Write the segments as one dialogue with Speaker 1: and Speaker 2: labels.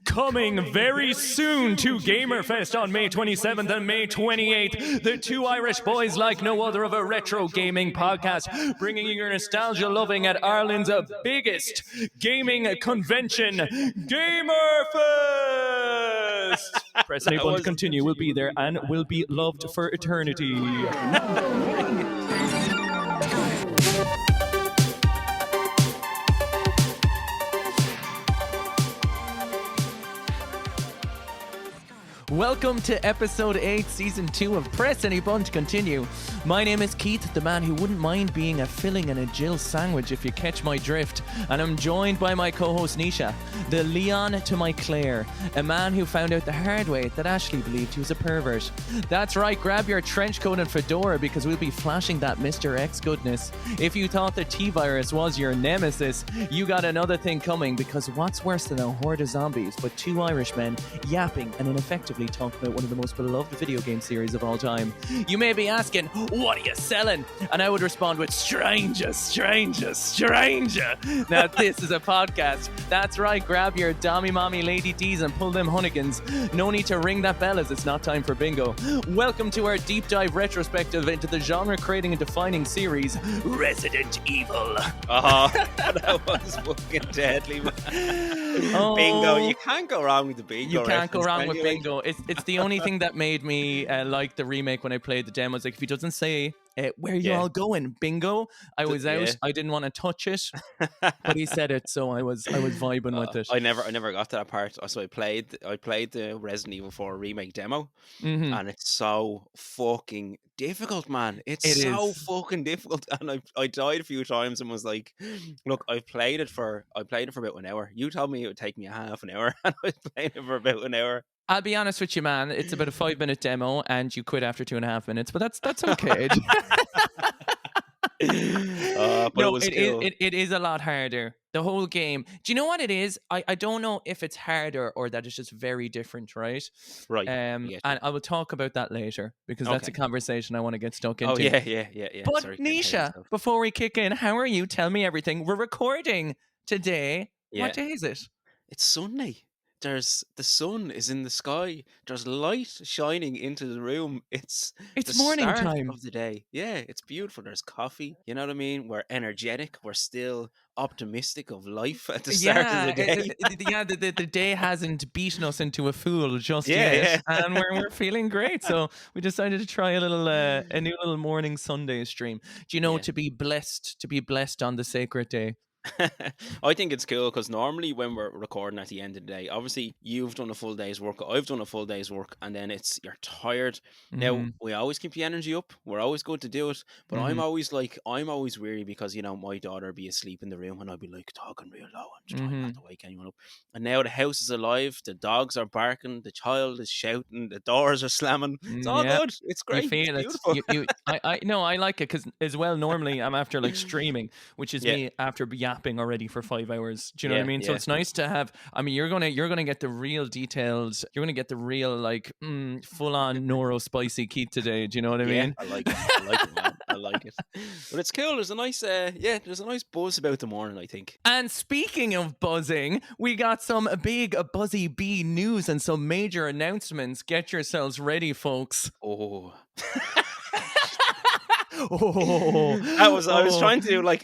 Speaker 1: Coming very soon to Gamerfest on May 27th and May 28th, the two Irish boys like no other of a retro gaming podcast, bringing you your nostalgia loving at Ireland's biggest gaming convention, Gamerfest! Press any button to continue. We'll be there and will be loved for eternity. Welcome to episode 8, season 2 of Press Any Button to Continue. My name is Keith, the man who wouldn't mind being a filling in a Jill sandwich if you catch my drift. And I'm joined by my co-host Naoise, the Leon to my Claire, a man who found out the hard way that Ashley believed he was a pervert. That's right, grab your trench coat and fedora because we'll be flashing that Mr. X goodness. If you thought the T-virus was your nemesis, you got another thing coming, because what's worse than a horde of zombies but two Irishmen yapping and ineffectively talk about one of the most beloved video game series of all time? You may be asking, what are you selling? And I would respond with, stranger. Now this is a podcast. That's right, grab your dommy mommy lady D's and pull them Hunnigans. No need to ring that bell as it's not time for bingo. Welcome to our deep dive retrospective into the genre creating and defining series, Resident Evil.
Speaker 2: That was fucking deadly, man. Bingo, you can't go wrong with the bingo.
Speaker 1: You can't go wrong with bingo. It's the only thing that made me like the remake when I played the demos. Like, if he doesn't say, where are you all going, bingo? I was out. Yeah. I didn't want to touch it, but he said it, so I was vibing with it.
Speaker 2: I never got to that part. So I played the Resident Evil 4 remake demo, and it's so fucking difficult, man. It's so fucking difficult, and I died a few times and was like, look, I played it for about an hour. You told me it would take me a half an hour, and I played it for about an hour.
Speaker 1: I'll be honest with you, man. It's about a 5-minute demo, and you quit after 2.5 minutes. But that's okay.
Speaker 2: No,
Speaker 1: it is a lot harder. The whole game. Do you know what it is? I don't know if it's harder or that it's just very different, right?
Speaker 2: Right.
Speaker 1: And I will talk about that later, because that's a conversation I want to get stuck into.
Speaker 2: Oh yeah.
Speaker 1: But sorry, Naoise, before we kick in, how are you? Tell me everything. We're recording today. Yeah. What day is it?
Speaker 2: It's Sunday. The sun is in the sky. There's light shining into the room. It's the
Speaker 1: morning
Speaker 2: start
Speaker 1: time
Speaker 2: of the day. Yeah, it's beautiful. There's coffee. You know what I mean? We're energetic. We're still optimistic of life at the start of the day.
Speaker 1: The day hasn't beaten us into a fool just yet, and we're feeling great. So we decided to try a new little morning Sunday stream. Do you know, to be blessed on the sacred day?
Speaker 2: I think it's cool because normally when we're recording at the end of the day, obviously you've done a full day's work, I've done a full day's work, and then you're tired. Now, we always keep the energy up, we're always good to do it, but I'm always weary because, you know, my daughter would be asleep in the room and I'd be like talking real low and trying not to wake anyone up. And now the house is alive, the dogs are barking, the child is shouting, the doors are slamming. It's all good. It's great.
Speaker 1: You feel
Speaker 2: it's beautiful.
Speaker 1: I like it because as well, normally I'm after like streaming, which is me after yapping already for 5 hours. Do you know what I mean? So it's nice to have. I mean, you're gonna get the real details. You're gonna get the real full on Noro spicy Keith today. Do you know what I mean?
Speaker 2: I like it, man. I like it. But it's cool. There's a nice there's a nice buzz about the morning, I think.
Speaker 1: And speaking of buzzing, we got some big buzzy bee news and some major announcements. Get yourselves ready, folks.
Speaker 2: I was trying to do like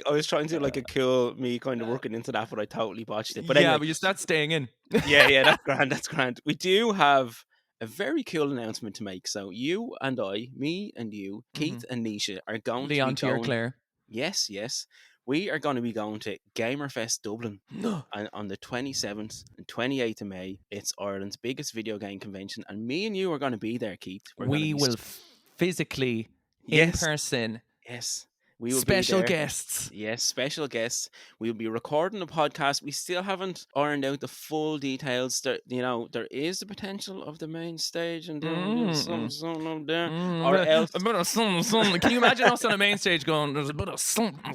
Speaker 2: a cool me kind of working into that, but I totally botched it. But anyway,
Speaker 1: but you start staying in.
Speaker 2: yeah, that's grand. We do have a very cool announcement to make. So you and I, me and you, Keith and Naoise are going
Speaker 1: Leon
Speaker 2: to be going.
Speaker 1: Claire.
Speaker 2: Yes. We are going to be going to Gamerfest Dublin on the 27th and 28th of May. It's Ireland's biggest video game convention, and me and you are going to be there, Keith.
Speaker 1: We will physically. In person.
Speaker 2: Yes. We will
Speaker 1: special guests.
Speaker 2: Yes, special guests. We'll be recording a podcast. We still haven't ironed out the full details. There is the potential of the main stage and something there. Or else,
Speaker 1: a bit of something. Can you imagine us on the main stage going, "There's a bit of something."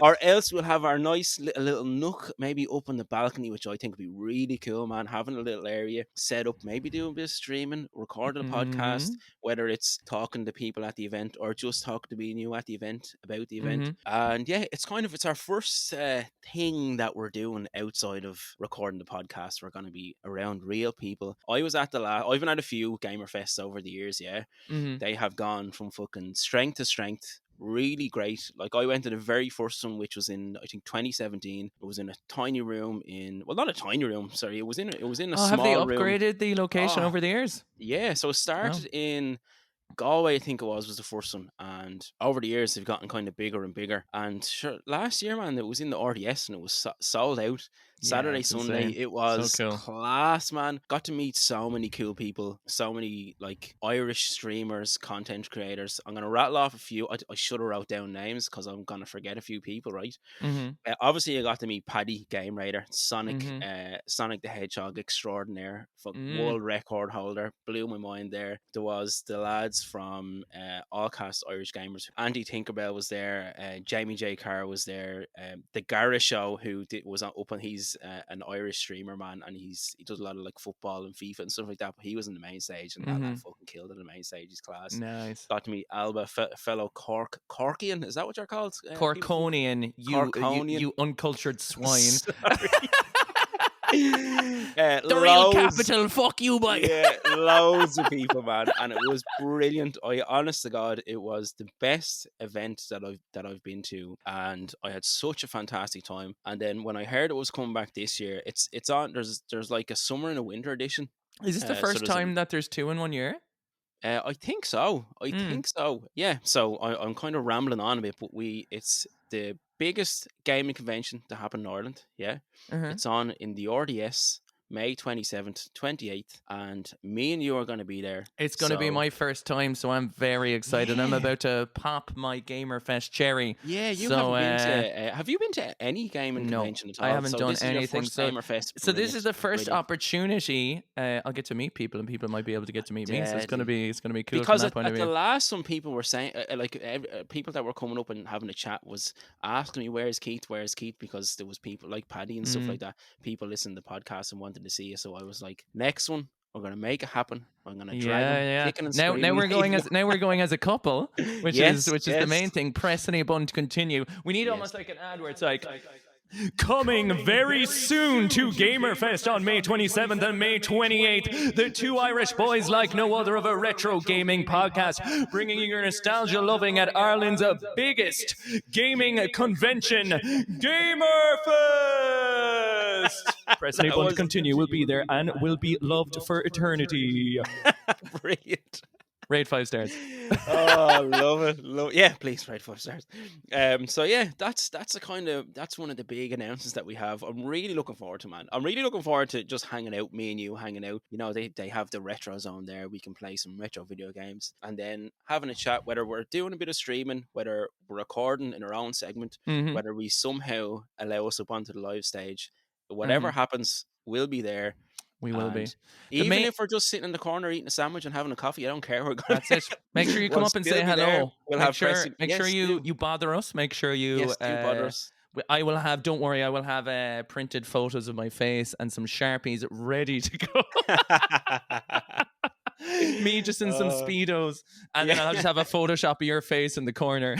Speaker 2: Or else we'll have our nice little nook, maybe up on the balcony, which I think would be really cool, man. Having a little area set up, maybe do a bit of streaming, recording a podcast, whether it's talking to people at the event or just talking talk to me and you at the event about the event.
Speaker 1: Mm-hmm.
Speaker 2: And yeah, it's our first thing that we're doing outside of recording the podcast. We're going to be around real people. I was at the last. I've been at a few Gamer Fests over the years. Yeah,
Speaker 1: Mm-hmm.
Speaker 2: they have gone from fucking strength to strength. Really great. Like I went to the very first one, which was in I think 2017. It was in a tiny room not a tiny room. Sorry, it was in a
Speaker 1: Oh, have they
Speaker 2: small room.
Speaker 1: upgraded the location
Speaker 2: Oh
Speaker 1: over the years?
Speaker 2: yeah. So it
Speaker 1: Oh.
Speaker 2: started in Galway, I think it was the first one, and over the years they've gotten kind of bigger and bigger. And sure, last year, man, it was in the RDS and it was sold out.
Speaker 1: Yeah,
Speaker 2: Saturday,
Speaker 1: it's
Speaker 2: Sunday,
Speaker 1: insane.
Speaker 2: it
Speaker 1: So
Speaker 2: was
Speaker 1: cool.
Speaker 2: class, man. Got to meet so many cool people, so many like Irish streamers, content creators. I'm gonna rattle off a few. I should have wrote down names because I'm gonna forget a few people, right?
Speaker 1: Mm-hmm.
Speaker 2: Obviously, I got to meet Paddy, Game Raider, Sonic,
Speaker 1: Mm-hmm.
Speaker 2: Sonic the Hedgehog extraordinaire,
Speaker 1: Mm.
Speaker 2: world record holder, blew my mind there. There was the lads from Allcast Irish Gamers. Andy Tinkerbell was there, Jamie J. Carr was there, the Gara Show was up on. He's an Irish streamer, man, and he does a lot of like football and FIFA and stuff like that. But he was in the main stage, and that
Speaker 1: Mm-hmm.
Speaker 2: lad fucking killed it in the main stage. He's class.
Speaker 1: Nice.
Speaker 2: Got to meet Alba, fellow Corkian. Is that what you're called? People from
Speaker 1: Corkonian,
Speaker 2: Corkonian.
Speaker 1: you uncultured swine.
Speaker 2: Sorry.
Speaker 1: The real capital, fuck you, boy.
Speaker 2: Yeah, loads of people, man, and it was brilliant. Honest to God, it was the best event that I've been to, and I had such a fantastic time. And then when I heard it was coming back this year, it's on. There's like a summer and a winter edition.
Speaker 1: Is this the first time that there's 2 in 1 year?
Speaker 2: I think so. Yeah. So I'm kind of rambling on a bit, but it's the biggest gaming convention to happen in Ireland. Yeah.
Speaker 1: Uh-huh.
Speaker 2: It's on in the RDS May 27th, 28th, and me and you are going to be there.
Speaker 1: It's going to be my first time, so I'm very excited. I'm about to pop my GamerFest cherry.
Speaker 2: Yeah, have you been to any gaming convention at all?
Speaker 1: I haven't done anything.
Speaker 2: So
Speaker 1: this is the first opportunity. I'll get to meet people, and people might be able to get to meet me. So it's going to be cool
Speaker 2: because
Speaker 1: from that point of view.
Speaker 2: The last one, people were saying people that were coming up and having a chat was asking me where's Keith, because there was people like Paddy and stuff like that. People listening to the podcast and wanted to see you. So I was like, next one, we're gonna make it happen. I'm gonna drag kicking and screaming.
Speaker 1: Now we're going as a couple, which is the main thing. Press any button to continue. We need almost like an ad where it's like. Coming very soon to GamerFest on May 27th and May 28th, the 2 Irish boys like no other of a retro gaming podcast, bringing you your nostalgia loving at Ireland's biggest gaming convention, GamerFest. Press any button to continue. We'll be there and will be loved for eternity.
Speaker 2: Brilliant.
Speaker 1: Rate 5 stars.
Speaker 2: Oh, love it. Yeah, please rate 5 stars. So yeah, that's one of the big announcements that we have. I'm really looking forward to, man. I'm really looking forward to just hanging out, me and you hanging out. You know, they have the retro zone there. We can play some retro video games and then having a chat, whether we're doing a bit of streaming, whether we're recording in our own segment, whether we somehow allow us up onto the live stage. Whatever happens, we'll be there.
Speaker 1: We will be.
Speaker 2: Even if we're just sitting in the corner eating a sandwich and having a coffee, I don't care.
Speaker 1: That's it. Make sure you come up and say hello.
Speaker 2: Make sure
Speaker 1: you bother us. Make sure you
Speaker 2: do bother us.
Speaker 1: Don't worry, I will have printed photos of my face and some Sharpies ready to go. Me just in some Speedos. And then I'll just have a Photoshop of your face in the corner.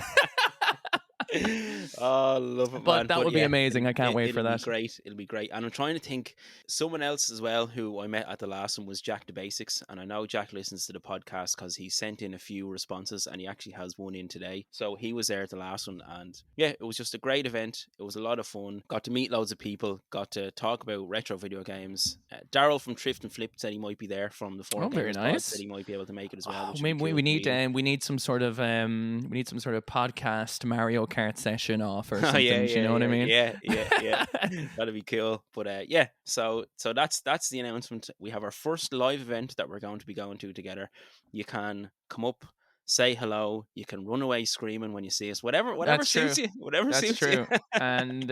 Speaker 2: Oh, love it,
Speaker 1: but
Speaker 2: man.
Speaker 1: That would be amazing. I can't wait for that.
Speaker 2: It'll be great. And I'm trying to think, someone else as well who I met at the last one was Jack the Basics, and I know Jack listens to the podcast because he sent in a few responses, and he actually has one in today. So he was there at the last one, and yeah, it was just a great event. It was a lot of fun. Got to meet loads of people. Got to talk about retro video games. Daryl from Thrift and Flip said he might be there from the 4 Players Pod, said he might be able to make it as well.
Speaker 1: We need some sort of podcast Mario Kart session off or something. You know what I mean?
Speaker 2: Yeah. That'd be cool. But yeah, so that's the announcement. We have our first live event that we're going to be going to together. You can come up, say hello. You can run away screaming when you see us. Whatever suits you. Whatever suits you.
Speaker 1: And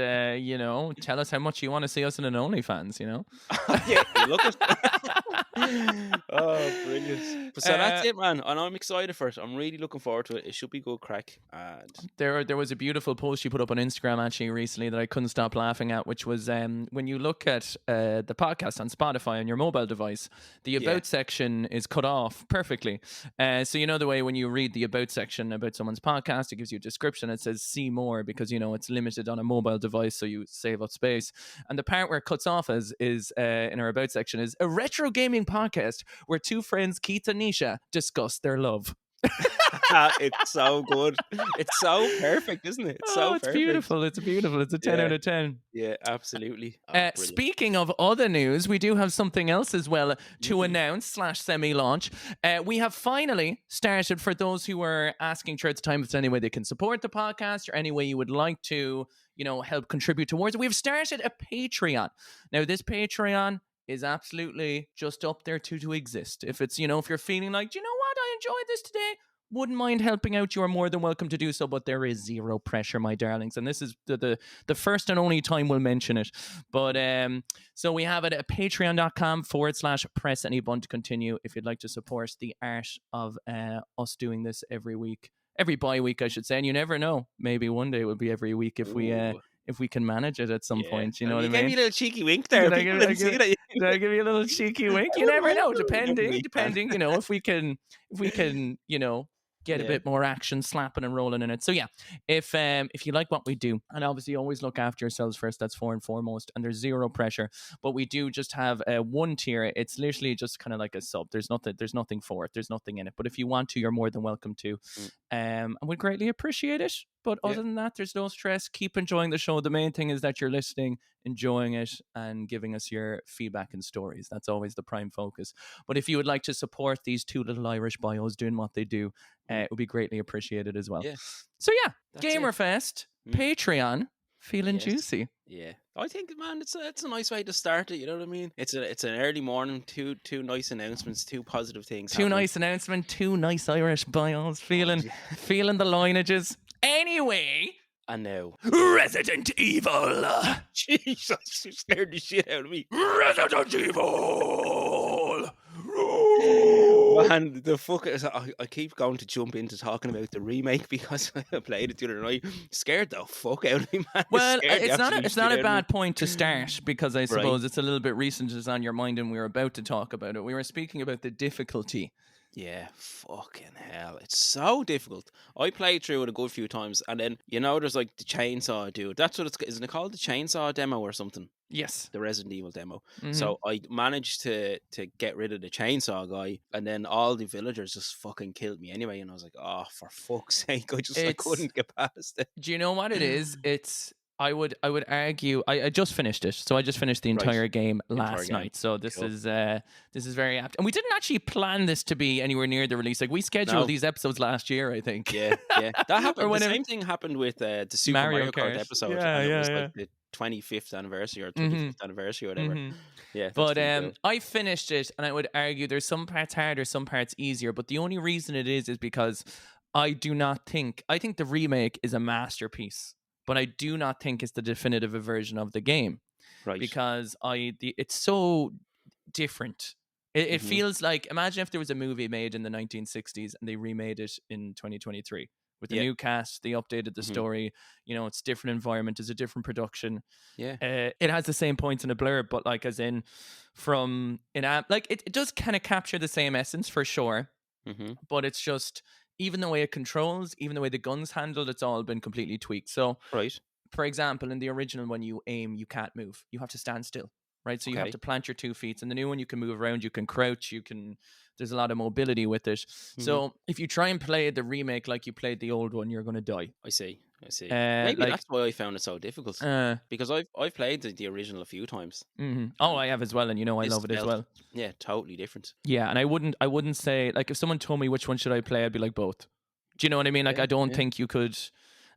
Speaker 1: tell us how much you want to see us in an OnlyFans. You know.
Speaker 2: Yeah, look at. Oh, brilliant. But so that's
Speaker 1: Uh,
Speaker 2: it, man. And I'm excited for it. I'm really looking forward to it. It should be good crack. And
Speaker 1: there was a beautiful post you put up on Instagram actually recently that I couldn't stop laughing at, which was when you look at the podcast on Spotify on your mobile device, the
Speaker 2: yeah.
Speaker 1: about section is cut off perfectly. So you know the way when you read the about section about someone's podcast, it gives you a description. It says see more because you know it's limited on a mobile device, so you save up space. And the part where it cuts off is in our about section is a retro gaming podcast where two friends, Keith and Nisha, discuss their love.
Speaker 2: It's so good. It's so perfect, isn't it? It's
Speaker 1: Oh,
Speaker 2: so
Speaker 1: it's
Speaker 2: perfect.
Speaker 1: beautiful. It's beautiful. It's a 10
Speaker 2: Yeah.
Speaker 1: out of 10.
Speaker 2: Yeah, absolutely. Oh, brilliant.
Speaker 1: Speaking of other news, we do have something else as well to announce / semi-launch. We have finally started, for those who were asking throughout the time, if there's any way they can support the podcast or any way you would like to, you know, help contribute towards it. We've started a Patreon. Now, this Patreon is absolutely just up there to exist. If it's, you know, if you're feeling like, do you know what, I enjoyed this today, wouldn't mind helping out, you are more than welcome to do so, but there is zero pressure, my darlings, and this is the first and only time we'll mention it. But so we have it at patreon.com / press any button to continue if you'd like to support the art of us doing this every bi-week I should say, and you never know, maybe one day it will be every week if we can manage it at some point, you know what I
Speaker 2: You
Speaker 1: mean?
Speaker 2: gave me a little cheeky wink there. People didn't see that.
Speaker 1: Did I give you a little cheeky wink? You never know, depending, you know, if we can, you know, get a bit more action slapping and rolling in it. So yeah, if you like what we do, and obviously always look after yourselves first, that's for and foremost, and there's zero pressure, but we do just have one tier. It's literally just kind of like a sub. There's nothing for it. There's nothing in it. But if you want to, you're more than welcome to. And we'd greatly appreciate it. But other than that, there's no stress. Keep enjoying the show. The main thing is that you're listening, enjoying it, and giving us your feedback and stories. That's always the prime focus. But if you would like to support these two little Irish bios doing what they do, it would be greatly appreciated as well.
Speaker 2: Yeah.
Speaker 1: So yeah,
Speaker 2: That's
Speaker 1: Gamerfest, Patreon, feeling juicy.
Speaker 2: Yeah, I think, man, it's a nice way to start it. You know what I mean? It's an early morning. Two nice announcements. Two positive things.
Speaker 1: Two nice announcements. Two nice Irish bios. Feeling the lineages. Anyway.
Speaker 2: And now,
Speaker 1: Resident Evil.
Speaker 2: Jesus, you scared the shit out of me.
Speaker 1: Resident Evil.
Speaker 2: Man, the fuck is, I keep going to jump into talking about the remake because I played it the other night. Scared the fuck out of me, man.
Speaker 1: Well, it's not a bad point to start because I suppose it's a little bit recent, it's on your mind, and we were about to talk about it. We were speaking about the difficulty.
Speaker 2: Yeah, fucking hell. It's so difficult. I played through it a good few times, and then, you know, there's like the chainsaw dude. That's what isn't it called? The chainsaw demo or something?
Speaker 1: Yes.
Speaker 2: The Resident Evil demo. So I managed to get rid of the chainsaw guy, and then all the villagers just fucking killed me anyway. And I was like, oh, for fuck's sake, I couldn't get past it.
Speaker 1: Do you know what it is? I would argue. I just finished it, so I just finished the entire game last night. So this is very apt, and we didn't actually plan this to be anywhere near the release. Like we scheduled these episodes last year, I think.
Speaker 2: Yeah, that happened. The same thing happened with the Super Mario Kart episode. It was like the 25th anniversary or 25th anniversary or whatever. Yeah,
Speaker 1: but I finished it, and I would argue there's some parts harder, some parts easier. But the only reason it is because I think the remake is a masterpiece. But I do not think it's the definitive version of the game,
Speaker 2: right?
Speaker 1: Because it's so different. It feels like, imagine if there was a movie made in the 1960s and they remade it in 2023 with a new cast. They updated the story. You know, it's a different environment. It's a different production.
Speaker 2: Yeah,
Speaker 1: it has the same points in a blurb, but like as in from like it does kind of capture the same essence for sure. But it's just, even the way it controls, even the way the gun's handled, it's all been completely tweaked. So, for example, in the original, when you aim, you can't move. You have to stand still, right? So you have to plant your 2 feet. In the new one, you can move around, you can crouch, there's a lot of mobility with it. So if you try and play the remake like you played the old one, you're going to die.
Speaker 2: I see. Maybe that's why I found it so difficult. Because I've played the original a few times.
Speaker 1: Oh, I have as well, and you know I love it as well.
Speaker 2: Yeah, totally different.
Speaker 1: Yeah, and I wouldn't say, like, if someone told me which one should I play, I'd be like both. Do you know what I mean? Like, I don't think you could.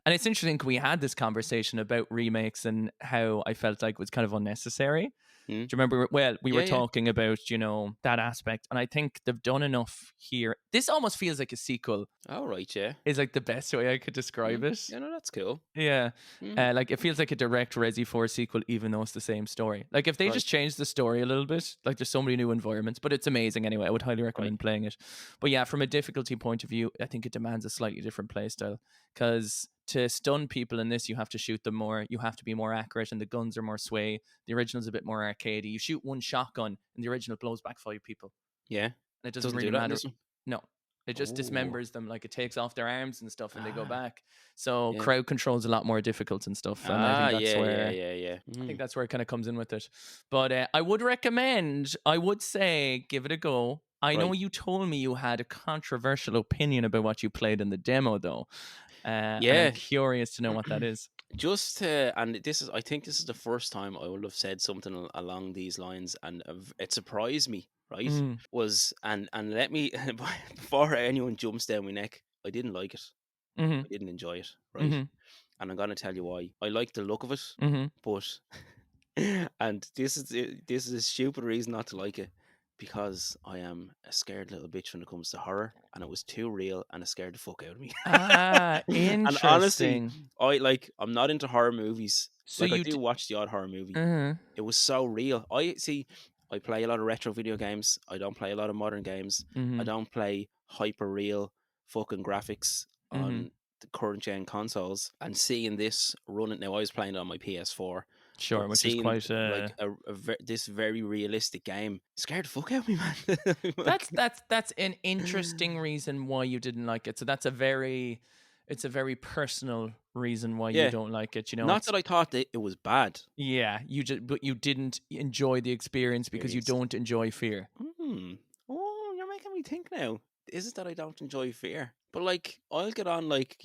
Speaker 1: And it's interesting, we had this conversation about remakes and how I felt like it was kind of unnecessary.
Speaker 2: Mm.
Speaker 1: Do you remember? Well, we were
Speaker 2: Yeah.
Speaker 1: talking about, you know, that aspect. And I think they've done enough here. This almost feels like a sequel,
Speaker 2: All right. Yeah.
Speaker 1: is like the best way I could describe
Speaker 2: Mm.
Speaker 1: it.
Speaker 2: Yeah. No, that's cool.
Speaker 1: Yeah.
Speaker 2: Mm.
Speaker 1: Like it feels like a direct Resi 4 sequel, even though it's the same story. Like if they
Speaker 2: Right.
Speaker 1: just changed the story a little bit, like there's so many new environments, but it's amazing anyway. I would highly
Speaker 2: Right.
Speaker 1: recommend playing it. But yeah, from a difficulty point of view, I think it demands a slightly different playstyle, because to stun people in this, you have to shoot them more, you have to be more accurate, and the guns are more sway. The original's a bit more arcadey. You shoot one shotgun, and the original blows back 5 people.
Speaker 2: Yeah.
Speaker 1: And it doesn't
Speaker 2: Doesn't
Speaker 1: really
Speaker 2: do that in
Speaker 1: matter.
Speaker 2: this one.
Speaker 1: No, it just
Speaker 2: Oh.
Speaker 1: dismembers them. Like it takes off their arms and stuff, and they go
Speaker 2: Ah.
Speaker 1: back. So
Speaker 2: Yeah.
Speaker 1: crowd control is a lot more difficult and stuff. And I
Speaker 2: Ah.
Speaker 1: think that's
Speaker 2: Yeah.
Speaker 1: where
Speaker 2: Yeah.
Speaker 1: I think
Speaker 2: Mm.
Speaker 1: that's where it kind of comes in with it. But I would recommend. I would say give it a go. I know
Speaker 2: Right.
Speaker 1: you told me you had a controversial opinion about what you played in the demo, though, and I'm
Speaker 2: Yeah.
Speaker 1: curious to know what that is.
Speaker 2: Just and this is, I think this is the first time I will have said something along these lines, and it surprised me. Right?
Speaker 1: Mm,
Speaker 2: Was and let me before anyone jumps down my neck, I didn't like it.
Speaker 1: mm-hmm,
Speaker 2: I didn't enjoy it. Right?
Speaker 1: mm-hmm,
Speaker 2: And I'm gonna tell you why. I like the look of it,
Speaker 1: mm-hmm.
Speaker 2: but and this is a stupid reason not to like it, because I am a scared little bitch when it comes to horror, and it was too real, and it scared the fuck out of me.
Speaker 1: Ah,
Speaker 2: And honestly,
Speaker 1: interesting.
Speaker 2: I'm not into horror movies.
Speaker 1: So
Speaker 2: Like, I
Speaker 1: you.
Speaker 2: do watch the odd horror movie.
Speaker 1: Mm-hmm,
Speaker 2: It was so real. I see. I play a lot of retro video games. I don't play a lot of modern games. I
Speaker 1: mm-hmm,
Speaker 2: don't play hyper real fucking graphics
Speaker 1: mm-hmm.
Speaker 2: on the current gen consoles. And seeing this run it now, I was playing it on my PS4, but
Speaker 1: Sure, which is
Speaker 2: seeing
Speaker 1: quite
Speaker 2: like this very realistic game scared the fuck out of me, man.
Speaker 1: That's
Speaker 2: Like,
Speaker 1: that's an interesting reason why you didn't like it. So that's it's a very personal reason why you
Speaker 2: yeah,
Speaker 1: don't like it. You know,
Speaker 2: not
Speaker 1: it's
Speaker 2: that I thought that it was bad.
Speaker 1: yeah, but you didn't enjoy the experience because you
Speaker 2: Experience.
Speaker 1: don't enjoy fear.
Speaker 2: Oh, you're making me think now. Is it that I don't enjoy fear? But like, I'll get on like,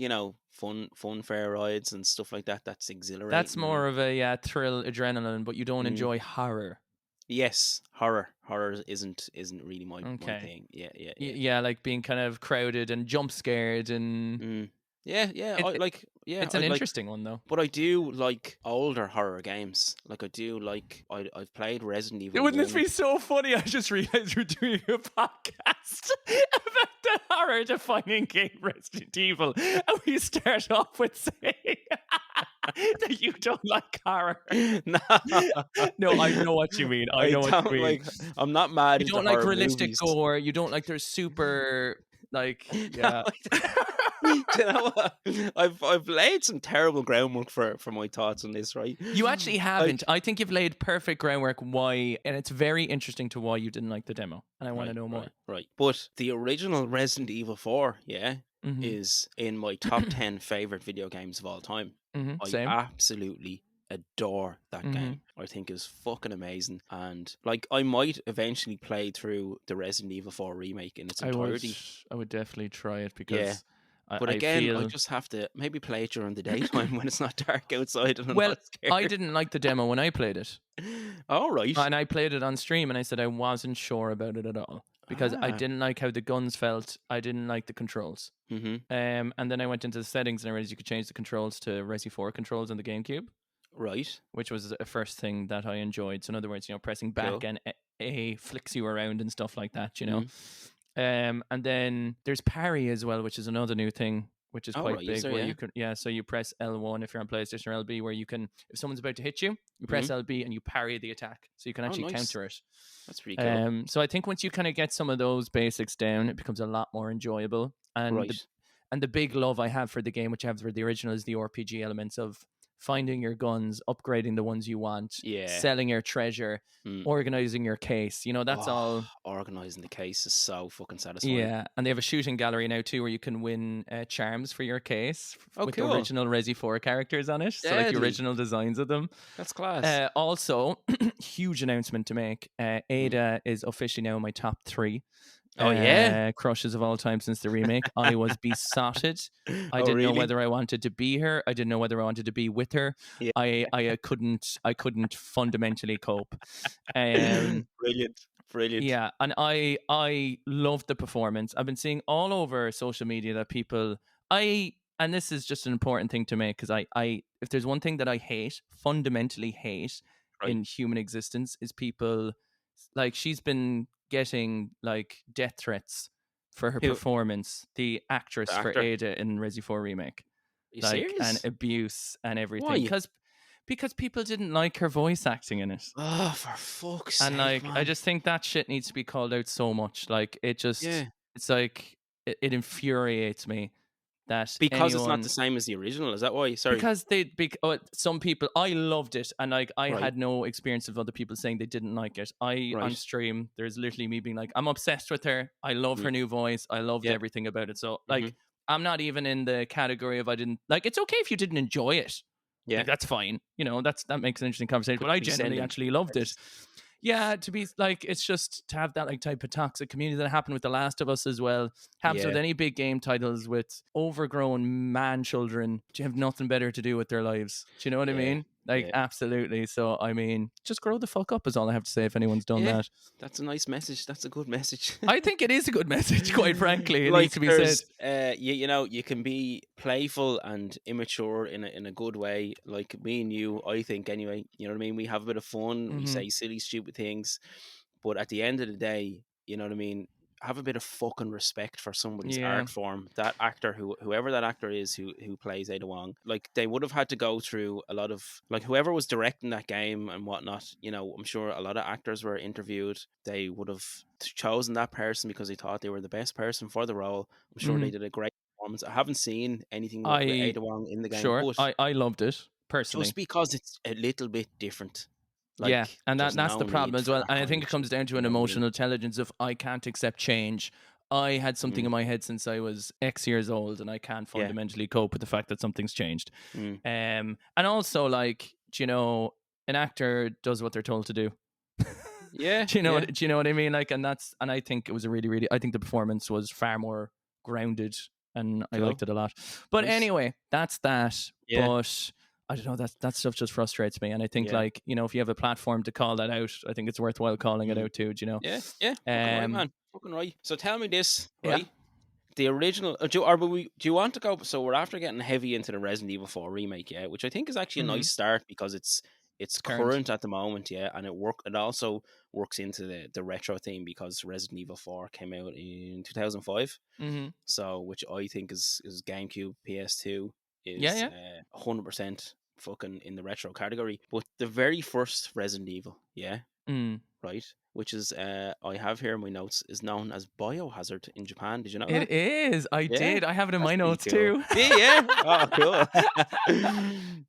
Speaker 2: fun fair rides and stuff like that. That's
Speaker 1: That's
Speaker 2: exhilarating.
Speaker 1: more of a thrill, adrenaline, but you don't
Speaker 2: Mm,
Speaker 1: enjoy horror.
Speaker 2: yes, horror. Horror isn't really my
Speaker 1: Okay.
Speaker 2: thing. Yeah, yeah, yeah.
Speaker 1: Yeah, like being kind of crowded and jump scared, and
Speaker 2: Mm. Yeah, yeah.
Speaker 1: it,
Speaker 2: I
Speaker 1: it
Speaker 2: like. Yeah,
Speaker 1: it's
Speaker 2: I
Speaker 1: an
Speaker 2: like.
Speaker 1: interesting one though.
Speaker 2: But I do like older horror games. Like, I do like. I've played Resident Evil
Speaker 1: Wouldn't this
Speaker 2: 1.
Speaker 1: be so funny? I just realized we're doing a podcast about the horror defining game Resident Evil. And we start off with saying that you don't like horror.
Speaker 2: No,
Speaker 1: No, I know what you mean. I
Speaker 2: I
Speaker 1: know what you
Speaker 2: don't
Speaker 1: mean.
Speaker 2: like. I'm not mad
Speaker 1: You
Speaker 2: into
Speaker 1: don't like
Speaker 2: horror
Speaker 1: realistic
Speaker 2: movies.
Speaker 1: gore. You don't like their super, like, yeah.
Speaker 2: Do you know what? I've laid some terrible groundwork for my thoughts on this, right?
Speaker 1: You actually haven't.
Speaker 2: Like,
Speaker 1: I think you've laid perfect groundwork why, and it's very interesting to why you didn't like the demo. And I want to
Speaker 2: right,
Speaker 1: know more.
Speaker 2: right. But the original Resident Evil 4, yeah,
Speaker 1: Mm-hmm.
Speaker 2: is in my top 10 favorite video games of all time.
Speaker 1: Mm-hmm.
Speaker 2: I
Speaker 1: Same.
Speaker 2: absolutely adore that
Speaker 1: Mm-hmm.
Speaker 2: game. I think it's fucking amazing. And like, I might eventually play through the Resident Evil 4 remake in its entirety.
Speaker 1: I would definitely try it
Speaker 2: Yeah.
Speaker 1: because
Speaker 2: But
Speaker 1: I
Speaker 2: again, I
Speaker 1: feel.
Speaker 2: just have to maybe play it during the daytime when it's not dark outside and I'm
Speaker 1: Well,
Speaker 2: not scared.
Speaker 1: I didn't like the demo when I played it,
Speaker 2: All right.
Speaker 1: and I played it on stream, and I said I wasn't sure about it at all because I
Speaker 2: Ah.
Speaker 1: didn't like how the guns felt. I didn't like the controls.
Speaker 2: Mm-hmm.
Speaker 1: And then I went into the settings and I realized you could change the controls to Resi 4 controls on the GameCube,
Speaker 2: Right.
Speaker 1: which was a first thing that I enjoyed. So in other words, pressing back
Speaker 2: Cool.
Speaker 1: and A flicks you around and stuff like that,
Speaker 2: Mm-hmm.
Speaker 1: And then there's parry as well, which is another new thing, which is
Speaker 2: Oh,
Speaker 1: quite
Speaker 2: right.
Speaker 1: big.
Speaker 2: Is there,
Speaker 1: Where
Speaker 2: yeah?
Speaker 1: you can, so you press L1 if you're on PlayStation or LB, where you can, if someone's about to hit you, you press LB and you parry the attack, so you can
Speaker 2: Mm-hmm. Oh,
Speaker 1: actually
Speaker 2: nice.
Speaker 1: counter it.
Speaker 2: That's pretty cool.
Speaker 1: So I think once you kind of get some of those basics down, it becomes a lot more enjoyable. And
Speaker 2: Right.
Speaker 1: the big love I have for the game, which I have for the original, is the RPG elements of finding your guns, upgrading the ones you want,
Speaker 2: Yeah.
Speaker 1: selling your treasure,
Speaker 2: Mm.
Speaker 1: organizing your case. That's all.
Speaker 2: Organizing the case is so fucking satisfying.
Speaker 1: Yeah, and they have a shooting gallery now too, where you can win charms for your case
Speaker 2: Oh,
Speaker 1: with
Speaker 2: cool.
Speaker 1: the original Resi 4 characters on it. So like the
Speaker 2: Deadly.
Speaker 1: original designs of them.
Speaker 2: That's class.
Speaker 1: Also, huge announcement to make. Ada is officially now in my top 3.
Speaker 2: Oh, yeah?
Speaker 1: Crushes of all time since the remake. I was besotted. I
Speaker 2: Oh,
Speaker 1: didn't know
Speaker 2: really?
Speaker 1: whether I wanted to be her. I didn't know whether I wanted to be with her.
Speaker 2: Yeah.
Speaker 1: I couldn't fundamentally cope.
Speaker 2: Brilliant. Brilliant.
Speaker 1: Yeah, and I loved the performance. I've been seeing all over social media that people. I and this is just an important thing to make, because I if there's one thing that I hate, fundamentally hate
Speaker 2: Right.
Speaker 1: in human existence, is people like, she's been getting like death threats for her
Speaker 2: Who
Speaker 1: performance, the
Speaker 2: the
Speaker 1: actress for
Speaker 2: actor?
Speaker 1: Ada in Resi 4 remake,
Speaker 2: Are you
Speaker 1: like, and
Speaker 2: serious?
Speaker 1: abuse and everything,
Speaker 2: Why?
Speaker 1: because people didn't like her voice acting in it.
Speaker 2: Oh, for fuck's
Speaker 1: And
Speaker 2: sake,
Speaker 1: like, I
Speaker 2: man.
Speaker 1: just think that shit needs to be called out so much. Like,
Speaker 2: Yeah.
Speaker 1: it's like, it infuriates me that
Speaker 2: Because it's not the
Speaker 1: anyone,
Speaker 2: same as the original, is that why? Sorry.
Speaker 1: because some people, I loved it, and like, I
Speaker 2: Right.
Speaker 1: had no experience of other people saying they didn't like it. I on
Speaker 2: Right.
Speaker 1: stream, there's literally me being like, I'm obsessed with her. I love her
Speaker 2: Mm.
Speaker 1: new voice. I loved
Speaker 2: Yeah.
Speaker 1: everything about it. So like,
Speaker 2: Mhm.
Speaker 1: I'm not even in the category of, I didn't like. It's okay if you didn't enjoy it.
Speaker 2: Yeah.
Speaker 1: Like, that's fine. That makes an interesting conversation.
Speaker 2: But
Speaker 1: But I
Speaker 2: to be
Speaker 1: genuinely
Speaker 2: sending
Speaker 1: actually loved it.
Speaker 2: messages.
Speaker 1: Yeah, to be like, it's just to have that like type of toxic community that happened with The Last of Us as well. Happens with
Speaker 2: Yeah.
Speaker 1: any big game titles with overgrown man children. Do you have nothing better to do with their lives? Do you know what I
Speaker 2: Yeah.
Speaker 1: mean? Like,
Speaker 2: Yeah.
Speaker 1: absolutely. So I mean, just grow the fuck up is all I have to say if anyone's done
Speaker 2: Yeah.
Speaker 1: that.
Speaker 2: That's a nice message. That's a good message.
Speaker 1: I think it is a good message, quite frankly. It needs
Speaker 2: Like
Speaker 1: to be said.
Speaker 2: there's you know, you can be playful and immature in a good way. Like me and you, I think anyway, you know what I mean? We have a bit of fun, we
Speaker 1: Hmm.
Speaker 2: say silly, stupid things, but at the end of the day, you know what I mean? Have a bit of fucking respect for somebody's
Speaker 1: Yeah.
Speaker 2: art form. That actor, whoever that actor is who plays Ada Wong, like they would have had to go through a lot of, like whoever was directing that game and whatnot. You know, I'm sure a lot of actors were interviewed. They would have chosen that person because they thought they were the best person for the role. I'm sure
Speaker 1: Hmm.
Speaker 2: they did a great performance. I haven't seen anything with
Speaker 1: I
Speaker 2: Ada Wong in the game,
Speaker 1: Sure.
Speaker 2: but
Speaker 1: I loved it
Speaker 2: just
Speaker 1: personally.
Speaker 2: because it's a little bit different,
Speaker 1: Yeah,
Speaker 2: like
Speaker 1: and
Speaker 2: there's
Speaker 1: that's the
Speaker 2: no
Speaker 1: problem
Speaker 2: need
Speaker 1: as
Speaker 2: for
Speaker 1: well.
Speaker 2: that
Speaker 1: And I
Speaker 2: kind
Speaker 1: think
Speaker 2: of
Speaker 1: it
Speaker 2: shit.
Speaker 1: comes down to
Speaker 2: You
Speaker 1: an
Speaker 2: know what I mean?
Speaker 1: emotional intelligence of, I can't accept change. I had something
Speaker 2: Mm,
Speaker 1: in my head since I was X years old, and I can't
Speaker 2: yeah.
Speaker 1: fundamentally cope with the fact that something's changed.
Speaker 2: Mm.
Speaker 1: And also, like, do you know, an actor does what they're told to do.
Speaker 2: Yeah,
Speaker 1: Do you know
Speaker 2: yeah,
Speaker 1: what? Do you know what I mean? Like, and I think it was a really, really. I think the performance was far more grounded, and I
Speaker 2: cool,
Speaker 1: liked it a lot. But
Speaker 2: nice.
Speaker 1: anyway, that's that.
Speaker 2: Yeah,
Speaker 1: But I don't know, that stuff just frustrates me, and I think,
Speaker 2: yeah,
Speaker 1: like, if you have a platform to call that out, I think it's worthwhile calling it
Speaker 2: mm,
Speaker 1: out too. Do you know?
Speaker 2: yeah, yeah. Fucking right,
Speaker 1: Um,
Speaker 2: man. Fucking right. So tell me this,
Speaker 1: yeah.
Speaker 2: right? The original, do you want to go? So we're after getting heavy into the Resident Evil 4 remake, yeah, which I think is actually a
Speaker 1: Mm-hmm.
Speaker 2: nice start because it's
Speaker 1: It's current.
Speaker 2: current at the moment, yeah, and it also works into the retro theme because Resident Evil 4 came out in 2005.
Speaker 1: Mm-hmm.
Speaker 2: So which I think is GameCube, PS2
Speaker 1: Yeah,
Speaker 2: is
Speaker 1: yeah.
Speaker 2: 100% fucking in the retro category. But the very first Resident Evil, yeah,
Speaker 1: Mm.
Speaker 2: right, which is I have here in my notes, is known as Biohazard in Japan. Did you know that?
Speaker 1: It is. I
Speaker 2: Yeah,
Speaker 1: did. I have it in
Speaker 2: that's
Speaker 1: my
Speaker 2: pretty
Speaker 1: notes
Speaker 2: cool.
Speaker 1: too.
Speaker 2: Yeah, yeah. Oh, cool.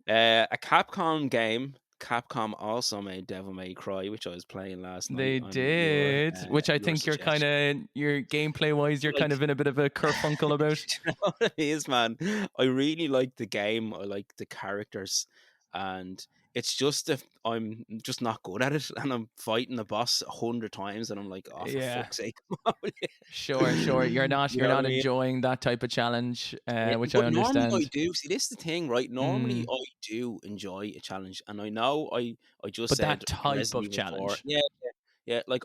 Speaker 2: A Capcom game. Capcom also made Devil May Cry, which I was playing last night
Speaker 1: They
Speaker 2: on
Speaker 1: did, which I
Speaker 2: your
Speaker 1: think you're kind
Speaker 2: suggestion.
Speaker 1: of, your gameplay wise, you're kind
Speaker 2: Like,
Speaker 1: of in a bit of a kerfunkel about.
Speaker 2: do you know what it is, man? I really like the game. I like the characters, and it's just if I'm just not good at it, and I'm fighting the boss 100 times, and I'm like, oh, for
Speaker 1: Yeah.
Speaker 2: fuck's sake, come on.
Speaker 1: Sure, sure. You're not
Speaker 2: You
Speaker 1: you're
Speaker 2: know what I
Speaker 1: not
Speaker 2: mean?
Speaker 1: enjoying that type of challenge, which I
Speaker 2: But normally I
Speaker 1: understand.
Speaker 2: do. See, this is the thing, right? Normally
Speaker 1: Mm.
Speaker 2: I do enjoy a challenge, and I know I just
Speaker 1: But
Speaker 2: said
Speaker 1: that type
Speaker 2: Resident
Speaker 1: of
Speaker 2: Evil 4.
Speaker 1: challenge.
Speaker 2: Yeah, yeah, yeah. Like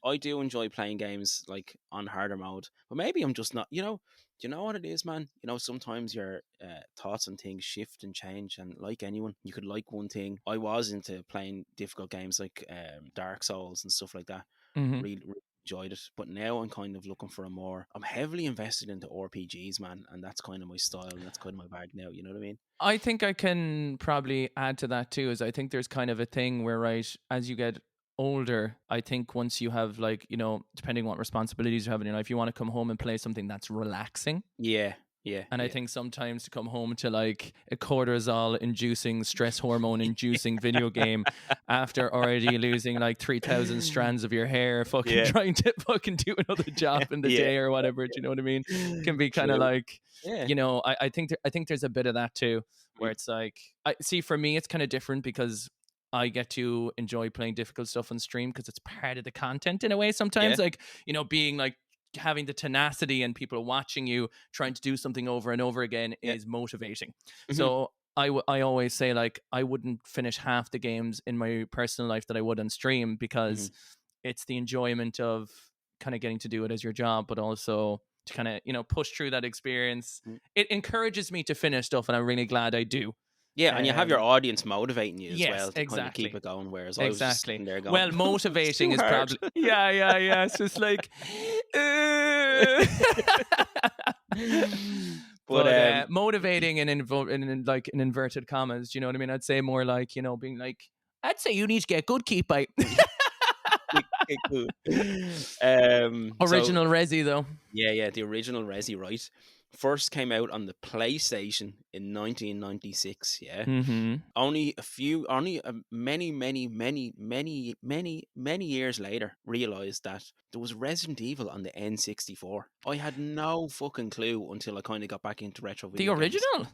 Speaker 2: I do enjoy playing games like on harder mode, but maybe I'm just not. Do you know what it is, man? You know, sometimes your thoughts and things shift and change, and like anyone, you could like one thing. I was into playing difficult games like Dark Souls and stuff like that.
Speaker 1: Hmm.
Speaker 2: Really enjoyed it, but now I'm kind of looking for a more. I'm heavily invested into RPGs, man, and that's kind of my style and that's kind of my bag now. You know what I mean?
Speaker 1: I think I can probably add to that too. Is I think there's kind of a thing where, right, as you get older, I think once you have, like, depending what responsibilities you have in your life, you want to come home and play something that's relaxing.
Speaker 2: Yeah, yeah,
Speaker 1: And I
Speaker 2: yeah.
Speaker 1: think sometimes to come home to like a cortisol inducing, stress hormone inducing video game after already losing like 3,000 strands of your hair, fucking
Speaker 2: Yeah,
Speaker 1: trying to fucking do another job in the
Speaker 2: yeah,
Speaker 1: day or whatever, do you know what I mean? Can be kind of
Speaker 2: true.
Speaker 1: like,
Speaker 2: Yeah.
Speaker 1: I think there's a bit of that too, where
Speaker 2: Mm.
Speaker 1: it's like, I see, for me, it's kind of different because I get to enjoy playing difficult stuff on stream because it's part of the content in a way
Speaker 2: Yeah.
Speaker 1: sometimes, like, being like, having the tenacity and people watching you trying to do something over and over again
Speaker 2: Yeah.
Speaker 1: is motivating.
Speaker 2: Hmm.
Speaker 1: So I always say, like, I wouldn't finish half the games in my personal life that I would on stream,
Speaker 2: Hmm.
Speaker 1: because it's the enjoyment of kind of getting to do it as your job, but also to kind of, push through that experience.
Speaker 2: Mm.
Speaker 1: It encourages me to finish stuff, and I'm really glad I do.
Speaker 2: Yeah, and you have your audience motivating you as
Speaker 1: Yes,
Speaker 2: well to kind of keep
Speaker 1: exactly.
Speaker 2: it going, whereas I was just
Speaker 1: Exactly.
Speaker 2: sitting there going,
Speaker 1: Well,
Speaker 2: it's
Speaker 1: motivating
Speaker 2: too
Speaker 1: is
Speaker 2: hard.
Speaker 1: probably yeah. It's just like,
Speaker 2: But
Speaker 1: but motivating in like in inverted commas. Do you know what I mean? I'd say more like, being like, I'd say you need to get good keep by.
Speaker 2: okay, cool. So
Speaker 1: Original Resi though.
Speaker 2: yeah, the original Resi, right? First came out on the PlayStation in 1996. Yeah,
Speaker 1: Mm-hmm.
Speaker 2: many years later, realized that there was Resident Evil on the N64. I had no fucking clue until I kind of got back into retro
Speaker 1: The
Speaker 2: video games.
Speaker 1: original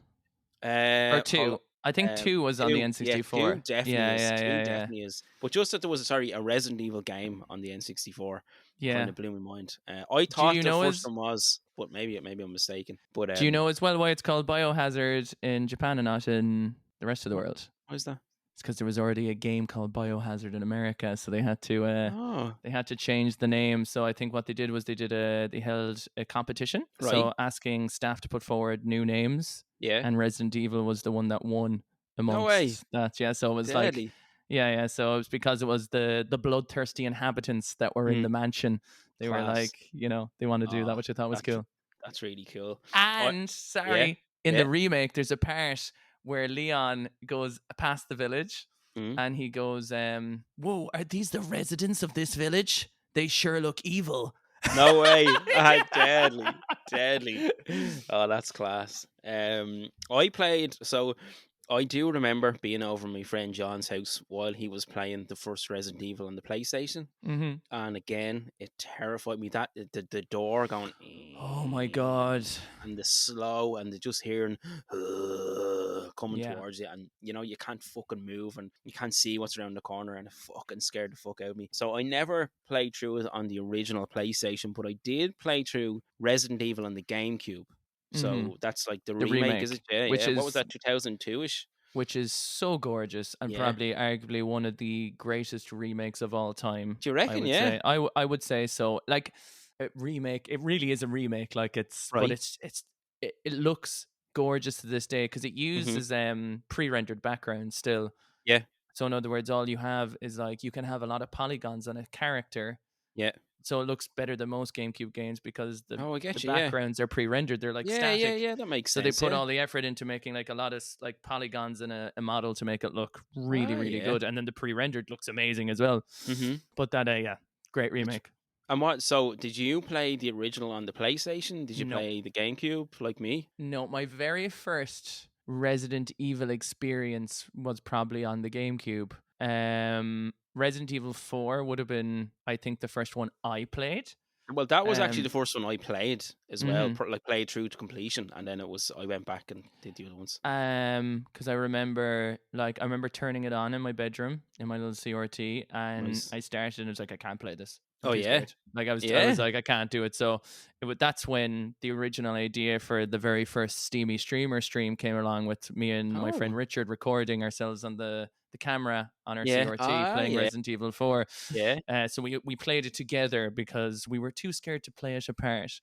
Speaker 1: or
Speaker 2: Hold
Speaker 1: two? I think two was on the
Speaker 2: two, yeah, two
Speaker 1: N64.
Speaker 2: definitely is. Two
Speaker 1: Yeah.
Speaker 2: definitely is. But just that there was a Resident Evil game on the N64 kind
Speaker 1: Yeah.
Speaker 2: of blew my mind. I
Speaker 1: Do
Speaker 2: thought
Speaker 1: you
Speaker 2: the
Speaker 1: know
Speaker 2: first
Speaker 1: as
Speaker 2: one was, but maybe I'm mistaken. But
Speaker 1: Do you know as well why it's called Biohazard in Japan and not in the rest of the world?
Speaker 2: what is that?
Speaker 1: It's because there was already a game called Biohazard in America, so they had to
Speaker 2: Oh,
Speaker 1: change the name. So I think what they did was they held a competition,
Speaker 2: right.
Speaker 1: so asking staff to put forward new names,
Speaker 2: Yeah.
Speaker 1: and Resident Evil was the one that won
Speaker 2: No way.
Speaker 1: amongst that. Yeah, so it was like
Speaker 2: Deadly.
Speaker 1: yeah. So it was because it was the bloodthirsty inhabitants that were in the mansion. They were
Speaker 2: Class.
Speaker 1: like, they wanted to do that, which I thought was cool.
Speaker 2: That's really cool.
Speaker 1: And in the remake, there's a part where Leon goes past the village and he goes, "Whoa, are these the residents of this village? They sure look evil."
Speaker 2: No way. Deadly. Oh, that's class. I do remember being over my friend John's house while he was playing the first Resident Evil on the PlayStation.
Speaker 1: Mm-hmm.
Speaker 2: And again, it terrified me that the door going,
Speaker 1: oh my god,
Speaker 2: and the slow and the just hearing coming towards you, and you can't fucking move and you can't see what's around the corner, and it fucking scared the fuck out of me. So I never played through it on the original PlayStation, but I did play through Resident Evil on the GameCube. So that's like the remake, is it? Yeah,
Speaker 1: which
Speaker 2: what was that, 2002-ish?
Speaker 1: Which is so gorgeous and probably arguably one of the greatest remakes of all time.
Speaker 2: Do you reckon?
Speaker 1: I would say so. Like a remake, it really is a remake. Like but it looks gorgeous to this day because it uses pre-rendered backgrounds still.
Speaker 2: Yeah.
Speaker 1: So in other words, all you have is like you can have a lot of polygons on a character.
Speaker 2: Yeah.
Speaker 1: So it looks better than most GameCube games because the
Speaker 2: backgrounds
Speaker 1: are pre-rendered. They're like static.
Speaker 2: Yeah, that makes sense.
Speaker 1: So they put all the effort into making like a lot of like polygons in a model to make it look really good. And then the pre-rendered looks amazing as well. But that, great remake.
Speaker 2: And so did you play the original on the PlayStation? Did you play the GameCube like me?
Speaker 1: No, my very first Resident Evil experience was probably on the GameCube. Resident Evil 4 would have been, I think, the first one I played.
Speaker 2: Well, that was actually the first one I played as well, like played through to completion, and then I went back and did the other ones.
Speaker 1: Because I remember turning it on in my bedroom in my little CRT, and I started, and it was like, I can't play this.
Speaker 2: Oh yeah,
Speaker 1: like I was like, I can't do it. So that's when the original idea for the very first Steamy Streamer stream came along, with me and my friend Richard recording ourselves on the camera on our CRT playing Resident Evil 4.
Speaker 2: Yeah.
Speaker 1: So we played it together because we were too scared to play it apart.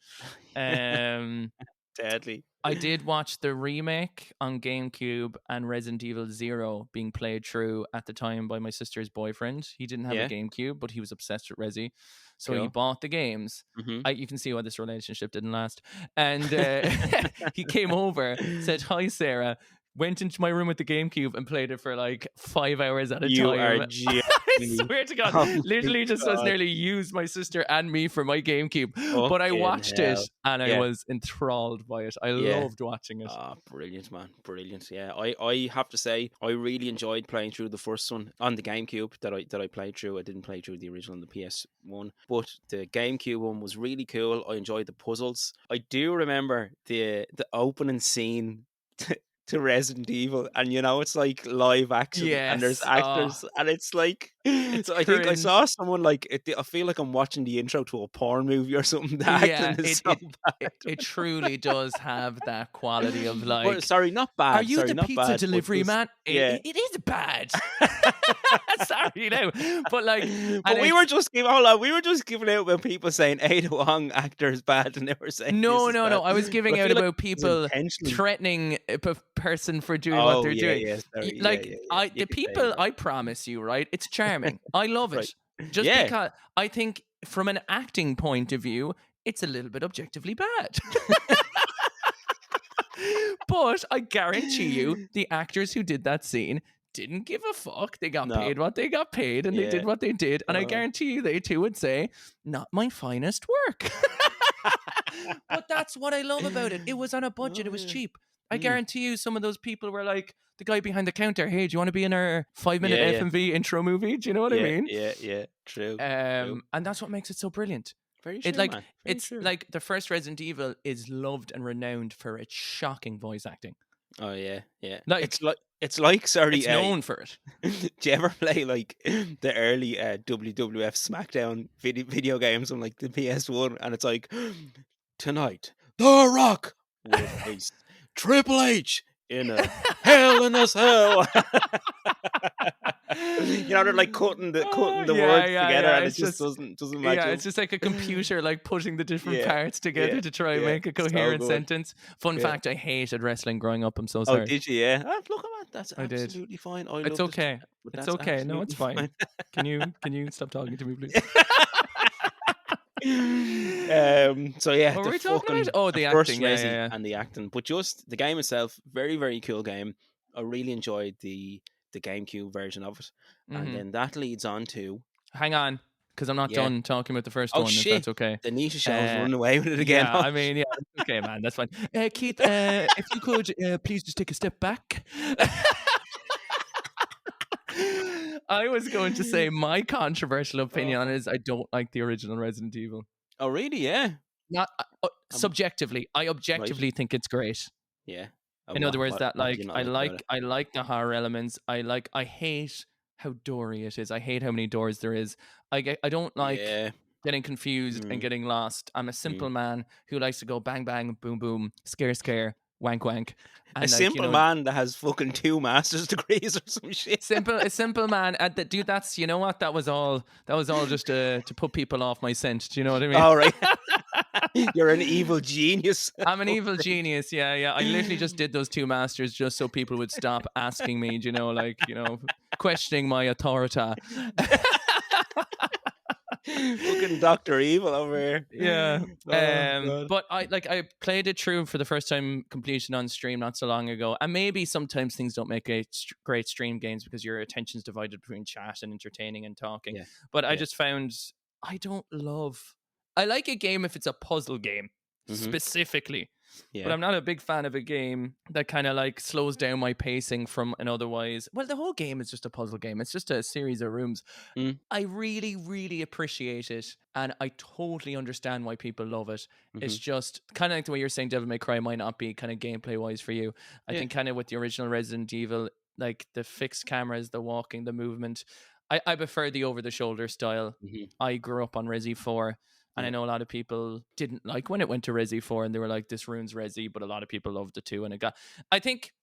Speaker 2: Deadly.
Speaker 1: I did watch the remake on GameCube and Resident Evil 0 being played through at the time by my sister's boyfriend. He didn't have a GameCube, but he was obsessed with Resi. So he bought the games. You can see why this relationship didn't last. And he came over, said, "Hi, Sarah." Went into my room with the GameCube and played it for like 5 hours at a time.
Speaker 2: You are
Speaker 1: I swear to God, literally just was nearly used my sister and me for my GameCube. But I watched it and I was enthralled by it. I loved watching it.
Speaker 2: Oh, brilliant, man. Brilliant. Yeah, I have to say, I really enjoyed playing through the first one on the GameCube that I played through. I didn't play through the original on the PS1, but the GameCube one was really cool. I enjoyed the puzzles. I do remember the opening scene to Resident Evil, and it's like live action, and there's actors, and it's like I think I saw someone like it, I feel like I'm watching the intro to a porn movie or something.
Speaker 1: It truly does have that quality of like.
Speaker 2: Sorry, not bad.
Speaker 1: Are you the pizza delivery man? It is bad. Sorry, no, but like,
Speaker 2: But
Speaker 1: and
Speaker 2: we were just giving hold on, we were just giving out about people saying Ada Wong actor is bad and they were saying this
Speaker 1: no,
Speaker 2: is
Speaker 1: no,
Speaker 2: bad.
Speaker 1: no. I was
Speaker 2: But
Speaker 1: giving
Speaker 2: I
Speaker 1: out
Speaker 2: feel like
Speaker 1: about
Speaker 2: it was
Speaker 1: people
Speaker 2: intentionally.
Speaker 1: threatening a person for doing what
Speaker 2: Oh
Speaker 1: they're
Speaker 2: yeah,
Speaker 1: doing.
Speaker 2: yeah, sorry, yeah,
Speaker 1: Like,
Speaker 2: yeah, yeah. You
Speaker 1: the
Speaker 2: could say
Speaker 1: people, I promise you, right? It's charming. I love
Speaker 2: right.
Speaker 1: it. Just
Speaker 2: Yeah.
Speaker 1: because I think, from an acting point of view, it's a little bit objectively bad. But I guarantee you, the actors who did that scene didn't give a fuck. They got
Speaker 2: No.
Speaker 1: paid what they got paid, and they
Speaker 2: Yeah.
Speaker 1: did what they did. And I
Speaker 2: Uh,
Speaker 1: guarantee you, they too would say, "Not my finest work." But that's what I love about it. It was on a budget.
Speaker 2: oh
Speaker 1: It was
Speaker 2: yeah.
Speaker 1: cheap. I
Speaker 2: Mm.
Speaker 1: guarantee you, some of those people were like the guy behind the counter. Hey, do you want to be in our 5-minute
Speaker 2: Yeah, yeah.
Speaker 1: FMV intro movie? Do you know what I
Speaker 2: Yeah,
Speaker 1: mean?
Speaker 2: yeah, yeah. True. True.
Speaker 1: And that's what makes it so brilliant.
Speaker 2: Very
Speaker 1: It
Speaker 2: true,
Speaker 1: like
Speaker 2: man. Very
Speaker 1: it's
Speaker 2: true.
Speaker 1: like the first Resident Evil is loved and renowned for its shocking voice acting.
Speaker 2: Oh yeah, yeah.
Speaker 1: Like,
Speaker 2: it's like sorry,
Speaker 1: it's known for it.
Speaker 2: do you ever play like the early WWF SmackDown video games on like the PS1 and it's like tonight The Rock will face Triple H in a Hell in a Cell. You know, they're like cutting the
Speaker 1: Yeah,
Speaker 2: words
Speaker 1: yeah,
Speaker 2: together
Speaker 1: yeah.
Speaker 2: and it
Speaker 1: It's
Speaker 2: just
Speaker 1: just
Speaker 2: doesn't match
Speaker 1: yeah,
Speaker 2: up.
Speaker 1: it's just like a computer like putting the different
Speaker 2: Yeah,
Speaker 1: parts together
Speaker 2: yeah,
Speaker 1: to try and
Speaker 2: yeah.
Speaker 1: make a
Speaker 2: So
Speaker 1: coherent
Speaker 2: good.
Speaker 1: sentence. Fun
Speaker 2: Yeah.
Speaker 1: fact, I hated wrestling growing up. I'm so
Speaker 2: Oh,
Speaker 1: sorry.
Speaker 2: did you? Yeah. Ah, look at that. That's
Speaker 1: I did.
Speaker 2: absolutely fine. I
Speaker 1: It's
Speaker 2: loved it,
Speaker 1: okay.
Speaker 2: but
Speaker 1: It's
Speaker 2: that's
Speaker 1: okay. No, it's
Speaker 2: absolutely
Speaker 1: fine.
Speaker 2: fine.
Speaker 1: Can you stop talking to me, please?
Speaker 2: So yeah,
Speaker 1: What were we talking about? Oh,
Speaker 2: the
Speaker 1: the
Speaker 2: first
Speaker 1: acting. Yeah,
Speaker 2: Resi
Speaker 1: yeah,
Speaker 2: and the acting, but just the game itself, very very cool game. I really enjoyed the GameCube version of it,
Speaker 1: yeah.
Speaker 2: and then that leads on to
Speaker 1: Hang on, because I'm not
Speaker 2: yeah.
Speaker 1: done talking about the first
Speaker 2: Oh
Speaker 1: one, if that's
Speaker 2: shit,
Speaker 1: okay.
Speaker 2: the Nisha show's
Speaker 1: Uh,
Speaker 2: running away with it again.
Speaker 1: yeah,
Speaker 2: Oh,
Speaker 1: I mean, yeah, that's okay, man. That's fine. Keith, if you could please just take a step back. I was going to say my controversial opinion on it is I don't like the original Resident Evil.
Speaker 2: oh really? Yeah.
Speaker 1: Not
Speaker 2: Um,
Speaker 1: subjectively, I
Speaker 2: right.
Speaker 1: objectively think it's great.
Speaker 2: Yeah.
Speaker 1: In other words, that
Speaker 2: What do you
Speaker 1: like
Speaker 2: not like about it?
Speaker 1: I like the horror elements. I hate how doory it is. I hate how many doors there is. I don't like
Speaker 2: Yeah.
Speaker 1: getting confused and
Speaker 2: Mm,
Speaker 1: getting lost. I'm a
Speaker 2: mm.
Speaker 1: simple man who likes to go bang bang, boom boom, scare scare, wank wank,
Speaker 2: A
Speaker 1: and like,
Speaker 2: simple man that has fucking 2 master's degrees or some shit.
Speaker 1: a simple man. Dude, that's, you know what? That was all just to put people off my scent. Do you know what I mean?
Speaker 2: All right. You're an evil genius.
Speaker 1: I'm an evil genius. Yeah, yeah. I literally just did those 2 masters just so people would stop asking me, you know, like, questioning my authority.
Speaker 2: Fucking Dr. Evil over here.
Speaker 1: Yeah.
Speaker 2: Oh, God.
Speaker 1: But I played it through for the first time completion on stream not so long ago. And maybe sometimes things don't make great stream games because your attention's divided between chat and entertaining and talking.
Speaker 2: Yeah.
Speaker 1: But I
Speaker 2: Yeah.
Speaker 1: just found I like a game if it's a puzzle game
Speaker 2: Mhm.
Speaker 1: specifically. But
Speaker 2: Yeah.
Speaker 1: I'm not a big fan of a game that kind of like slows down my pacing from an otherwise. Well, the whole game is just a puzzle game. It's just a series of rooms.
Speaker 2: Mm,
Speaker 1: I really, really appreciate it, and I totally understand why people love it. It's
Speaker 2: mhm.
Speaker 1: just kind of like the way you're saying Devil May Cry might not be kind of gameplay wise for you. I
Speaker 2: Yeah.
Speaker 1: think kind of with the original Resident Evil, like the fixed cameras, the walking, the movement, I prefer the over the shoulder style.
Speaker 2: Mhm.
Speaker 1: I grew up on Resi 4. And I
Speaker 2: Yeah.
Speaker 1: know a lot of people didn't like when it went to Resi 4 and they were like, this ruins Resi, but a lot of people loved it too. And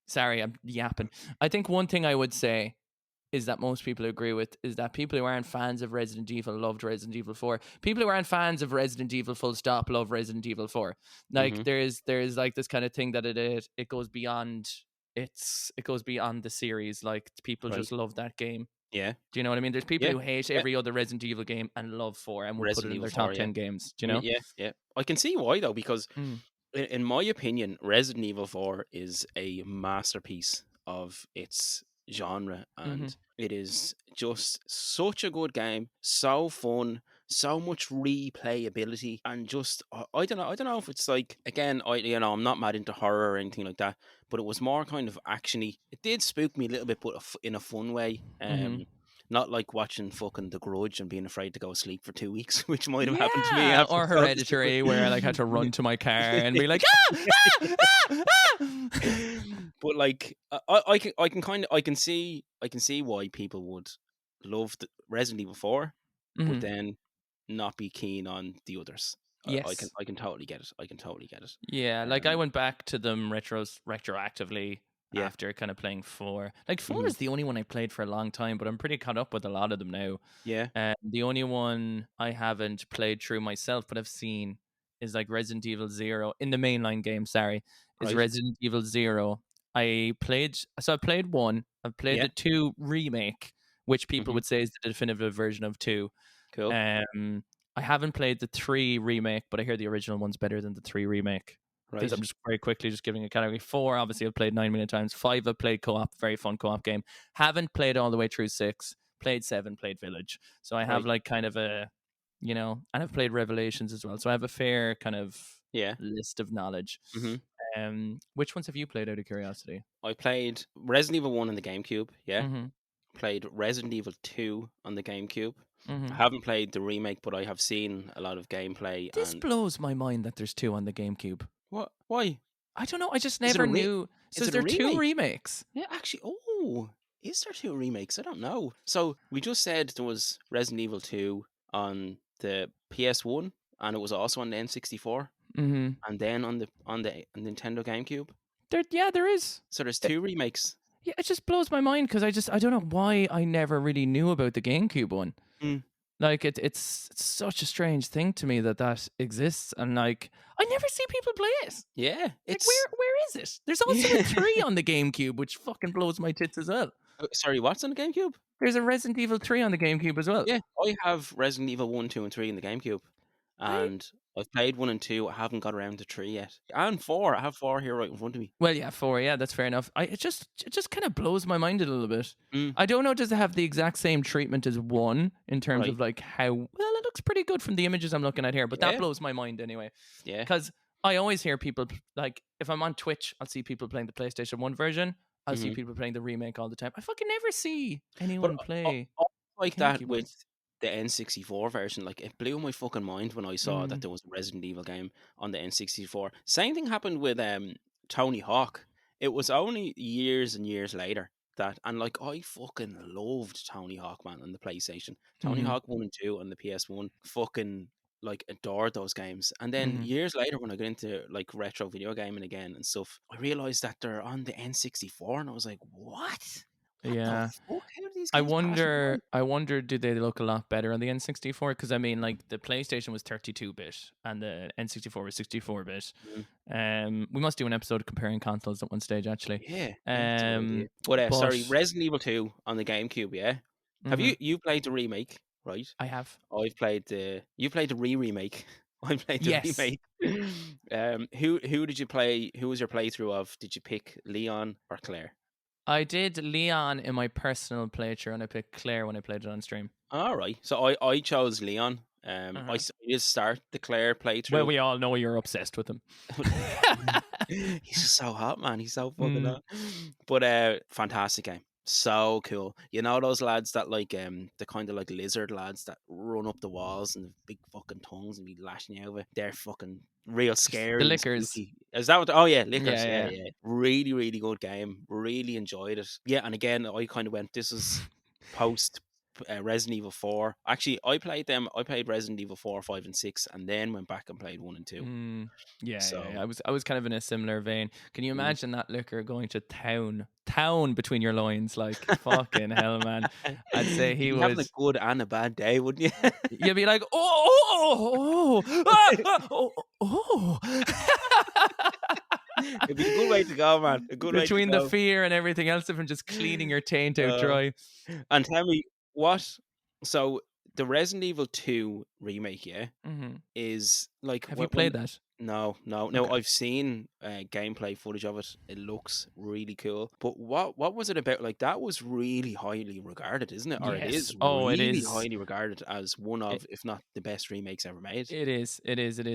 Speaker 1: sorry, I'm yapping. I think one thing I would say is that most people agree with is that people who aren't fans of Resident Evil loved Resident Evil 4. People who aren't fans of Resident Evil full stop love Resident Evil 4. Like
Speaker 2: Mhm.
Speaker 1: there's like this kind of thing that it goes beyond it goes beyond the series. Like people
Speaker 2: Right.
Speaker 1: just love that game.
Speaker 2: Yeah.
Speaker 1: Do you know what I mean? There's people
Speaker 2: Yeah.
Speaker 1: who hate
Speaker 2: Yeah.
Speaker 1: every other Resident Evil game and love 4 and would put it
Speaker 2: Resident
Speaker 1: in
Speaker 2: Evil
Speaker 1: their
Speaker 2: 4,
Speaker 1: top
Speaker 2: yeah.
Speaker 1: 10 games. Do you know?
Speaker 2: Yeah. Yeah. I can see why though, because
Speaker 1: Mm.
Speaker 2: in my opinion, Resident Evil 4 is a masterpiece of its genre
Speaker 1: Mm-hmm.
Speaker 2: and it is just such a good game, so fun, so much replayability and just I don't know if it's like again, I'm not mad into horror or anything like that, but it was more kind of actiony. It did spook me a little bit, but in a fun way.
Speaker 1: Mm-hmm.
Speaker 2: Not like watching fucking The Grudge and being afraid to go to sleep for 2 weeks, which might have happened to me
Speaker 1: Yeah,
Speaker 2: after
Speaker 1: or
Speaker 2: I saw this
Speaker 1: Hereditary, where I like had to run to my car and be like,
Speaker 2: But like I can kind of I can see why people would love the Resident Evil 4, but
Speaker 1: Mm-hmm.
Speaker 2: then not be keen on the others.
Speaker 1: Yes.
Speaker 2: I can totally get it. I can totally get it.
Speaker 1: Yeah, like I went back to them retroactively
Speaker 2: Yeah.
Speaker 1: after kind of playing 4. Like 4
Speaker 2: Mhm.
Speaker 1: is the only one I played for a long time, but I'm pretty caught up with a lot of them now.
Speaker 2: Yeah.
Speaker 1: The only one I haven't played through myself, but I've seen is like Resident Evil 0 in the mainline game. Sorry, is
Speaker 2: Right.
Speaker 1: Resident Evil 0. I played I played 1. I've played
Speaker 2: Yeah.
Speaker 1: the 2 remake, which people
Speaker 2: Mhm.
Speaker 1: would say is the definitive version of 2.
Speaker 2: Cool.
Speaker 1: I haven't played the 3 remake, but I hear the original one's better than the 3 remake. This I'm
Speaker 2: Right.
Speaker 1: just very quickly just giving a category. 4, obviously, I've played 9 million times. 5, I've played co-op, very fun co-op game. Haven't played all the way through 6. Played 7, played Village. So I have
Speaker 2: Right.
Speaker 1: like kind of a, and I've played Revelations as well. So I have a fair kind of
Speaker 2: Yeah.
Speaker 1: list of knowledge.
Speaker 2: Mhm.
Speaker 1: Which ones have you played out of curiosity?
Speaker 2: I played Resident Evil 1 on the GameCube. Yeah.
Speaker 1: Mm-hmm.
Speaker 2: Played Resident Evil 2 on the GameCube. I
Speaker 1: Mm-hmm.
Speaker 2: haven't played the remake, but I have seen a lot of gameplay.
Speaker 1: This
Speaker 2: And
Speaker 1: blows my mind that there's 2 on the GameCube.
Speaker 2: what? Why?
Speaker 1: I don't know. I just
Speaker 2: Is it a
Speaker 1: never knew. So
Speaker 2: Is
Speaker 1: is
Speaker 2: it a
Speaker 1: there 2
Speaker 2: remake?
Speaker 1: remakes?
Speaker 2: Yeah, actually. Oh, is there two remakes? I don't know. So we just said there was Resident Evil 2 on the PS1, and it was also on the N64,
Speaker 1: Mm-hmm.
Speaker 2: and then on the Nintendo GameCube.
Speaker 1: There is.
Speaker 2: So there's
Speaker 1: It,
Speaker 2: two remakes.
Speaker 1: yeah, it just blows my mind because I don't know why I never really knew about the GameCube one.
Speaker 2: Mm.
Speaker 1: Like it's such a strange thing to me that exists, and like I never see people play it.
Speaker 2: Yeah,
Speaker 1: Like
Speaker 2: it's
Speaker 1: where is it? There's also a 3 on the GameCube, which fucking blows my tits as well.
Speaker 2: Sorry, what's on the GameCube?
Speaker 1: There's a Resident Evil 3 on the GameCube as well.
Speaker 2: Yeah, I have Resident Evil 1, 2, and 3 in the GameCube,
Speaker 1: I
Speaker 2: and I've played 1 and 2. I haven't got around to 3 yet, and 4. I have 4 here right in front of me.
Speaker 1: Well, yeah, 4. Yeah, that's fair enough. It just kind of blows my mind a little bit.
Speaker 2: Mm,
Speaker 1: I don't know. Does it have the exact same treatment as 1 in terms
Speaker 2: right?
Speaker 1: of like how well it looks pretty good from the images I'm looking at here, but that
Speaker 2: Yeah,
Speaker 1: blows my mind anyway.
Speaker 2: yeah.
Speaker 1: Because I always hear people like if I'm on Twitch, I'll see people playing the PlayStation 1 version. I'll see
Speaker 2: Hmm.
Speaker 1: people playing the remake all the time. I fucking never see
Speaker 2: But
Speaker 1: anyone play
Speaker 2: I
Speaker 1: the
Speaker 2: like that
Speaker 1: GameCube
Speaker 2: with
Speaker 1: ones.
Speaker 2: the N64 version. Like, it blew my fucking mind when I saw that
Speaker 1: Mm,
Speaker 2: there was a Resident Evil game on the N64. Same thing happened with Tony Hawk. It was only years and years later that, and like, I fucking loved Tony Hawk, man, on the PlayStation. Tony
Speaker 1: mm,
Speaker 2: Hawk 1 and 2 on the PS1. Fucking like adored those games. And then
Speaker 1: mm.
Speaker 2: years later, when I got into like retro video gaming again and stuff, I realized that they're on the N64, and I was like, what? What the
Speaker 1: Yeah.
Speaker 2: fuck? How do these games pass me by?
Speaker 1: I wonder, do they look a lot better on the N64? Because I mean, like the PlayStation was 32-bit and the N64 was 64-bit.
Speaker 2: Mm.
Speaker 1: We must do an episode comparing consoles at one stage, actually.
Speaker 2: Yeah, yeah, it's a good idea. But
Speaker 1: But
Speaker 2: sorry, Resident Evil 2 on the GameCube, yeah. Have
Speaker 1: mhm,
Speaker 2: you played the remake, right?
Speaker 1: I have.
Speaker 2: I've played the you played the remake. I played the
Speaker 1: Yes,
Speaker 2: remake. Who did you play? Who was your playthrough of? Did you pick Leon or Claire?
Speaker 1: I did Leon in my personal playthrough, and I picked Claire when I played it on stream.
Speaker 2: All right, so I chose Leon. I
Speaker 1: Uh-huh.
Speaker 2: did start the Claire
Speaker 1: Well,
Speaker 2: playthrough.
Speaker 1: we all know you're obsessed with him.
Speaker 2: He's just so hot, man. He's so fucking
Speaker 1: Mm,
Speaker 2: hot. But fantastic game. So cool. You know those lads that like the kind of like lizard lads that run up the walls and have big fucking tongues and be lashing you over. They're fucking real
Speaker 1: the
Speaker 2: scary and
Speaker 1: lickers.
Speaker 2: spooky. Is that what? Oh yeah,
Speaker 1: Yeah,
Speaker 2: Lickers. Yeah,
Speaker 1: yeah.
Speaker 2: yeah. Really, really good game. Really enjoyed it. Yeah, and again, I kind of went. This is post Resident Evil 4. Actually, I played them. I played Resident Evil 4, 5, and 6, and then went back and played 1 and 2.
Speaker 1: Mm, yeah.
Speaker 2: So.
Speaker 1: I was kind of in a similar vein. Can you
Speaker 2: Mm.
Speaker 1: imagine that liquor going to town between your loins? Like fucking hell, man. I'd say
Speaker 2: You'd
Speaker 1: he
Speaker 2: be having a
Speaker 1: was.
Speaker 2: good and a bad day, wouldn't you?
Speaker 1: You'd be like, oh.
Speaker 2: It'd be a good way to go, man. A good way to
Speaker 1: Between the
Speaker 2: go.
Speaker 1: fear and everything else of him just cleaning your taint out
Speaker 2: Uh,
Speaker 1: dry.
Speaker 2: and tell me what. So the Resident Evil 2 remake, yeah,
Speaker 1: Hmm.
Speaker 2: is like
Speaker 1: Have you
Speaker 2: when
Speaker 1: played that?
Speaker 2: no.
Speaker 1: Okay.
Speaker 2: I've seen gameplay footage of it. It looks really cool. But what was it about? Like, that was really highly regarded, isn't it? Or it
Speaker 1: Yes.
Speaker 2: is
Speaker 1: Oh, it
Speaker 2: really
Speaker 1: is.
Speaker 2: highly regarded as one of, if not the best remakes ever made.
Speaker 1: It is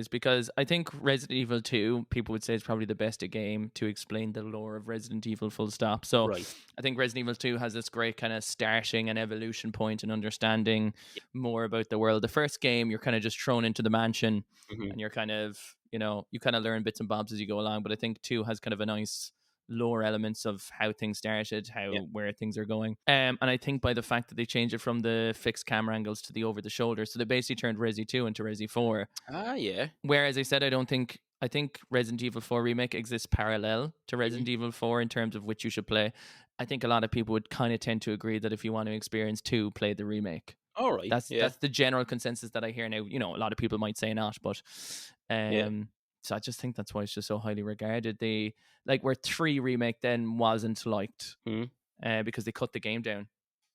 Speaker 1: because I think Resident Evil 2, people would say, is probably the best game to explain the lore of Resident Evil full stop. So
Speaker 2: Right.
Speaker 1: I think Resident Evil 2 has this great kind of starting and evolution point and understanding more about the world. The first game, you're kind of just thrown into the mansion
Speaker 2: Hmm.
Speaker 1: and you're kind of, you kind of learn bits and bobs as you go along. But I think 2 has kind of a nice lore elements of how things started,
Speaker 2: Yeah.
Speaker 1: where things are going. And I think by the fact that they changed it from the fixed camera angles to the over the shoulder, so they basically turned Resi 2 into Resi 4.
Speaker 2: Ah, yeah.
Speaker 1: Whereas I said, I don't think I think Resident Evil 4 Remake exists parallel to Resident Evil 4 in terms of which you should play. I think a lot of people would kind of tend to agree that if you want to experience 2, play the remake.
Speaker 2: All right. Yeah.
Speaker 1: That's the general consensus that I hear now. You know, a lot of people might say not, but
Speaker 2: Yeah.
Speaker 1: so I just think that's why it's just so highly regarded. They like where 3 Remake then wasn't liked
Speaker 2: Hmm.
Speaker 1: because they cut the game down.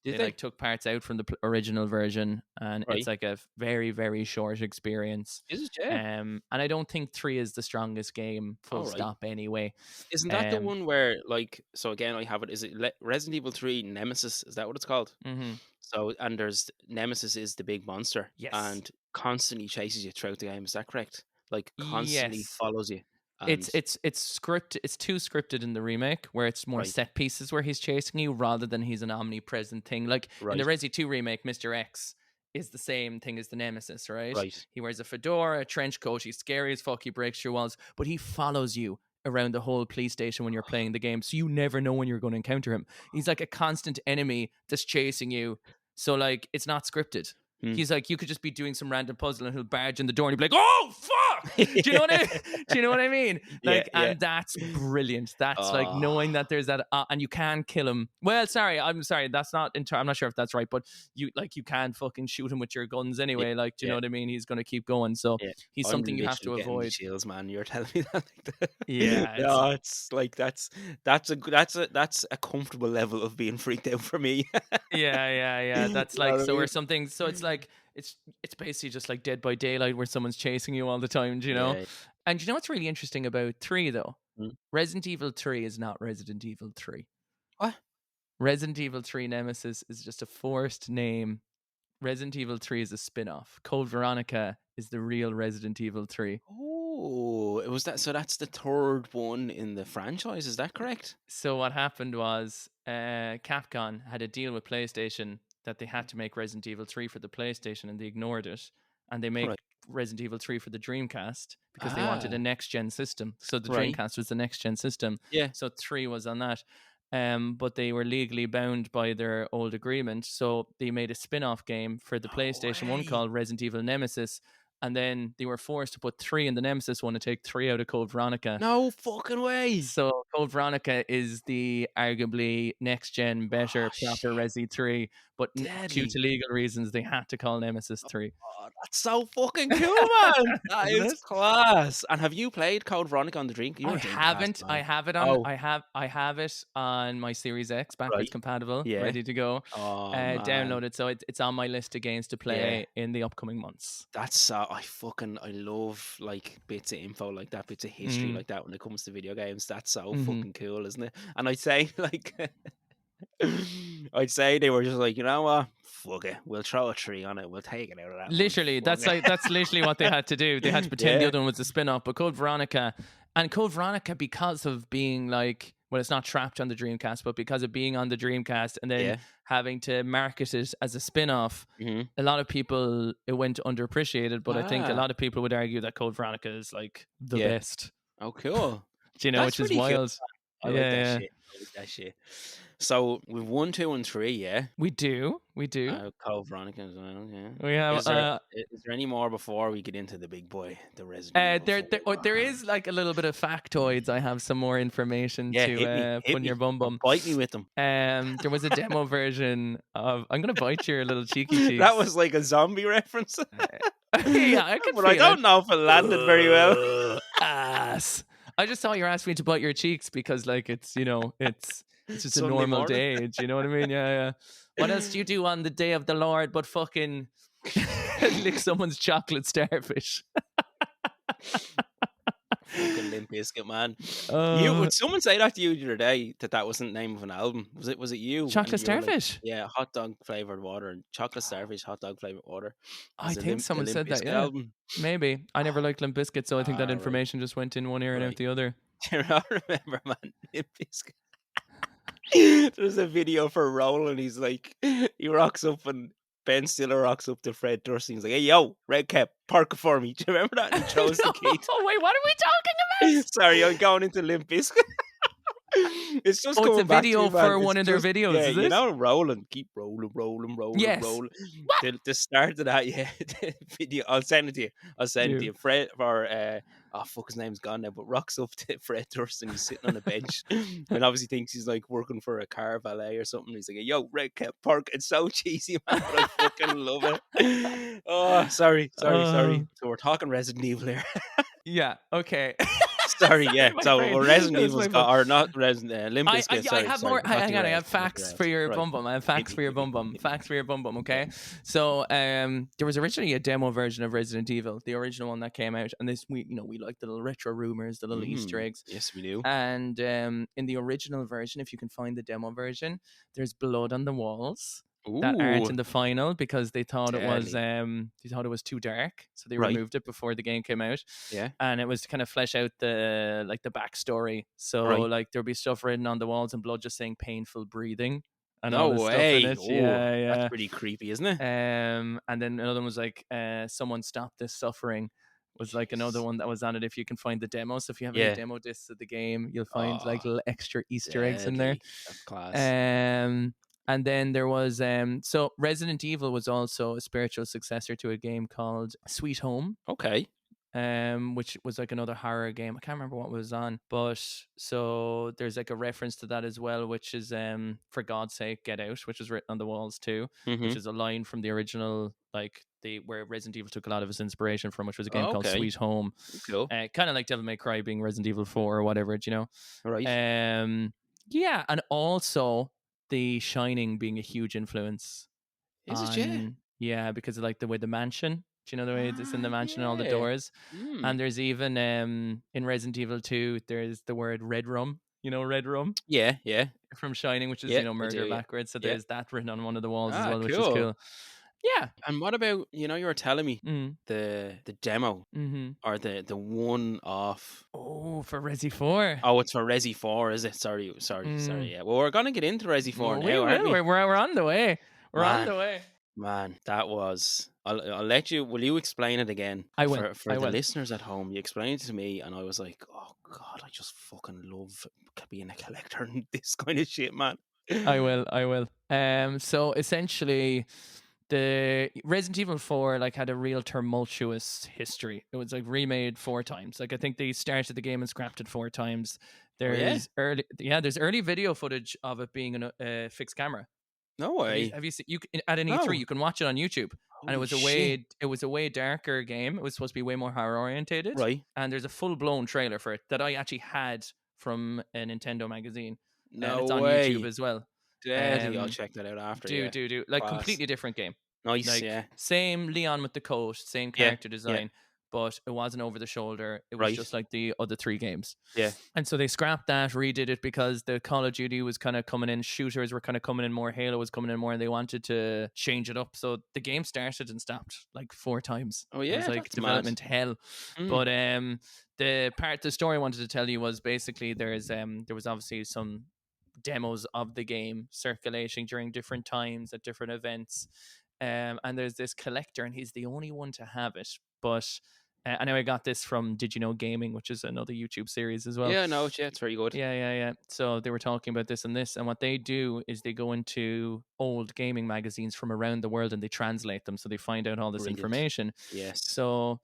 Speaker 2: Did
Speaker 1: They
Speaker 2: they?
Speaker 1: like took parts out from the original version, and it's
Speaker 2: Right.
Speaker 1: like a very, very short experience.
Speaker 2: Is it? Yeah.
Speaker 1: And I don't think 3 is the strongest game, full
Speaker 2: All right.
Speaker 1: stop. Anyway,
Speaker 2: Isn't that the one where, like, so again, I have it. Is it Resident Evil 3 Nemesis? Is that what it's called?
Speaker 1: mm-hmm.
Speaker 2: So, and there's Nemesis is the big monster
Speaker 1: Yes,
Speaker 2: and constantly chases you throughout the game. Is that correct? Like, constantly
Speaker 1: yes.
Speaker 2: follows you.
Speaker 1: It's
Speaker 2: And
Speaker 1: script. It's too scripted in the remake, where it's more
Speaker 2: right,
Speaker 1: set pieces where he's chasing you rather than he's an omnipresent thing. Like in the
Speaker 2: right,
Speaker 1: Resi 2 remake, Mr. X is the same thing as the Nemesis, right?
Speaker 2: right.
Speaker 1: He wears a fedora, a trench coat. He's scary as fuck. He breaks through walls, but he follows you around the whole police station when you're playing the game, so you never know when you're going to encounter him. He's like a constant enemy that's chasing you. So like it's not scripted.
Speaker 2: Hmm.
Speaker 1: He's like, you could just be doing some random puzzle and he'll barge in the door and he'll be like, "Oh fuck!" Do you know what I? Do you know what I mean? Like,
Speaker 2: Yeah.
Speaker 1: and that's brilliant. That's like knowing that there's that, and you can kill him. Well, I'm sorry. That's not. I'm not sure if that's right, but you can fucking shoot him with your guns anyway.
Speaker 2: Yeah,
Speaker 1: Like, do you know what I mean? He's going to keep going. So he's
Speaker 2: I'm
Speaker 1: something you have to
Speaker 2: literally getting the
Speaker 1: avoid.
Speaker 2: chills, man. You're telling me that.
Speaker 1: Yeah,
Speaker 2: No, it's like that's a comfortable level of being freaked out for me.
Speaker 1: yeah. That's
Speaker 2: You know
Speaker 1: like
Speaker 2: what I
Speaker 1: so or
Speaker 2: mean?
Speaker 1: something. So it's like it's basically just like Dead by Daylight where someone's chasing you all the time. Do you know?
Speaker 2: Yeah.
Speaker 1: And do you know what's really interesting about 3 though?
Speaker 2: Mm.
Speaker 1: Resident Evil 3 is not Resident Evil 3.
Speaker 2: What?
Speaker 1: Resident Evil 3 Nemesis is just a forced name. Resident Evil 3 is a spin-off. Code Veronica is the real Resident Evil 3.
Speaker 2: Oh, it was that. So that's the third one in the franchise. Is that correct?
Speaker 1: So what happened was Capcom had a deal with PlayStation that they had to make Resident Evil 3 for the PlayStation and they ignored it. And they made
Speaker 2: Right.
Speaker 1: Resident Evil 3 for the Dreamcast because they wanted a next-gen system. So the
Speaker 2: Right.
Speaker 1: Dreamcast was the next-gen system.
Speaker 2: Yeah.
Speaker 1: So 3 was on that. But they were legally bound by their old agreement. So they made a spin-off game for the
Speaker 2: No
Speaker 1: PlayStation 1
Speaker 2: way.
Speaker 1: called Resident Evil Nemesis. And then they were forced to put 3 in the Nemesis one to take 3 out of Code Veronica.
Speaker 2: No fucking way.
Speaker 1: So Code Veronica is the arguably next-gen, better, proper Resi 3. But due
Speaker 2: Deadly.
Speaker 1: to legal reasons, they had to call Nemesis 3.
Speaker 2: Oh, that's so fucking cool, man. That
Speaker 1: Isn't
Speaker 2: is
Speaker 1: it?
Speaker 2: class. And have you played Code Veronica on the Dream?
Speaker 1: I haven't. I have it on.
Speaker 2: Oh.
Speaker 1: I have it on my Series X, backwards
Speaker 2: Right.
Speaker 1: compatible,
Speaker 2: Yeah.
Speaker 1: ready to go.
Speaker 2: Oh, man.
Speaker 1: Downloaded, so it's on my list of games to play in the upcoming months.
Speaker 2: That's I love like bits of info like that, bits of history like that when it comes to video games. That's so fucking cool, isn't it? And I'd say like I'd say they were just like, you know what? Fuck it. We'll throw a tree on it. We'll take it out of that one.
Speaker 1: Literally,
Speaker 2: Fuck
Speaker 1: that's
Speaker 2: it.
Speaker 1: like that's literally what they had to do. They had to pretend the
Speaker 2: Yeah.
Speaker 1: other one was a spin-off. But Code Veronica, because of being like, well, it's not trapped on the Dreamcast, but because of being on the Dreamcast and then having to market it as a spin-off, a lot of people, it went underappreciated. But I think a lot of people would argue that Code Veronica is like the best.
Speaker 2: Oh, cool.
Speaker 1: Do you know,
Speaker 2: That's
Speaker 1: which is
Speaker 2: pretty cool.
Speaker 1: wild.
Speaker 2: I like that shit. I like that shit. So we've 1, 2, and 3, yeah.
Speaker 1: We do.
Speaker 2: Code Veronica as well, yeah.
Speaker 1: We have.
Speaker 2: Is there any more before we get into the big boy, the Resident Evil?
Speaker 1: There is like a little bit of factoids. I have some more information to put in your bum.
Speaker 2: Bite me with them.
Speaker 1: There was a demo version of. I'm gonna bite your little cheeky cheeks.
Speaker 2: That was like a zombie reference.
Speaker 1: Yeah, I could.
Speaker 2: But I don't know if it landed very well.
Speaker 1: Ass. I just thought you were asking me to bite your cheeks because, like, it's it's just
Speaker 2: Sunday
Speaker 1: a normal
Speaker 2: morning.
Speaker 1: day. Do you know what I mean? Yeah. What else do you do on the day of the Lord but fucking lick someone's chocolate starfish?
Speaker 2: Fucking Limp Bizkit, man. Would someone say that to you the other day that wasn't the name of an album? Was it you?
Speaker 1: Chocolate
Speaker 2: And you were like,
Speaker 1: starfish?
Speaker 2: yeah, hot dog flavored water and chocolate starfish, hot dog flavored water.
Speaker 1: I think someone
Speaker 2: the
Speaker 1: said
Speaker 2: Limp
Speaker 1: that.
Speaker 2: Bizkit
Speaker 1: Yeah,
Speaker 2: album.
Speaker 1: maybe. I never liked Limp Bizkit, so I think that
Speaker 2: Right.
Speaker 1: information just went in one ear and out the other.
Speaker 2: I remember, man, Limp Bizkit. There's a video for Roland. He's like, he rocks up and Ben Stiller rocks up to Fred Durst. He's like, "Hey, yo, red cap, park it for me." Do you remember that? And he throws the key.
Speaker 1: Oh wait, what are we talking about?
Speaker 2: Sorry, I'm going into Limp Bizkit. It's just
Speaker 1: Oh, it's a
Speaker 2: coming back to me,
Speaker 1: video
Speaker 2: man.
Speaker 1: for
Speaker 2: It's
Speaker 1: one of their
Speaker 2: just
Speaker 1: videos,
Speaker 2: yeah,
Speaker 1: is
Speaker 2: you
Speaker 1: it?
Speaker 2: know, rolling, keep rolling, rolling, rolling, rolling,
Speaker 1: Yes.
Speaker 2: rolling.
Speaker 1: What?
Speaker 2: The start of that, yeah, the video. I'll send it to you. I'll send it to
Speaker 1: Do.
Speaker 2: you. Fred for oh fuck, his name's gone now, but rocks up to Fred Durst and he's sitting on a bench and obviously thinks he's like working for a car valet or something. He's like, "Yo, Red Cap Park." It's so cheesy, man, but I fucking love it. Oh, sorry, sorry,
Speaker 1: Uh,
Speaker 2: sorry. So we're talking Resident Evil here.
Speaker 1: yeah. Okay.
Speaker 2: Sorry, yeah.
Speaker 1: Sorry, my
Speaker 2: So
Speaker 1: brain.
Speaker 2: Resident
Speaker 1: That was
Speaker 2: Evil's
Speaker 1: my fault.
Speaker 2: got, or not Resident, Limp Bizkit.
Speaker 1: I
Speaker 2: Sorry,
Speaker 1: have
Speaker 2: sorry.
Speaker 1: more.
Speaker 2: We're back to
Speaker 1: Hang on, I
Speaker 2: red.
Speaker 1: have
Speaker 2: We're back to
Speaker 1: facts
Speaker 2: red.
Speaker 1: for your
Speaker 2: Right.
Speaker 1: bum bum. I have
Speaker 2: Hit
Speaker 1: facts
Speaker 2: me,
Speaker 1: for your
Speaker 2: hit me,
Speaker 1: bum
Speaker 2: hit
Speaker 1: bum.
Speaker 2: me, hit me.
Speaker 1: Facts for your bum bum.
Speaker 2: Yeah.
Speaker 1: Okay, so there was originally a demo version of Resident Evil, the original one that came out, and this we like the little retro rumors, the little Easter eggs,
Speaker 2: Yes, we do.
Speaker 1: and in the original version, if you can find the demo version, there's blood on the walls that aren't
Speaker 2: Ooh,
Speaker 1: in the final because
Speaker 2: deadly.
Speaker 1: they thought it was too dark, so they
Speaker 2: Right.
Speaker 1: removed it before the game came out,
Speaker 2: Yeah.
Speaker 1: and it was to kind of flesh out the backstory. So
Speaker 2: Right.
Speaker 1: like there'll be stuff written on the walls in blood just saying painful breathing and all
Speaker 2: No
Speaker 1: this stuff in
Speaker 2: way.
Speaker 1: it.
Speaker 2: Oh, that's
Speaker 1: Yeah,
Speaker 2: pretty creepy, isn't it?
Speaker 1: and then another one was like someone stop this suffering was like another
Speaker 2: Jesus.
Speaker 1: one that was on it if you can find the demo. So if you have any
Speaker 2: Yeah.
Speaker 1: demo discs of the game, you'll find
Speaker 2: Oh,
Speaker 1: like little extra Easter eggs in there.
Speaker 2: deadly. That's class.
Speaker 1: Um, and then there was so Resident Evil was also a spiritual successor to a game called Sweet Home,
Speaker 2: Okay.
Speaker 1: which was like another horror game. I can't remember what was on, but so there's like a reference to that as well, which is for God's sake, get out, which is written on the walls too, which
Speaker 2: Mm-hmm.
Speaker 1: is a line from the original, like the where Resident Evil took a lot of its inspiration from, which was a game
Speaker 2: Oh,
Speaker 1: called
Speaker 2: okay.
Speaker 1: Sweet Home,
Speaker 2: Cool.
Speaker 1: kind of like Devil May Cry being Resident Evil 4 or whatever, you know.
Speaker 2: Right.
Speaker 1: Yeah, and also The Shining being a huge influence
Speaker 2: Is it, yeah?
Speaker 1: on, yeah, because of like the way the mansion, do you know the way it's in the
Speaker 2: Ah,
Speaker 1: mansion and all the
Speaker 2: yeah.
Speaker 1: doors,
Speaker 2: Mm.
Speaker 1: and there's even in Resident Evil 2 there's the word red rum, red rum
Speaker 2: Yeah, yeah.
Speaker 1: from Shining, which is
Speaker 2: Yeah, I do,
Speaker 1: murder
Speaker 2: yeah.
Speaker 1: backwards, so
Speaker 2: Yeah.
Speaker 1: there's that written on one of the walls as
Speaker 2: Ah,
Speaker 1: well, which is
Speaker 2: cool.
Speaker 1: cool. Yeah.
Speaker 2: And what about, you were telling me
Speaker 1: mm,
Speaker 2: the demo
Speaker 1: mm-hmm.
Speaker 2: or the one off.
Speaker 1: Oh, for Resi 4.
Speaker 2: Oh, it's for Resi 4, is it? Sorry, sorry,
Speaker 1: mm.
Speaker 2: sorry. Yeah. Well, we're gonna get into Resi 4
Speaker 1: Well, we
Speaker 2: now, aren't
Speaker 1: will,
Speaker 2: we?
Speaker 1: we're on the way, we're on
Speaker 2: Man,
Speaker 1: the way.
Speaker 2: man, that was. I'll let you. Will you explain it again
Speaker 1: I will,
Speaker 2: for
Speaker 1: I
Speaker 2: the
Speaker 1: will.
Speaker 2: listeners at home? You explained it to me, and I was like, "Oh God, I just fucking love being a collector and this kind of shit, man."
Speaker 1: I will. I will. So essentially, the Resident Evil 4 like had a real tumultuous history. It was like remade 4 times. Like I think they started the game and scrapped it 4 times.
Speaker 2: Oh yeah,
Speaker 1: There's early video footage of it being a fixed camera.
Speaker 2: no way.
Speaker 1: Have you seen at an E3
Speaker 2: No,
Speaker 1: you can watch it on YouTube, and
Speaker 2: holy shit.
Speaker 1: it was a way darker game. It was supposed to be way more horror orientated,
Speaker 2: Right?
Speaker 1: and there's a full blown trailer for it that I actually had from a Nintendo magazine, and
Speaker 2: No
Speaker 1: it's on YouTube
Speaker 2: way.
Speaker 1: as well.
Speaker 2: Deadly. I'll
Speaker 1: Um,
Speaker 2: check that out after. Yeah,
Speaker 1: do like
Speaker 2: class.
Speaker 1: completely different game.
Speaker 2: Nice.
Speaker 1: Like
Speaker 2: Yeah.
Speaker 1: same Leon with the coat, same
Speaker 2: Yeah.
Speaker 1: character
Speaker 2: Yeah.
Speaker 1: design, but it wasn't over the shoulder. It was
Speaker 2: Right.
Speaker 1: just like the other 3 games.
Speaker 2: Yeah.
Speaker 1: And so they scrapped that, redid it because the Call of Duty was kind of coming in, shooters were kind of coming in more, Halo was coming in more, and they wanted to change it up. So the game started and stopped like 4 times.
Speaker 2: Oh
Speaker 1: It was
Speaker 2: yeah,
Speaker 1: like
Speaker 2: that's mad.
Speaker 1: development hell.
Speaker 2: Mm.
Speaker 1: But the story I wanted to tell you was basically there was obviously some demos of the game circulating during different times at different events. And there's this collector, and he's the only one to have it. But I know I got this from Did You Know Gaming, which is another YouTube series as well.
Speaker 2: Yeah, no, yeah, it's very good.
Speaker 1: Yeah. So they were talking about this and this, and what they do is they go into old gaming magazines from around the world and they translate them, so they find out all this
Speaker 2: Brilliant.
Speaker 1: information.
Speaker 2: Yes.
Speaker 1: So,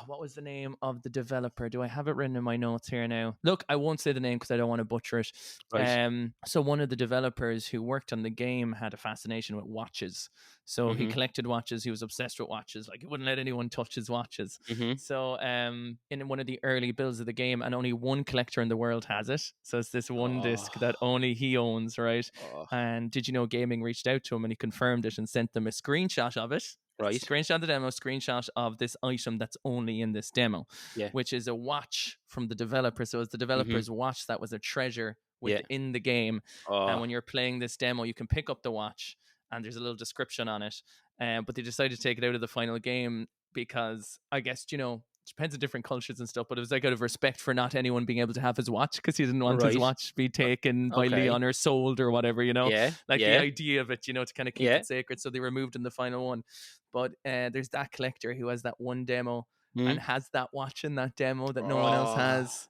Speaker 1: what was the name of the developer? Do I have it written in my notes here now? Look, I won't say the name because I don't want to butcher it.
Speaker 2: Right.
Speaker 1: So one of the developers who worked on the game had a fascination with watches. So he
Speaker 2: Mhm.
Speaker 1: collected watches. He was obsessed with watches. Like he wouldn't let anyone touch his watches.
Speaker 2: Mhm.
Speaker 1: So in one of the early builds of the game, and only one collector in the world has it. So it's this one disc that
Speaker 2: Oh.
Speaker 1: only he owns, right?
Speaker 2: Oh.
Speaker 1: And Did You Know Gaming reached out to him and he confirmed it and sent them a screenshot of it.
Speaker 2: Right.
Speaker 1: Screenshot of the demo, screenshot of this item that's only in this demo,
Speaker 2: Yeah.
Speaker 1: which is a watch from the developer. So it's the developer's watch that was a treasure
Speaker 2: Yeah.
Speaker 1: within the game. And
Speaker 2: Oh.
Speaker 1: when you're playing this demo, you can pick up the watch and there's a little description on it. But they decided to take it out of the final game because I guess, depends on different cultures and stuff, but it was like out of respect for not anyone being able to have his watch because he didn't want his
Speaker 2: Right.
Speaker 1: watch to be taken by
Speaker 2: Okay.
Speaker 1: Leon or sold or whatever,
Speaker 2: Yeah.
Speaker 1: like the
Speaker 2: Yeah.
Speaker 1: idea of it, to kind of keep
Speaker 2: Yeah.
Speaker 1: it sacred. So they removed in the final one. But there's that collector who has that one demo and
Speaker 2: Mm.
Speaker 1: has that watch in that demo that no one else
Speaker 2: Oh.
Speaker 1: has.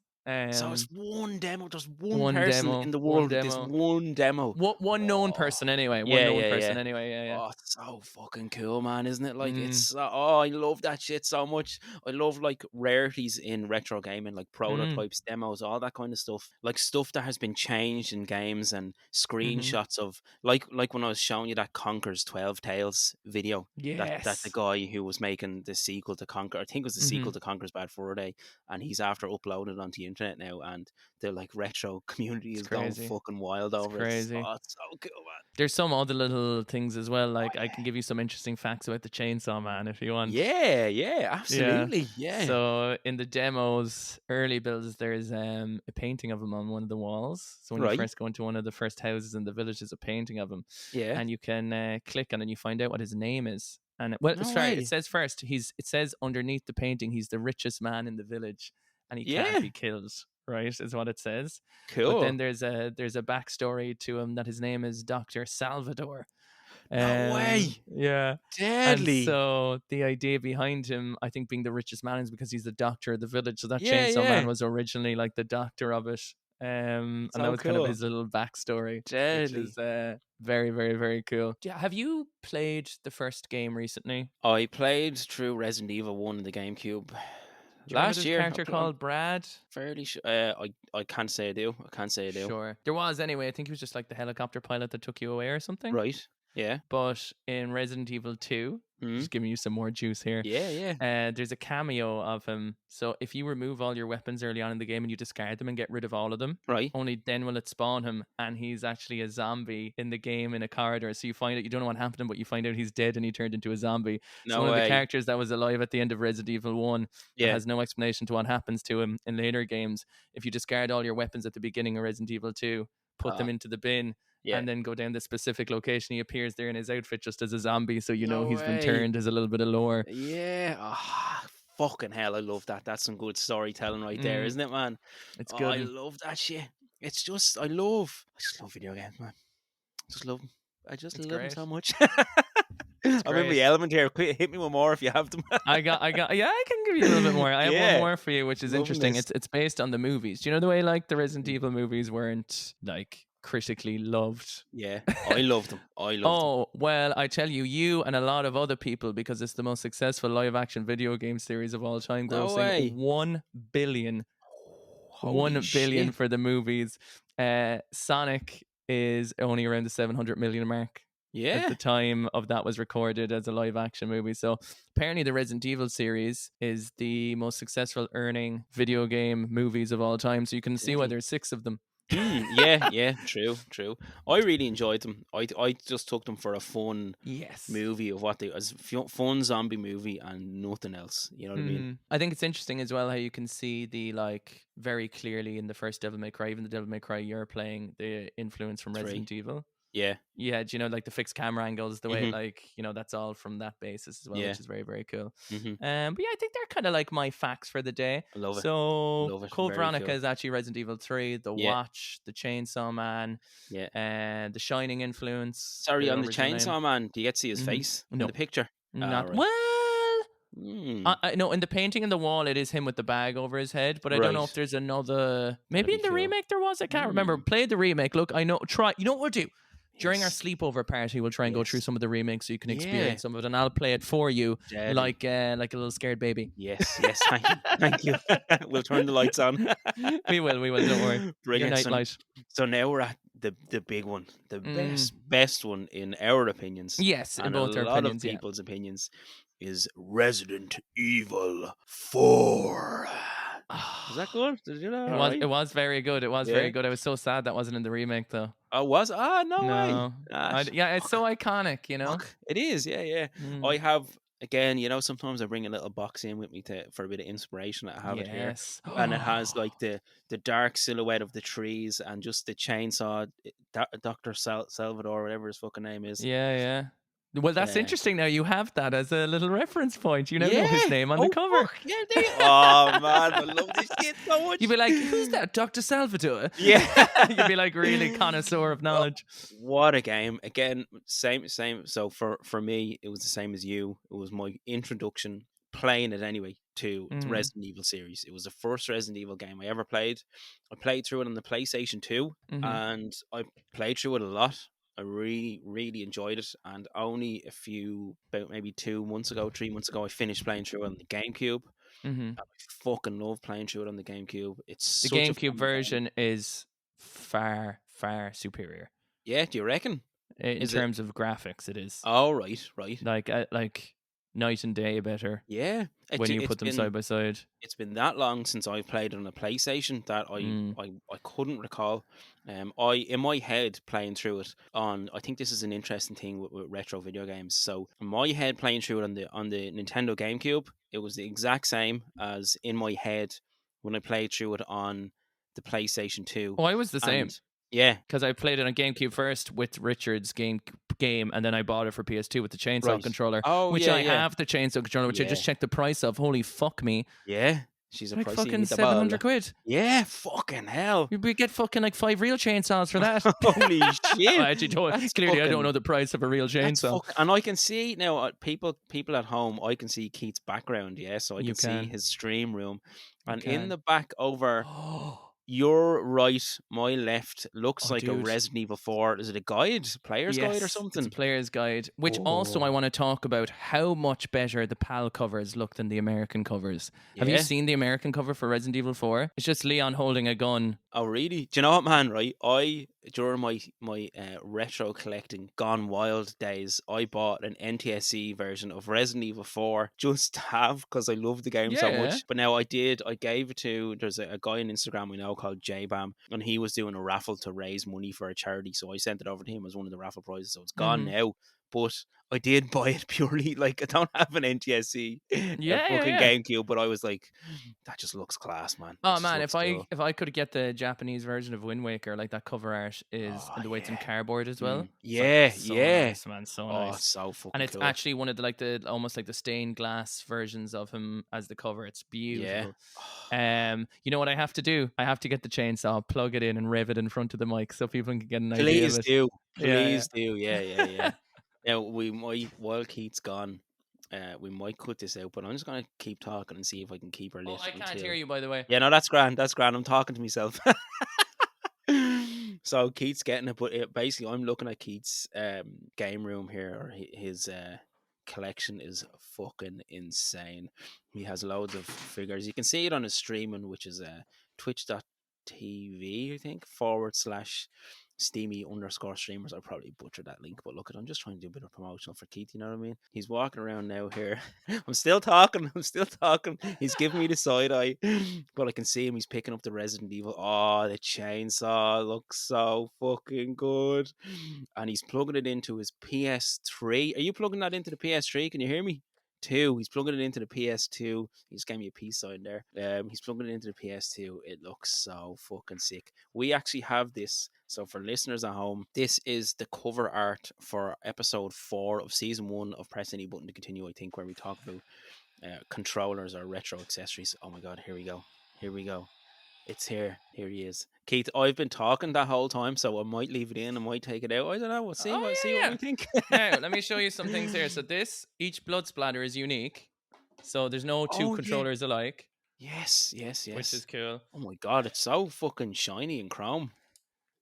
Speaker 2: So it's one demo. There's one
Speaker 1: One
Speaker 2: person in
Speaker 1: demo,
Speaker 2: the
Speaker 1: one
Speaker 2: world with this
Speaker 1: demo.
Speaker 2: one demo.
Speaker 1: One known
Speaker 2: Oh,
Speaker 1: person anyway. One
Speaker 2: yeah,
Speaker 1: known
Speaker 2: yeah,
Speaker 1: person
Speaker 2: yeah.
Speaker 1: anyway. Yeah, yeah.
Speaker 2: Oh, it's so fucking cool, man, isn't it? Like,
Speaker 1: Mm,
Speaker 2: I love that shit so much. I love like rarities in retro gaming, like
Speaker 1: mm,
Speaker 2: prototypes, demos, all that kind of stuff. Like stuff that has been changed in games and
Speaker 1: mm-hmm.
Speaker 2: screenshots of like when I was showing you that Conker's 12 Tales video. That the
Speaker 1: Yes.
Speaker 2: guy who was making the sequel to Conker, I think it was the
Speaker 1: Mm-hmm.
Speaker 2: sequel to Conker's Bad Fur Day, and he's after uploading it onto the internet now, and the like retro community
Speaker 1: It's
Speaker 2: is going
Speaker 1: crazy.
Speaker 2: fucking wild
Speaker 1: It's
Speaker 2: over it.
Speaker 1: crazy.
Speaker 2: It's so cool, man.
Speaker 1: There's some other little things as well.
Speaker 2: Oh
Speaker 1: Like I can give you some interesting facts about the Chainsaw Man if you want.
Speaker 2: yeah, yeah,
Speaker 1: Yeah.
Speaker 2: absolutely, yeah,
Speaker 1: So in the demos, early builds, there's a painting of him on one of the walls. So when you
Speaker 2: right,
Speaker 1: first go into one of the first houses in the village, there's a painting of him,
Speaker 2: yeah.
Speaker 1: and you can click on it and you find out what his name is. And well,
Speaker 2: No
Speaker 1: sorry, it
Speaker 2: way.
Speaker 1: says first it says underneath the painting he's the richest man in the village, and he can't
Speaker 2: Yeah,
Speaker 1: be killed. Right, is what it says. But then
Speaker 2: cool.
Speaker 1: there's a backstory to him that his name is Dr. Salvador.
Speaker 2: No way.
Speaker 1: Yeah. And
Speaker 2: Deadly.
Speaker 1: so the idea behind him, I think, being the richest man is because he's the doctor of the village. So that
Speaker 2: Yeah,
Speaker 1: Chainsaw Man
Speaker 2: yeah.
Speaker 1: was originally like the doctor of it. And that
Speaker 2: So
Speaker 1: was kind of
Speaker 2: cool.
Speaker 1: his little backstory, which
Speaker 2: Deadly.
Speaker 1: is very, very, very cool. Yeah, have you played the first game recently?
Speaker 2: I played through Resident Evil 1 in the GameCube
Speaker 1: Do you remember
Speaker 2: last
Speaker 1: there's a
Speaker 2: year.
Speaker 1: character
Speaker 2: I'm
Speaker 1: called Brad?
Speaker 2: fairly sure. I can't say I do. I can't say I do.
Speaker 1: Sure. There was anyway. I think he was just like the helicopter pilot that took you away or something.
Speaker 2: Right. Yeah.
Speaker 1: But in Resident Evil 2,
Speaker 2: Hmm.
Speaker 1: just giving you some more juice here,
Speaker 2: Yeah, yeah.
Speaker 1: there's a cameo of him. So if you remove all your weapons early on in the game and you discard them and get rid of all of them,
Speaker 2: Right.
Speaker 1: only then will it spawn him. And he's actually a zombie in the game in a corridor. So you find out, you don't know what happened to him, but you find out he's dead and he turned into a zombie. So
Speaker 2: No
Speaker 1: one of the
Speaker 2: way.
Speaker 1: characters that was alive at the end of Resident Evil 1 that
Speaker 2: Yeah.
Speaker 1: has no explanation to what happens to him in later games, if you discard all your weapons at the beginning of Resident Evil 2, put them
Speaker 2: Uh,
Speaker 1: into the bin,
Speaker 2: yeah.
Speaker 1: and then go down the specific location, he appears there in his outfit just as a zombie, so you know
Speaker 2: No
Speaker 1: he's been
Speaker 2: way.
Speaker 1: turned. As a little bit of lore.
Speaker 2: Yeah. Ah, fucking hell, I love that. That's some good storytelling right there,
Speaker 1: Mm,
Speaker 2: isn't it, man?
Speaker 1: it's
Speaker 2: Oh,
Speaker 1: good.
Speaker 2: I love that shit. It's just, I just love video games, man. Just love them. I just
Speaker 1: It's
Speaker 2: love them
Speaker 1: great.
Speaker 2: so much.
Speaker 1: It's
Speaker 2: I'm in my
Speaker 1: great.
Speaker 2: element here. Quick, hit me with more if you have them.
Speaker 1: Yeah, I can give you a little bit more. I have one
Speaker 2: Yeah,
Speaker 1: more for you, which is
Speaker 2: loving
Speaker 1: interesting.
Speaker 2: this.
Speaker 1: It's based on the movies. Do you know the way like the Resident Evil movies weren't like critically loved?
Speaker 2: Yeah, I loved them. I loved them.
Speaker 1: Oh, well, I tell you, you and a lot of other people, because it's the most successful live action video game series of all time,
Speaker 2: No
Speaker 1: grossing
Speaker 2: way.
Speaker 1: 1 billion.
Speaker 2: Holy
Speaker 1: 1 billion
Speaker 2: shit.
Speaker 1: for the movies. Sonic is only around the 700 million mark at
Speaker 2: Yeah.
Speaker 1: the time of that was recorded as a live action movie. So apparently the Resident Evil series is the most successful earning video game movies of all time. So you can see why
Speaker 2: Deadly.
Speaker 1: there's 6 of them.
Speaker 2: Yeah, yeah, true, true. I really enjoyed them. I just took them for a fun
Speaker 1: Yes.
Speaker 2: movie of what they as fun zombie movie and nothing else. You know what I mean?
Speaker 1: I think it's interesting as well how you can see the like very clearly in the first Devil May Cry, even the Devil May Cry you're playing, the influence from
Speaker 2: 3.
Speaker 1: Resident Evil.
Speaker 2: Yeah.
Speaker 1: Yeah, do you know, like the fixed camera angles, the way,
Speaker 2: Mhm.
Speaker 1: like, you know, that's all from that basis as well,
Speaker 2: Yeah.
Speaker 1: which is very, very cool.
Speaker 2: Mhm.
Speaker 1: But yeah, I think they're kind of like my facts for the day.
Speaker 2: I love it.
Speaker 1: So,
Speaker 2: Love it.
Speaker 1: Code
Speaker 2: Very
Speaker 1: Veronica
Speaker 2: cool.
Speaker 1: is actually Resident Evil 3, The
Speaker 2: Yeah.
Speaker 1: Watch, The Chainsaw Man,
Speaker 2: Yeah.
Speaker 1: and The Shining influence.
Speaker 2: Sorry, on the
Speaker 1: original name.
Speaker 2: Chainsaw Man, do you get to see his
Speaker 1: Mhm.
Speaker 2: face in
Speaker 1: No,
Speaker 2: the picture?
Speaker 1: not
Speaker 2: Right.
Speaker 1: well.
Speaker 2: Mm.
Speaker 1: No, in the painting in the wall, it is him with the bag over his head, but I don't know if
Speaker 2: Right.
Speaker 1: there's another. Maybe
Speaker 2: That'd
Speaker 1: in
Speaker 2: be
Speaker 1: the
Speaker 2: cool.
Speaker 1: remake there was. I can't remember.
Speaker 2: Mm.
Speaker 1: Play the remake. Look, I know. Try. You know what we'll do? During our
Speaker 2: Yes.
Speaker 1: sleepover party, we'll try and go through
Speaker 2: Yes.
Speaker 1: some of the remakes so you can
Speaker 2: Yeah.
Speaker 1: experience some of it, and I'll play it for you,
Speaker 2: Deadly.
Speaker 1: like a little scared baby.
Speaker 2: Yes. Yes. Thank you. Thank you. We'll turn the lights on.
Speaker 1: We will. Don't worry. Your
Speaker 2: Brilliant.
Speaker 1: night light.
Speaker 2: So now we're at the big one, the best one in our opinions,
Speaker 1: Yes, in
Speaker 2: and
Speaker 1: both
Speaker 2: a
Speaker 1: our
Speaker 2: lot
Speaker 1: opinions.
Speaker 2: of people's opinions, is Resident Evil 4. Is that good? Did you know?
Speaker 1: It was. It was very good. It was
Speaker 2: Yeah.
Speaker 1: very good. I was so sad that wasn't in the remake though.
Speaker 2: Oh, was no way.
Speaker 1: No. Yeah, it's so iconic. You know.
Speaker 2: Fuck. It is. Yeah, yeah. I have again. You know, sometimes I bring a little box in with me for a bit of inspiration. I have it here,
Speaker 1: Yes.
Speaker 2: and it has like the dark silhouette of the trees and just the chainsaw, Dr. Salvador, whatever his fucking name is.
Speaker 1: Yeah, yeah. Well, that's interesting. Now you have that as a little reference point. You now know his name on the cover.
Speaker 2: Fuck. Yeah, there you Oh man, I love this shit so much.
Speaker 1: You'd be like, "Who's that, Dr. Salvador?"
Speaker 2: Yeah.
Speaker 1: You'd be like really connoisseur of knowledge.
Speaker 2: What a game! Again, same. So for me, it was the same as you. It was my introduction playing it anyway to the
Speaker 1: Mm-hmm.
Speaker 2: Resident Evil series. It was the first Resident Evil game I ever played. I played through it on the PlayStation 2,
Speaker 1: Mm-hmm.
Speaker 2: and I played through it a lot. I really, really enjoyed it. And only about maybe 2 months ago, 3 months ago, I finished playing through it on the GameCube.
Speaker 1: Mm-hmm.
Speaker 2: I fucking love playing through it on the GameCube. It's
Speaker 1: The
Speaker 2: such a
Speaker 1: GameCube
Speaker 2: fun game.
Speaker 1: version is far, far superior
Speaker 2: Yeah, do you reckon?
Speaker 1: in
Speaker 2: Is it?
Speaker 1: terms of graphics. It is
Speaker 2: Oh, right, right.
Speaker 1: like night and day better
Speaker 2: Yeah,
Speaker 1: when you
Speaker 2: it's
Speaker 1: put them side
Speaker 2: been
Speaker 1: by side.
Speaker 2: it's been that long since I've played on a PlayStation that
Speaker 1: Mm.
Speaker 2: I couldn't recall. I in my head playing through it on. I think this is an interesting thing with retro video games. So in my head playing through it on the Nintendo GameCube, it was the exact same as in my head when I played through it on the PlayStation 2.
Speaker 1: Oh, I was the same
Speaker 2: And yeah,
Speaker 1: because I played it on GameCube first with Richard's game, and then I bought it for PS2 with the chainsaw
Speaker 2: right.
Speaker 1: controller,
Speaker 2: Oh
Speaker 1: which
Speaker 2: yeah,
Speaker 1: I
Speaker 2: yeah,
Speaker 1: have the chainsaw controller, which I
Speaker 2: yeah,
Speaker 1: just checked the price of. Holy fuck me,
Speaker 2: yeah. She's a
Speaker 1: like
Speaker 2: pricey
Speaker 1: fucking
Speaker 2: meatball.
Speaker 1: 700 quid.
Speaker 2: Yeah, fucking hell.
Speaker 1: We get fucking like 5 real chainsaws for that.
Speaker 2: Holy
Speaker 1: I
Speaker 2: shit.
Speaker 1: actually don't.
Speaker 2: That's
Speaker 1: Clearly, I don't
Speaker 2: fucking
Speaker 1: know the price of a real
Speaker 2: That's
Speaker 1: chainsaw.
Speaker 2: fucking, and I can see now people at home. I can see Keith's background, yeah, so I
Speaker 1: You
Speaker 2: can see
Speaker 1: can,
Speaker 2: his stream room,
Speaker 1: you
Speaker 2: and in
Speaker 1: can.
Speaker 2: the back over
Speaker 1: Oh,
Speaker 2: your right, my left looks like a
Speaker 1: dude.
Speaker 2: Resident Evil 4. Is it a guide, player's guide or
Speaker 1: Yes, it's a
Speaker 2: something?
Speaker 1: player's guide, which also I
Speaker 2: Oh,
Speaker 1: want to talk about how much better the PAL covers look than the American covers. Have you
Speaker 2: yeah.
Speaker 1: seen the American cover for Resident Evil 4? It's just Leon holding a gun.
Speaker 2: Oh really? Do you know what, man? Right, I during my retro collecting gone wild days, I bought an NTSC version of Resident Evil 4 just to have because I love the game so
Speaker 1: Yeah.
Speaker 2: much. But now I gave it to there's a guy on Instagram we know called JBam, and he was doing a raffle to raise money for a charity, so I sent it over to him as one of the raffle prizes. So it's gone
Speaker 1: Mm-hmm.
Speaker 2: now. But I did buy it purely like I don't have an NTSC a
Speaker 1: Yeah, yeah,
Speaker 2: fucking
Speaker 1: yeah.
Speaker 2: GameCube, but I was like, that just looks class, man. It
Speaker 1: Oh
Speaker 2: just
Speaker 1: man,
Speaker 2: looks cool.
Speaker 1: if I could get the Japanese version of Wind Waker, like that cover art is,
Speaker 2: Oh
Speaker 1: and the way it's in
Speaker 2: yeah.
Speaker 1: cardboard as well, it's like
Speaker 2: Yeah,
Speaker 1: so
Speaker 2: yeah.
Speaker 1: nice, man, so
Speaker 2: Oh, it's
Speaker 1: nice.
Speaker 2: so
Speaker 1: And
Speaker 2: fucking
Speaker 1: it's
Speaker 2: cool.
Speaker 1: actually one of the like the almost like the stained glass versions of him as the cover. It's
Speaker 2: Yeah.
Speaker 1: beautiful. You know what I have to do? I have to get the chainsaw, plug it in, and rev it in front of the mic so people can get an idea of
Speaker 2: Please
Speaker 1: it.
Speaker 2: do.
Speaker 1: Yeah,
Speaker 2: Please do. Yeah, yeah, yeah. Now we might while Keith's gone, we might cut this out, but I'm just gonna keep talking and see if I can keep her
Speaker 1: Oh,
Speaker 2: lit
Speaker 1: I can't hear
Speaker 2: until
Speaker 1: you, by the way.
Speaker 2: yeah, no, that's grand. That's grand. I'm talking to myself. So Keith's getting it, but basically, I'm looking at Keith's game room here, or his collection is fucking insane. He has loads of figures. You can see it on his streaming, which is twitch.tv, I think, / steamy underscore streamers. I probably butchered that link, but look, I'm just trying to do a bit of promotional for Keith, you know what I mean? He's walking around now here. I'm still talking. He's giving me the side eye, but I can see him. He's picking up the Resident Evil. Oh, the chainsaw looks so fucking good. And he's plugging it into his PS3. Are you plugging that into the PS3? Can you hear me? Two. He's plugging it into the PS2. He just gave me a peace sign there. He's plugging it into the PS2. It looks so fucking sick. We actually have this. So for listeners at home, this is the cover art for episode 4 of season 1 of Press Any Button to Continue, I think, where we talk about controllers or retro accessories. Oh my god, here we go. Here we go. It's here. Here he is. Keith, I've been talking that whole time, so I might leave it in, I might take it out. I don't know. We'll see
Speaker 1: Oh
Speaker 2: see what
Speaker 1: yeah,
Speaker 2: we think.
Speaker 1: yeah. Now let me show you some things here. So each blood splatter is unique. So there's no two
Speaker 2: Oh yeah.
Speaker 1: controllers alike,
Speaker 2: Yes, yes,
Speaker 1: which is
Speaker 2: yes.
Speaker 1: cool.
Speaker 2: Oh my god, it's so fucking shiny and chrome.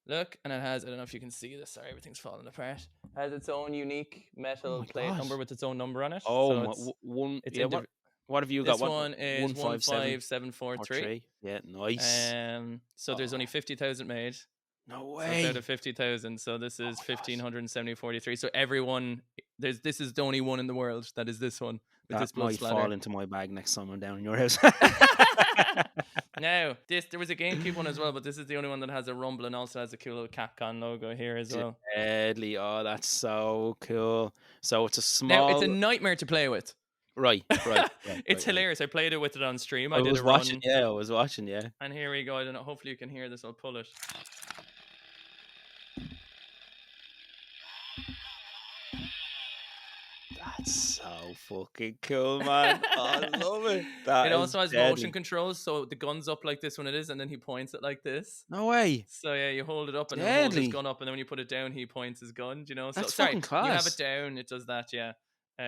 Speaker 1: Look, and it has, I don't know if you can see this, sorry, everything's falling apart. It has its own unique
Speaker 2: Oh
Speaker 1: metal
Speaker 2: my
Speaker 1: plate
Speaker 2: god.
Speaker 1: number with its own number on it.
Speaker 2: Oh
Speaker 1: So
Speaker 2: my one
Speaker 1: it's
Speaker 2: yeah, what have you got?
Speaker 1: this
Speaker 2: What
Speaker 1: one is
Speaker 2: 157 or
Speaker 1: 15743.
Speaker 2: 3? Yeah, nice.
Speaker 1: So there's only
Speaker 2: Oh,
Speaker 1: 50,000 made.
Speaker 2: no
Speaker 1: So it's out
Speaker 2: way.
Speaker 1: of 50,000. So this
Speaker 2: Oh
Speaker 1: is
Speaker 2: my god.
Speaker 1: 1570.43. So everyone, this is the only one in the world that is this one with
Speaker 2: That
Speaker 1: this blood
Speaker 2: might fall
Speaker 1: splatter.
Speaker 2: into my bag next time I'm down in your house.
Speaker 1: Now, there was a GameCube one as well, but this is the only one that has a rumble and also has a cool little Capcom logo here as well.
Speaker 2: Deadly. Oh, that's so cool. So it's a
Speaker 1: Now, it's a
Speaker 2: small
Speaker 1: nightmare to play with.
Speaker 2: right.
Speaker 1: It's hilarious. I played it with it on stream. I
Speaker 2: I
Speaker 1: did
Speaker 2: was
Speaker 1: a
Speaker 2: watching,
Speaker 1: run.
Speaker 2: yeah, I was watching, yeah.
Speaker 1: And here we go. I don't know. Hopefully you can hear this. I'll pull it.
Speaker 2: That's so fucking cool, man. Oh, I love it. That
Speaker 1: It
Speaker 2: is
Speaker 1: also has
Speaker 2: deadly.
Speaker 1: motion controls, so the gun's up like this when it is, and then he points it like this.
Speaker 2: No way.
Speaker 1: So yeah, you hold it up and then hold his
Speaker 2: Deadly.
Speaker 1: gun up, and then when you put it down, he points his gun. Do you know? So
Speaker 2: That's
Speaker 1: sorry,
Speaker 2: fucking
Speaker 1: you have
Speaker 2: class.
Speaker 1: it down, it does that. Yeah.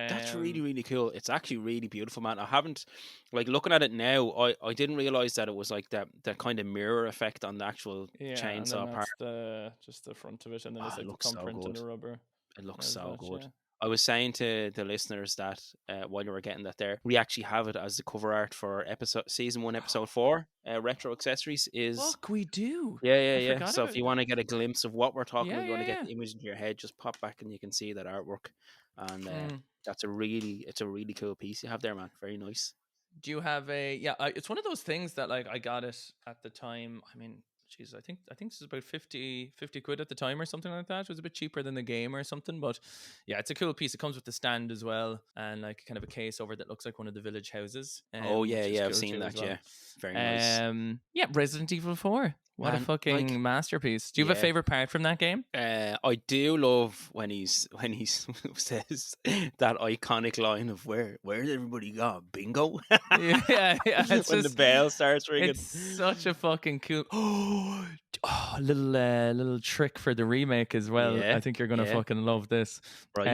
Speaker 2: That's really,
Speaker 1: Um,
Speaker 2: really cool. It's actually really beautiful, man. I haven't, like, looking at it now, I didn't realize that it was like that kind of mirror effect on the actual
Speaker 1: yeah, and then
Speaker 2: chainsaw part.
Speaker 1: that's the just the front of it, and then it's
Speaker 2: Ah, it
Speaker 1: like the
Speaker 2: looks
Speaker 1: thumb
Speaker 2: so
Speaker 1: print and
Speaker 2: good.
Speaker 1: the rubber.
Speaker 2: It looks
Speaker 1: There's
Speaker 2: so
Speaker 1: that,
Speaker 2: good.
Speaker 1: yeah.
Speaker 2: I was saying to the listeners that while you were getting that there, we actually have it as the cover art for episode season 1, episode 4. Retro accessories is
Speaker 1: Fuck, we do.
Speaker 2: yeah, yeah,
Speaker 1: I
Speaker 2: yeah.
Speaker 1: forgot
Speaker 2: So if
Speaker 1: about
Speaker 2: you
Speaker 1: that.
Speaker 2: want to get a glimpse of what we're talking
Speaker 1: Yeah,
Speaker 2: about, you want
Speaker 1: yeah,
Speaker 2: to get
Speaker 1: yeah.
Speaker 2: the image into your head, just pop back and you can see that artwork. And
Speaker 1: Mm.
Speaker 2: it's a really cool piece you have there, man. Very nice.
Speaker 1: Do you have a yeah? It's one of those things that like I got it at the time. I mean, jeez, I think this is about 50 quid at the time or something like that. It was a bit cheaper than the game or something, but yeah, it's a cool piece. It comes with the stand as well, and like kind of a case over that looks like one of the village houses,
Speaker 2: Oh yeah,
Speaker 1: which is
Speaker 2: yeah, I've
Speaker 1: cool
Speaker 2: seen
Speaker 1: too as
Speaker 2: that.
Speaker 1: well.
Speaker 2: Yeah, very nice,
Speaker 1: Yeah, Resident Evil 4. What a
Speaker 2: man. Like,
Speaker 1: fucking masterpiece. Do you have a
Speaker 2: yeah.
Speaker 1: favorite part from that game?
Speaker 2: I do love when he's says that iconic line of where's everybody gone? Bingo.
Speaker 1: Yeah, yeah. It's
Speaker 2: When the
Speaker 1: just
Speaker 2: bell starts
Speaker 1: it's
Speaker 2: ringing.
Speaker 1: such a fucking cool little trick for the remake as well. I
Speaker 2: Yeah,
Speaker 1: think you're gonna
Speaker 2: yeah,
Speaker 1: fucking love this.
Speaker 2: right.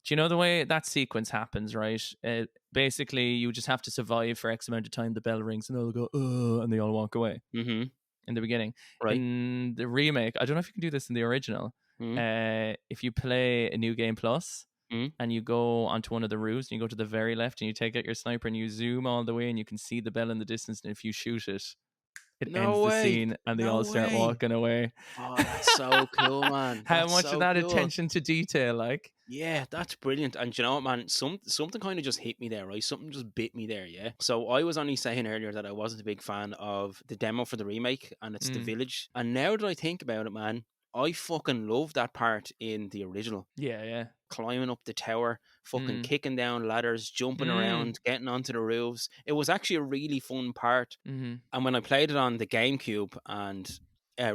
Speaker 1: Do you know the way that sequence happens, right? Basically you just have to survive for X amount of time, the bell rings and they'll go, and they all walk away
Speaker 2: Mm-hmm.
Speaker 1: in the beginning.
Speaker 2: Right.
Speaker 1: In the remake, I don't know if you can do this in the original.
Speaker 2: Mm-hmm.
Speaker 1: If you play a new game plus
Speaker 2: Mm-hmm.
Speaker 1: and you go onto one of the roofs and you go to the very left and you take out your sniper and you zoom all the way and you can see the bell in the distance, and if you shoot it, it ends
Speaker 2: No
Speaker 1: the
Speaker 2: way.
Speaker 1: scene and they
Speaker 2: No
Speaker 1: all start
Speaker 2: way.
Speaker 1: walking away.
Speaker 2: Oh, that's so cool, man.
Speaker 1: How
Speaker 2: That's
Speaker 1: much of
Speaker 2: so
Speaker 1: that
Speaker 2: cool.
Speaker 1: attention to detail, like?
Speaker 2: Yeah, that's brilliant. And you know what, man? Something kind of just hit me there, right? Something just bit me there, yeah. So I was only saying earlier that I wasn't a big fan of the demo for the remake, and it's the
Speaker 1: Mm.
Speaker 2: village. And now that I think about it, man, I fucking love that part in the original.
Speaker 1: Yeah, yeah.
Speaker 2: Climbing up the tower, fucking
Speaker 1: Mm.
Speaker 2: kicking down ladders, jumping
Speaker 1: Mm.
Speaker 2: around, getting onto the roofs. It was actually a really fun part.
Speaker 1: Mm-hmm.
Speaker 2: And when I played it on the GameCube and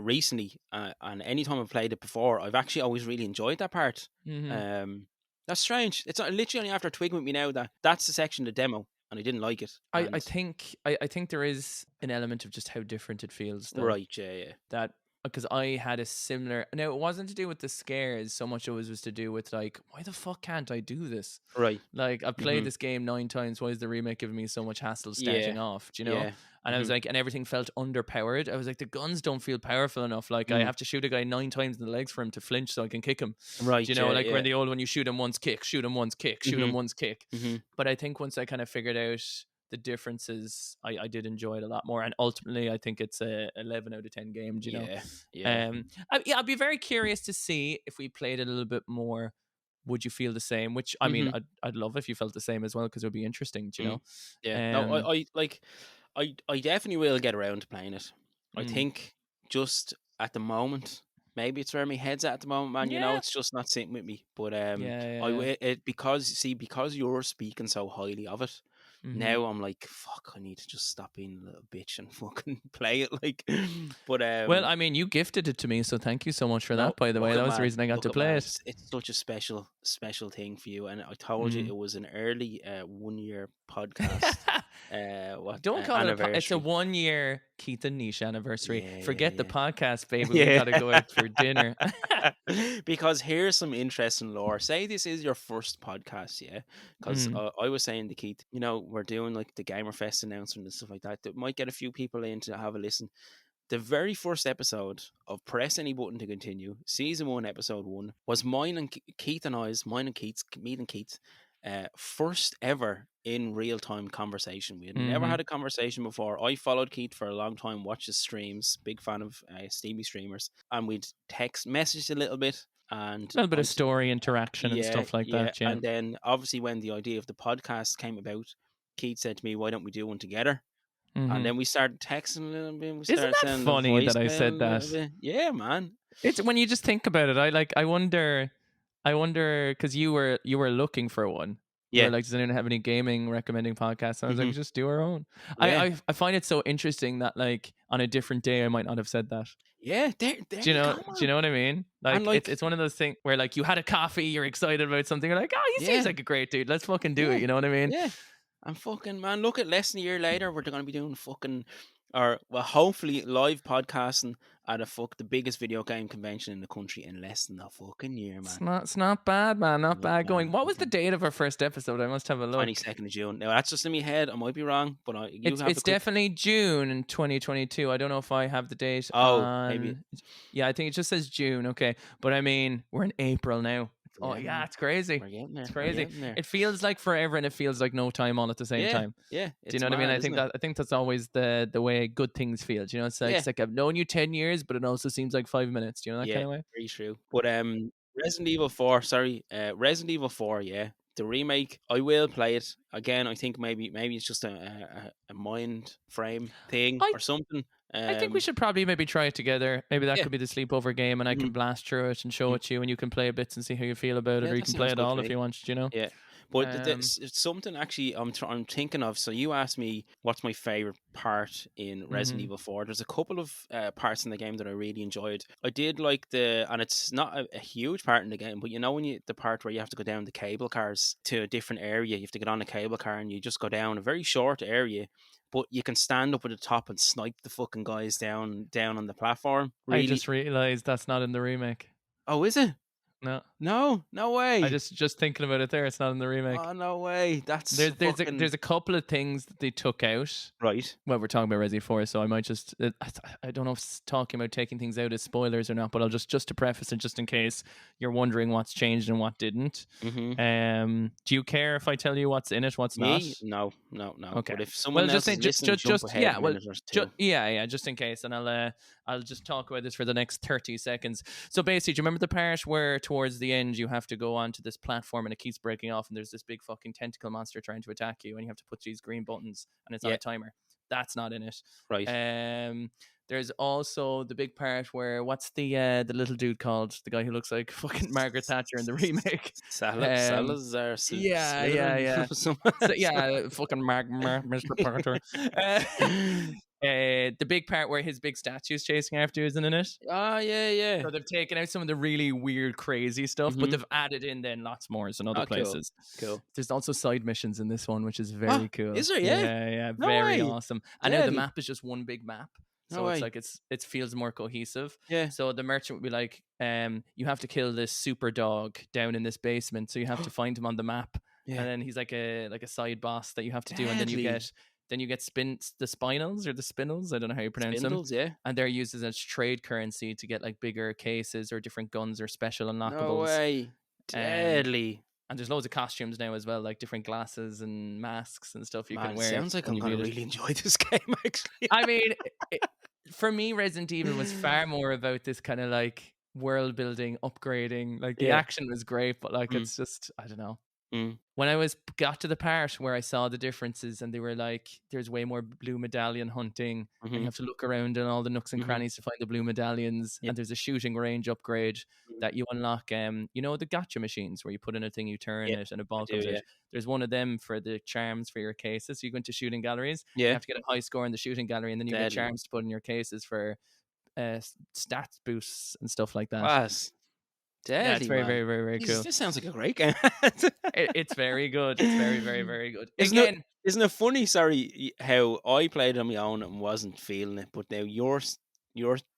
Speaker 2: recently, and anytime I've played it before, I've actually always really enjoyed that part.
Speaker 1: Mm-hmm.
Speaker 2: That's strange. It's literally only after twigging with me now that that's the section of the demo, and I didn't like it.
Speaker 1: I
Speaker 2: And
Speaker 1: think I think there is an element of just how different it feels though.
Speaker 2: right, yeah, yeah,
Speaker 1: That because I had a similar, now it wasn't to do with the scares so much, it was to do with like, why the fuck can't I do this?
Speaker 2: right,
Speaker 1: Like I've played
Speaker 2: hmm
Speaker 1: this game 9 times. Why is the remake giving me so much hassle
Speaker 2: yeah,
Speaker 1: starting off? Do you know?
Speaker 2: yeah,
Speaker 1: And I was like, and everything felt underpowered. I was like, the guns don't feel powerful enough. Like I
Speaker 2: mm,
Speaker 1: have to shoot a guy 9 times in the legs for him to flinch so I can kick him. Do
Speaker 2: right,
Speaker 1: you know?
Speaker 2: yeah,
Speaker 1: Like
Speaker 2: yeah,
Speaker 1: when the old one, you shoot him once, kick, shoot him once, kick, shoot him
Speaker 2: hmm
Speaker 1: once, kick.
Speaker 2: hmm
Speaker 1: But I think once I kind of figured out the differences, I did enjoy it a lot more. And ultimately, I think it's a 11 out of 10 game. Do you know?
Speaker 2: yeah, yeah.
Speaker 1: Yeah, I'd be very curious to see if we played it a little bit more. Would you feel the same? Which I mean,
Speaker 2: hmm
Speaker 1: I'd love if you felt the same as well because it would be interesting. Do you
Speaker 2: mm,
Speaker 1: know?
Speaker 2: yeah. No,
Speaker 1: Um,
Speaker 2: I like, I definitely will get around to playing it. I
Speaker 1: mm,
Speaker 2: think just at the moment, maybe it's where my head's at the moment, man. You know,
Speaker 1: yeah,
Speaker 2: it's just not sitting with me. But
Speaker 1: yeah,
Speaker 2: I
Speaker 1: yeah,
Speaker 2: because you're speaking so highly of it.
Speaker 1: yeah. Mm-hmm.
Speaker 2: Now I'm like, fuck, I need to just stop being a little bitch and fucking play it. Like, but
Speaker 1: Well, I mean, you gifted it to me, so thank you so much for
Speaker 2: no,
Speaker 1: that. By the way,
Speaker 2: look at
Speaker 1: that was the
Speaker 2: man,
Speaker 1: reason I got
Speaker 2: look
Speaker 1: to
Speaker 2: at
Speaker 1: play
Speaker 2: man.
Speaker 1: it.
Speaker 2: It's such a special thing for you. And I told you
Speaker 1: Mm.
Speaker 2: it was an early 1 year podcast. What
Speaker 1: Don't call it it's a
Speaker 2: anniversary?
Speaker 1: 1 year Keith and Niche anniversary.
Speaker 2: Yeah,
Speaker 1: Forget the
Speaker 2: yeah,
Speaker 1: podcast, baby. We
Speaker 2: yeah.
Speaker 1: got to go out for dinner.
Speaker 2: Because here's some interesting lore. Say this is your first podcast, yeah? Because
Speaker 1: Mm.
Speaker 2: I was saying to Keith, you know, we're doing like the Gamer Fest announcement and stuff like that. That might get a few people in to have a listen. The very first episode of Press Any Button to Continue, season 1, episode 1, was mine and Keith and I's, mine and Keith's, me and Keith's, first ever in real time conversation. We had never
Speaker 1: Mm-hmm.
Speaker 2: had a conversation before. I followed Keith for a long time, watched his streams, big fan of Steamy streamers, and we'd text messaged a little bit. And
Speaker 1: A little bit
Speaker 2: I,
Speaker 1: of story interaction and
Speaker 2: yeah,
Speaker 1: stuff like
Speaker 2: yeah.
Speaker 1: that. Yeah.
Speaker 2: And then obviously when the idea of the podcast came about, Keith said to me, "Why don't we do one together?" And
Speaker 1: Mm-hmm.
Speaker 2: then we started texting a little bit. We
Speaker 1: Isn't
Speaker 2: started
Speaker 1: that
Speaker 2: sending a
Speaker 1: funny that I
Speaker 2: voicemail
Speaker 1: said
Speaker 2: a little
Speaker 1: that?
Speaker 2: bit. Yeah, man.
Speaker 1: It's when you just think about it. I wonder because you were looking for one. You were
Speaker 2: Yeah.
Speaker 1: like, does anyone have any gaming recommending podcasts? And I was like,
Speaker 2: hmm
Speaker 1: just do our own. I,
Speaker 2: Yeah.
Speaker 1: I I find it so interesting that like on a different day I might not have said that.
Speaker 2: Yeah. There
Speaker 1: Do you
Speaker 2: you
Speaker 1: know?
Speaker 2: go,
Speaker 1: Do you
Speaker 2: man.
Speaker 1: know what I mean?
Speaker 2: And
Speaker 1: Like it's
Speaker 2: like,
Speaker 1: it's one of those things where like you had a coffee, you're excited about something, you're like, oh, he seems
Speaker 2: yeah,
Speaker 1: like a great dude. Let's fucking do it.
Speaker 2: yeah,
Speaker 1: You know what I mean?
Speaker 2: yeah. And fucking man, look at less than a year later, we're gonna be doing fucking or well, hopefully live podcasting at the biggest video game convention in the country in less than a fucking year, man.
Speaker 1: It's not bad, man. Not
Speaker 2: Not
Speaker 1: bad going.
Speaker 2: bad.
Speaker 1: What was the date of our first episode? I must have a look.
Speaker 2: 22nd of June. Now that's just in my head. I might be wrong, but you have the
Speaker 1: It's
Speaker 2: quick.
Speaker 1: definitely June in 2022. I don't know if I have the date
Speaker 2: Oh, maybe.
Speaker 1: on. Yeah, I think it just says June. Okay, but I mean, we're in April now. Oh
Speaker 2: Yeah,
Speaker 1: yeah,
Speaker 2: man.
Speaker 1: it's crazy.
Speaker 2: We're getting there.
Speaker 1: It's
Speaker 2: We're
Speaker 1: crazy.
Speaker 2: getting there.
Speaker 1: It feels like forever, and it feels like no time all at the same
Speaker 2: Yeah,
Speaker 1: time.
Speaker 2: yeah.
Speaker 1: Do you
Speaker 2: It's
Speaker 1: know what I mean?
Speaker 2: mad, isn't it?
Speaker 1: I think that's always the way good things feel. Do you know,
Speaker 2: Yeah.
Speaker 1: it's like I've known you 10 years, but it also seems like 5 minutes. Do you know that
Speaker 2: Yeah,
Speaker 1: kind of way?
Speaker 2: very true. But Resident Evil 4, Resident Evil 4, yeah. The remake, I will play it again. I think maybe it's just a mind frame thing
Speaker 1: I
Speaker 2: or something.
Speaker 1: I think we should probably maybe try it together. Maybe that
Speaker 2: Yeah.
Speaker 1: could be the sleepover game, and I can
Speaker 2: Mhm.
Speaker 1: blast through it and show it to you, and you can play bits and see how you feel about it,
Speaker 2: Yeah,
Speaker 1: or you
Speaker 2: that
Speaker 1: can play
Speaker 2: sounds
Speaker 1: it
Speaker 2: good
Speaker 1: all
Speaker 2: to
Speaker 1: if
Speaker 2: me.
Speaker 1: you want. You know?
Speaker 2: Yeah. But
Speaker 1: Um,
Speaker 2: it's something actually I'm thinking of. So you asked me what's my favorite part in Resident
Speaker 1: mhm.
Speaker 2: Evil 4. There's a couple of parts in the game that I really enjoyed. I did like and it's not a huge part in the game, but you know when the part where you have to go down the cable cars to a different area, you have to get on a cable car and you just go down a very short area, but you can stand up at the top and snipe the fucking guys down on the platform.
Speaker 1: I
Speaker 2: Really?
Speaker 1: just realized that's not in the remake.
Speaker 2: Oh, is it?
Speaker 1: No,
Speaker 2: No way.
Speaker 1: just thinking about it there. It's not in the remake.
Speaker 2: Oh, no way. That's fucking
Speaker 1: There's a couple of things that they took out.
Speaker 2: right.
Speaker 1: Well, we're talking about Resi 4, so I might just I don't know if talking about taking things out is spoilers or not, but I'll just to preface it, just in case you're wondering what's changed and what didn't.
Speaker 2: Mm-hmm.
Speaker 1: Do you care if I tell you what's in it, what's
Speaker 2: Me?
Speaker 1: not?
Speaker 2: No.
Speaker 1: Okay.
Speaker 2: But if someone
Speaker 1: Well,
Speaker 2: else is listening, jump ahead
Speaker 1: yeah.
Speaker 2: a
Speaker 1: Well,
Speaker 2: minute or two.
Speaker 1: yeah, just in case, and I'll just talk about this for the next 30 seconds. So basically, do you remember the part where towards the end you have to go onto this platform and it keeps breaking off, and there's this big fucking tentacle monster trying to attack you, and you have to put these green buttons, and it's on
Speaker 2: Yeah,
Speaker 1: a timer. That's not in it.
Speaker 2: right.
Speaker 1: There's also the big part where what's the little dude called? The guy who looks like fucking Margaret Thatcher in the remake.
Speaker 2: Salazar
Speaker 1: Yeah.
Speaker 2: Slytherin.
Speaker 1: So, yeah, fucking Mr. Potter. The big part where his big statue is chasing after you, isn't in it?
Speaker 2: Ah, yeah.
Speaker 1: So they've taken out some of the really weird, crazy stuff, but
Speaker 2: Mhm.
Speaker 1: they've added in then lots more in other
Speaker 2: Ah,
Speaker 1: places.
Speaker 2: cool.
Speaker 1: There's also side missions in this one, which is
Speaker 2: Ah,
Speaker 1: very cool.
Speaker 2: is there? Yeah.
Speaker 1: Yeah,
Speaker 2: No
Speaker 1: very
Speaker 2: way.
Speaker 1: awesome. And now the
Speaker 2: Deadly.
Speaker 1: map is just one big map.
Speaker 2: No
Speaker 1: So it's
Speaker 2: way.
Speaker 1: like it feels more cohesive.
Speaker 2: Yeah.
Speaker 1: So the merchant would be like, you have to kill this super dog down in this basement. So you have to find him on the map.
Speaker 2: Yeah.
Speaker 1: And then he's like a side boss that you have to do, and
Speaker 2: Deadly.
Speaker 1: then you get the spinels or the spinels. I don't know how you pronounce
Speaker 2: Spindles,
Speaker 1: them.
Speaker 2: yeah.
Speaker 1: And they're used as trade currency to get like bigger cases or different guns or special
Speaker 2: No
Speaker 1: unlockables.
Speaker 2: way. Deadly.
Speaker 1: And there's loads of costumes now as well, like different glasses and masks and stuff you
Speaker 2: Man,
Speaker 1: can
Speaker 2: it
Speaker 1: wear.
Speaker 2: sounds like
Speaker 1: when
Speaker 2: I'm
Speaker 1: you
Speaker 2: gonna
Speaker 1: beat it.
Speaker 2: really enjoy this game. Actually.
Speaker 1: I mean, for me, Resident Evil was far more about this kind of like world building, upgrading. Like the
Speaker 2: Yeah.
Speaker 1: action was great, but like
Speaker 2: Mm.
Speaker 1: it's just I don't know.
Speaker 2: Mm.
Speaker 1: When I got to the part where I saw the differences, and they were like, "There's way more blue medallion hunting, and you
Speaker 2: Mhm.
Speaker 1: have to look around in all the nooks and
Speaker 2: Mhm.
Speaker 1: crannies to find the blue medallions."
Speaker 2: Yeah.
Speaker 1: And there's a shooting range upgrade
Speaker 2: Mm.
Speaker 1: that you unlock. You know the gotcha machines where you put in a thing, you turn
Speaker 2: Yeah,
Speaker 1: it, and a
Speaker 2: I
Speaker 1: ball
Speaker 2: do,
Speaker 1: comes
Speaker 2: yeah.
Speaker 1: out. There's one of them for the charms for your cases. So you go into shooting galleries. You
Speaker 2: Yeah.
Speaker 1: have to get a high score in the shooting gallery, and then you get
Speaker 2: Deadly.
Speaker 1: charms to put in your cases for stats boosts and stuff like that.
Speaker 2: Class.
Speaker 1: Yeah, it's
Speaker 2: Deadly,
Speaker 1: very,
Speaker 2: man.
Speaker 1: very, very, very
Speaker 2: Jesus,
Speaker 1: cool.
Speaker 2: this sounds like a great game.
Speaker 1: It's very good. It's very, very, very good.
Speaker 2: Isn't
Speaker 1: Again,
Speaker 2: isn't it funny? Sorry, how I played on my own and wasn't feeling it, but now you're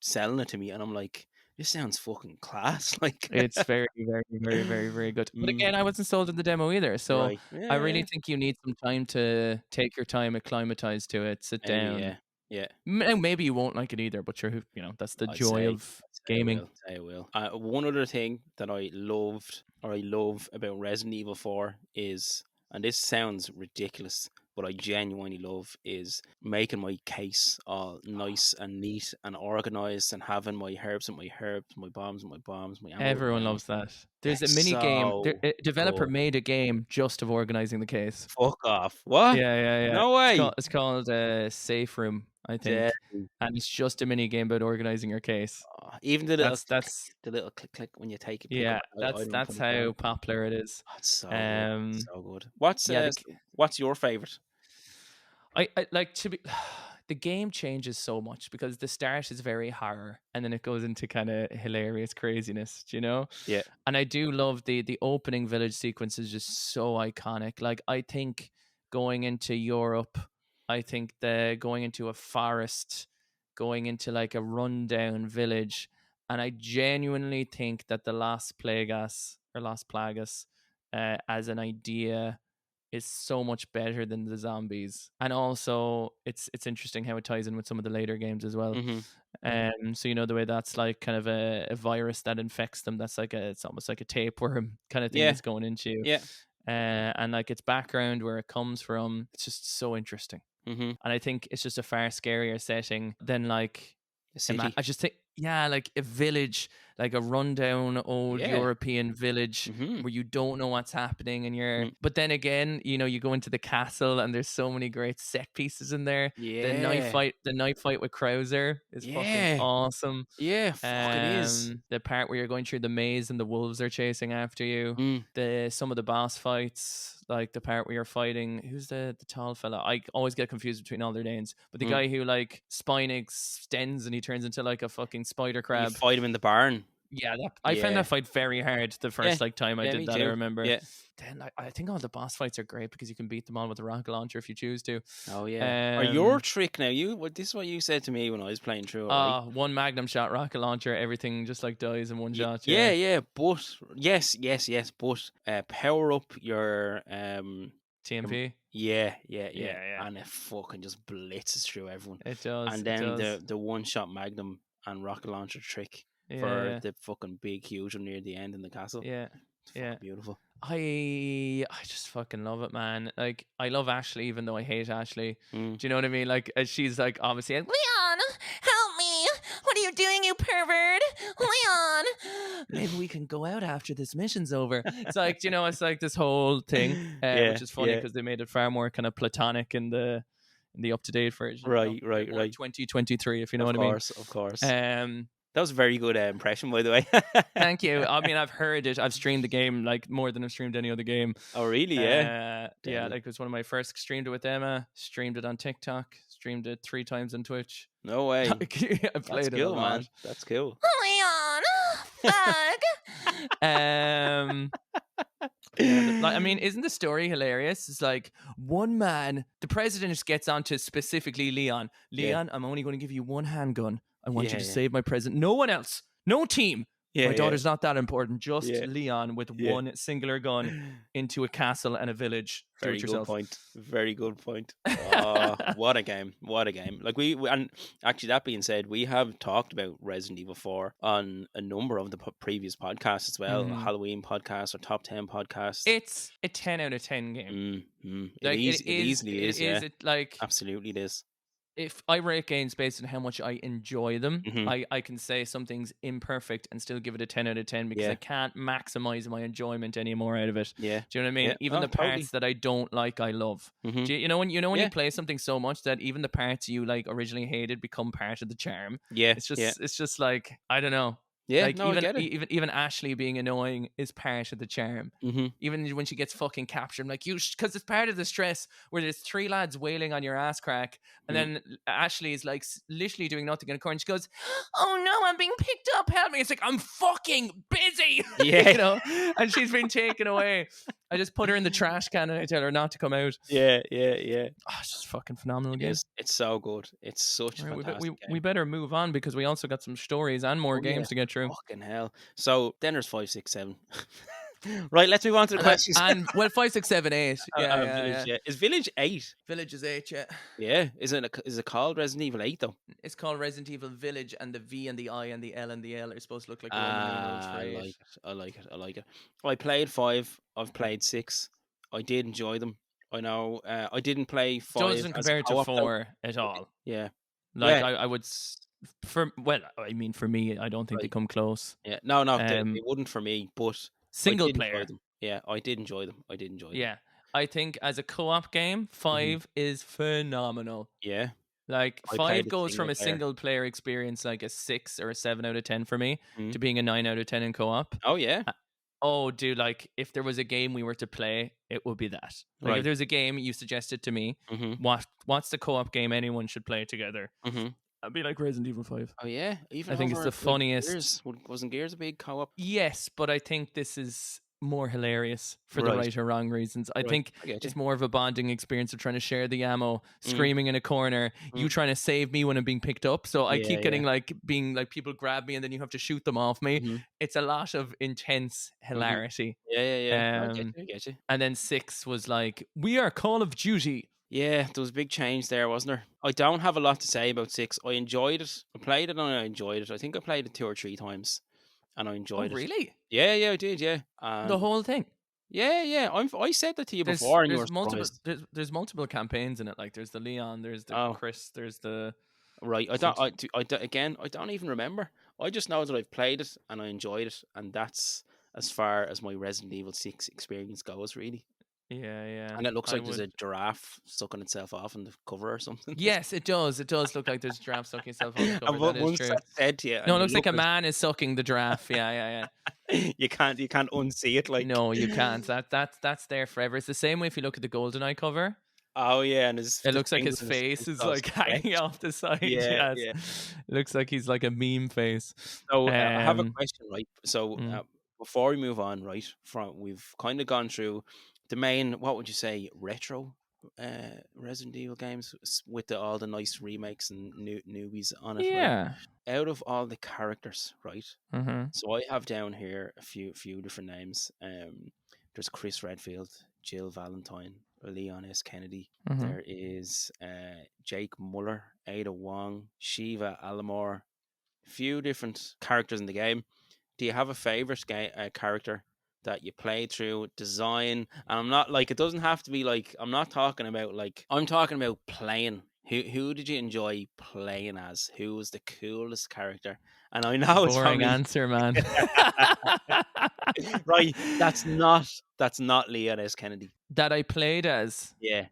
Speaker 2: selling it to me, and I'm like, this sounds fucking class. Like,
Speaker 1: it's very, very, very, very, very good. But
Speaker 2: Mm.
Speaker 1: again, I wasn't sold in the demo either. So
Speaker 2: right?
Speaker 1: I really
Speaker 2: Yeah,
Speaker 1: think you need some time to take your time, acclimatize to it, sit
Speaker 2: maybe,
Speaker 1: down.
Speaker 2: yeah.
Speaker 1: Maybe you won't like it either, but that's the joy of gaming.
Speaker 2: I will. One other thing that I loved or I love about Resident Evil 4 is, and this sounds ridiculous, but I genuinely love, is making my case all nice and neat and organized, and having my herbs and my herbs, my bombs and my bombs, my ammo.
Speaker 1: Everyone loves that. There's a mini game. A developer made a game just of organizing the case.
Speaker 2: Fuck off. What?
Speaker 1: Yeah.
Speaker 2: No way.
Speaker 1: It's called Safe Room, I think, and it's just a mini game about organizing your case.
Speaker 2: Even the little
Speaker 1: that's
Speaker 2: the little click when you take it.
Speaker 1: Yeah, that's how popular it is.
Speaker 2: That's so good. So good. What's your favorite?
Speaker 1: I like to be. The game changes so much because the start is very horror, and then it goes into kind of hilarious craziness, you know?
Speaker 2: Yeah.
Speaker 1: And I do love the opening village sequence is just so iconic. Like I think going into Europe I think the going into a forest, going into like a rundown village, and I genuinely think that the Las Plagas or Las Plagas as an idea is so much better than the zombies. And also it's interesting how it ties in with some of the later games as well.
Speaker 2: Mm-hmm.
Speaker 1: So you know the way that's like kind of a virus that infects them. That's like it's almost like a tapeworm kind of thing
Speaker 2: Yeah.
Speaker 1: that's going into you.
Speaker 2: Yeah.
Speaker 1: And like its background, where it comes from, it's just so interesting.
Speaker 2: Mm-hmm.
Speaker 1: And I think it's just a far scarier setting than like
Speaker 2: A city.
Speaker 1: I just think, yeah, like a village, like a rundown old
Speaker 2: Yeah.
Speaker 1: European village
Speaker 2: Mm-hmm.
Speaker 1: where you don't know what's happening, and
Speaker 2: Mm.
Speaker 1: but then again, you know, you go into the castle and there's so many great set pieces in there. The
Speaker 2: Yeah.
Speaker 1: knife fight with Krauser is fucking
Speaker 2: Yeah.
Speaker 1: awesome.
Speaker 2: Yeah. Fuck it is.
Speaker 1: The part where you're going through the maze and the wolves are chasing after you.
Speaker 2: Mm.
Speaker 1: Some of the boss fights, like the part where you're fighting, who's the tall fella? I always get confused between all their names. But the guy who like spine extends and he turns into like a fucking spider
Speaker 2: You
Speaker 1: crab.
Speaker 2: fight him in the barn.
Speaker 1: Yeah, I found
Speaker 2: Yeah.
Speaker 1: that fight very hard the first like time I
Speaker 2: Yeah,
Speaker 1: did
Speaker 2: me
Speaker 1: that. I
Speaker 2: too.
Speaker 1: remember.
Speaker 2: Yeah.
Speaker 1: Then I think all the boss fights are great because you can beat them all with a rocket launcher if you choose to.
Speaker 2: Oh yeah. Or your trick now. This is what you said to me when I was playing through it, right?
Speaker 1: One magnum shot rocket launcher, everything just like dies in one shot.
Speaker 2: Yeah,
Speaker 1: Yeah.
Speaker 2: yeah. But yes. But power up your
Speaker 1: TMP.
Speaker 2: Yeah.
Speaker 1: Yeah.
Speaker 2: And it fucking just blitzes through everyone.
Speaker 1: It does.
Speaker 2: And then the one shot magnum and rocket launcher trick for
Speaker 1: Yeah.
Speaker 2: the fucking big huge one near the end in the castle.
Speaker 1: Yeah.
Speaker 2: It's fucking beautiful.
Speaker 1: I just fucking love it, man. Like, I love Ashley even though I hate Ashley. Do you know what I mean? Like, she's like obviously like, Leon, help me. What are you doing, you pervert? Leon, maybe we can go out after this mission's over. It's like, you know, it's like this whole thing, which is funny because they made it far more kind of platonic in the up-to-date version.
Speaker 2: Right.
Speaker 1: 2023, if you know what I mean.
Speaker 2: Of course.
Speaker 1: That
Speaker 2: was a very good impression, by the way.
Speaker 1: Thank you. I mean, I've heard it. I've streamed the game like more than I've streamed any other game.
Speaker 2: Oh, really? Yeah.
Speaker 1: Yeah, like it was one of my first. Streamed it with Emma. Streamed it on TikTok. Streamed it 3 times on Twitch.
Speaker 2: No way.
Speaker 1: I played
Speaker 2: That's
Speaker 1: it
Speaker 2: cool,
Speaker 1: a lot.
Speaker 2: man. That's cool.
Speaker 1: Leon, fuck. I mean, isn't the story hilarious? It's like one man, the president just gets onto specifically Leon. Leon, I'm only going to give you one handgun. I want you to save my president. No one else. No team. My daughter's not that important. Just Leon with one singular gun into a castle and a village.
Speaker 2: Very good point. Very good point. Oh, what a game. What a game. Like we and actually that being said, we have talked about Resident Evil 4 on a number of the previous podcasts as well. Halloween podcasts or top 10 podcasts.
Speaker 1: It's a 10 out of 10 game.
Speaker 2: Like it easily is.
Speaker 1: It like
Speaker 2: absolutely it is.
Speaker 1: If I rate games based on how much I enjoy them, I can say something's imperfect and still give it a 10 out of 10 because I can't maximize my enjoyment anymore out of it.
Speaker 2: Yeah.
Speaker 1: Do you know what I mean? Even the parts that I don't like, I love. Do you know when you play something so much that even the parts you like originally hated become part of the charm?
Speaker 2: Yeah.
Speaker 1: It's just like, I don't know.
Speaker 2: Yeah,
Speaker 1: like
Speaker 2: no, I get it.
Speaker 1: even Ashley being annoying is part of the charm. Even when she gets fucking captured, I'm like, because it's part of the stress where there's 3 lads wailing on your ass crack, and then Ashley is like literally doing nothing in a corner. And she goes, "Oh no, I'm being picked up. Help me!" It's like, I'm fucking busy,
Speaker 2: yeah,
Speaker 1: you know. And she's been taken away. I just put her in the trash can and I tell her not to come out.
Speaker 2: Yeah.
Speaker 1: Oh, it's just fucking phenomenal game.
Speaker 2: It's so good. It's such a fantastic game.
Speaker 1: We better move on because we also got some stories and more games to get through.
Speaker 2: Fucking hell. So then there's 5, 6, 7. Right, let's move on to the questions.
Speaker 1: And 5, 6, 7, 8.
Speaker 2: Village, Is Village 8?
Speaker 1: Village is 8, yeah.
Speaker 2: Yeah. Is it called Resident Evil 8 though?
Speaker 1: It's called Resident Evil Village, and the V and the I and the L and the L are supposed to look like the Roman numerals for 8.
Speaker 2: I like it. I played 5. I've played 6. I did enjoy them. I know. I didn't play 5.
Speaker 1: Doesn't compare to 4 at all.
Speaker 2: Yeah.
Speaker 1: Like I would. For me, I don't think they come close.
Speaker 2: Yeah. No. They wouldn't for me, but
Speaker 1: single player.
Speaker 2: Yeah, I did enjoy them.
Speaker 1: Yeah. I think as a co-op game, 5 is phenomenal.
Speaker 2: Yeah.
Speaker 1: Like 5 goes from a single player experience like a 6 or a 7 out of 10 for me to being a 9 out of 10 in co-op.
Speaker 2: Oh yeah.
Speaker 1: Oh, dude, like if there was a game we were to play, it would be that. Like if there's a game you suggested to me, what's the co-op game anyone should play together? I'd be like Resident Evil 5.
Speaker 2: Oh yeah, even
Speaker 1: I think it's the funniest.
Speaker 2: Wasn't Gears a big co-op?
Speaker 1: Yes, but I think this is more hilarious for the
Speaker 2: Right.
Speaker 1: right or wrong reasons. I
Speaker 2: Right.
Speaker 1: think
Speaker 2: I get you.
Speaker 1: it's more of a bonding experience of trying to share the ammo,
Speaker 2: Mm,
Speaker 1: screaming in a corner, you
Speaker 2: mm.
Speaker 1: trying to save me when I'm being picked up. So I
Speaker 2: Yeah,
Speaker 1: keep
Speaker 2: yeah.
Speaker 1: getting like being like people grab me and then you have to shoot them off me.
Speaker 2: Mhm,
Speaker 1: It's a lot of intense
Speaker 2: mhm.
Speaker 1: hilarity.
Speaker 2: Yeah, yeah, yeah. No, I get
Speaker 1: Um
Speaker 2: you, I get you.
Speaker 1: and then 6 was like, we are Call of Duty.
Speaker 2: Yeah, there was a big change there, wasn't there? I don't have a lot to say about 6. I enjoyed it. I played it and I enjoyed it. I think I played it 2 or 3 times and I
Speaker 1: Oh
Speaker 2: enjoyed it.
Speaker 1: really?
Speaker 2: Yeah, yeah, I did, yeah.
Speaker 1: The
Speaker 2: And
Speaker 1: whole thing.
Speaker 2: yeah, yeah, I said that to you
Speaker 1: There's
Speaker 2: before and you were
Speaker 1: there's multiple
Speaker 2: surprised.
Speaker 1: there's multiple campaigns in it. Like there's the Leon, there's the
Speaker 2: Oh,
Speaker 1: Chris, there's the
Speaker 2: right. I don't
Speaker 1: something.
Speaker 2: again, I don't even remember. I just know that I've played it and I enjoyed it, and that's as far as my Resident Evil 6 experience goes, really.
Speaker 1: Yeah, yeah.
Speaker 2: And it looks
Speaker 1: I
Speaker 2: like there's
Speaker 1: would.
Speaker 2: a giraffe sucking itself off on the cover or something.
Speaker 1: Yes, it does. It does look like there's a giraffe sucking itself on the
Speaker 2: And
Speaker 1: cover. That is
Speaker 2: once
Speaker 1: true.
Speaker 2: that's said to you
Speaker 1: No,
Speaker 2: and
Speaker 1: it
Speaker 2: you
Speaker 1: looks like
Speaker 2: look
Speaker 1: a
Speaker 2: at
Speaker 1: man is sucking the giraffe. Yeah, yeah, yeah.
Speaker 2: it, you can't unsee it, like.
Speaker 1: No, you can't. That's there forever. It's the same way if you look at the GoldenEye cover.
Speaker 2: Oh yeah, and
Speaker 1: It
Speaker 2: his
Speaker 1: looks like
Speaker 2: finger
Speaker 1: his
Speaker 2: is
Speaker 1: face is
Speaker 2: all
Speaker 1: like hanging
Speaker 2: stretched.
Speaker 1: off the side.
Speaker 2: Yeah,
Speaker 1: Yes,
Speaker 2: yeah.
Speaker 1: it looks like he's like a meme face.
Speaker 2: So I have a
Speaker 1: Um,
Speaker 2: question, right? So
Speaker 1: mm,
Speaker 2: before we move on, right? From we've kind of gone through the main, what would you say, retro Resident Evil games with all the nice remakes and newbies on it, right?
Speaker 1: yeah.
Speaker 2: Out of all the characters, right?
Speaker 1: Mm-hmm.
Speaker 2: So I have down here a few different names. There's Chris Redfield, Jill Valentine, Leon S. Kennedy.
Speaker 1: Mm-hmm.
Speaker 2: There is Jake Muller, Ada Wong, Shiva Alamore. Few different characters in the game. Do you have a favorite character that you played through? Design, and I'm not like, it doesn't have to be like, I'm not talking about like, I'm talking about playing. Who did you enjoy playing as? Who was the coolest character? And I know it's
Speaker 1: Boring
Speaker 2: probably
Speaker 1: answer, man.
Speaker 2: right. That's not Leon S. Kennedy.
Speaker 1: That I played as.
Speaker 2: Yeah.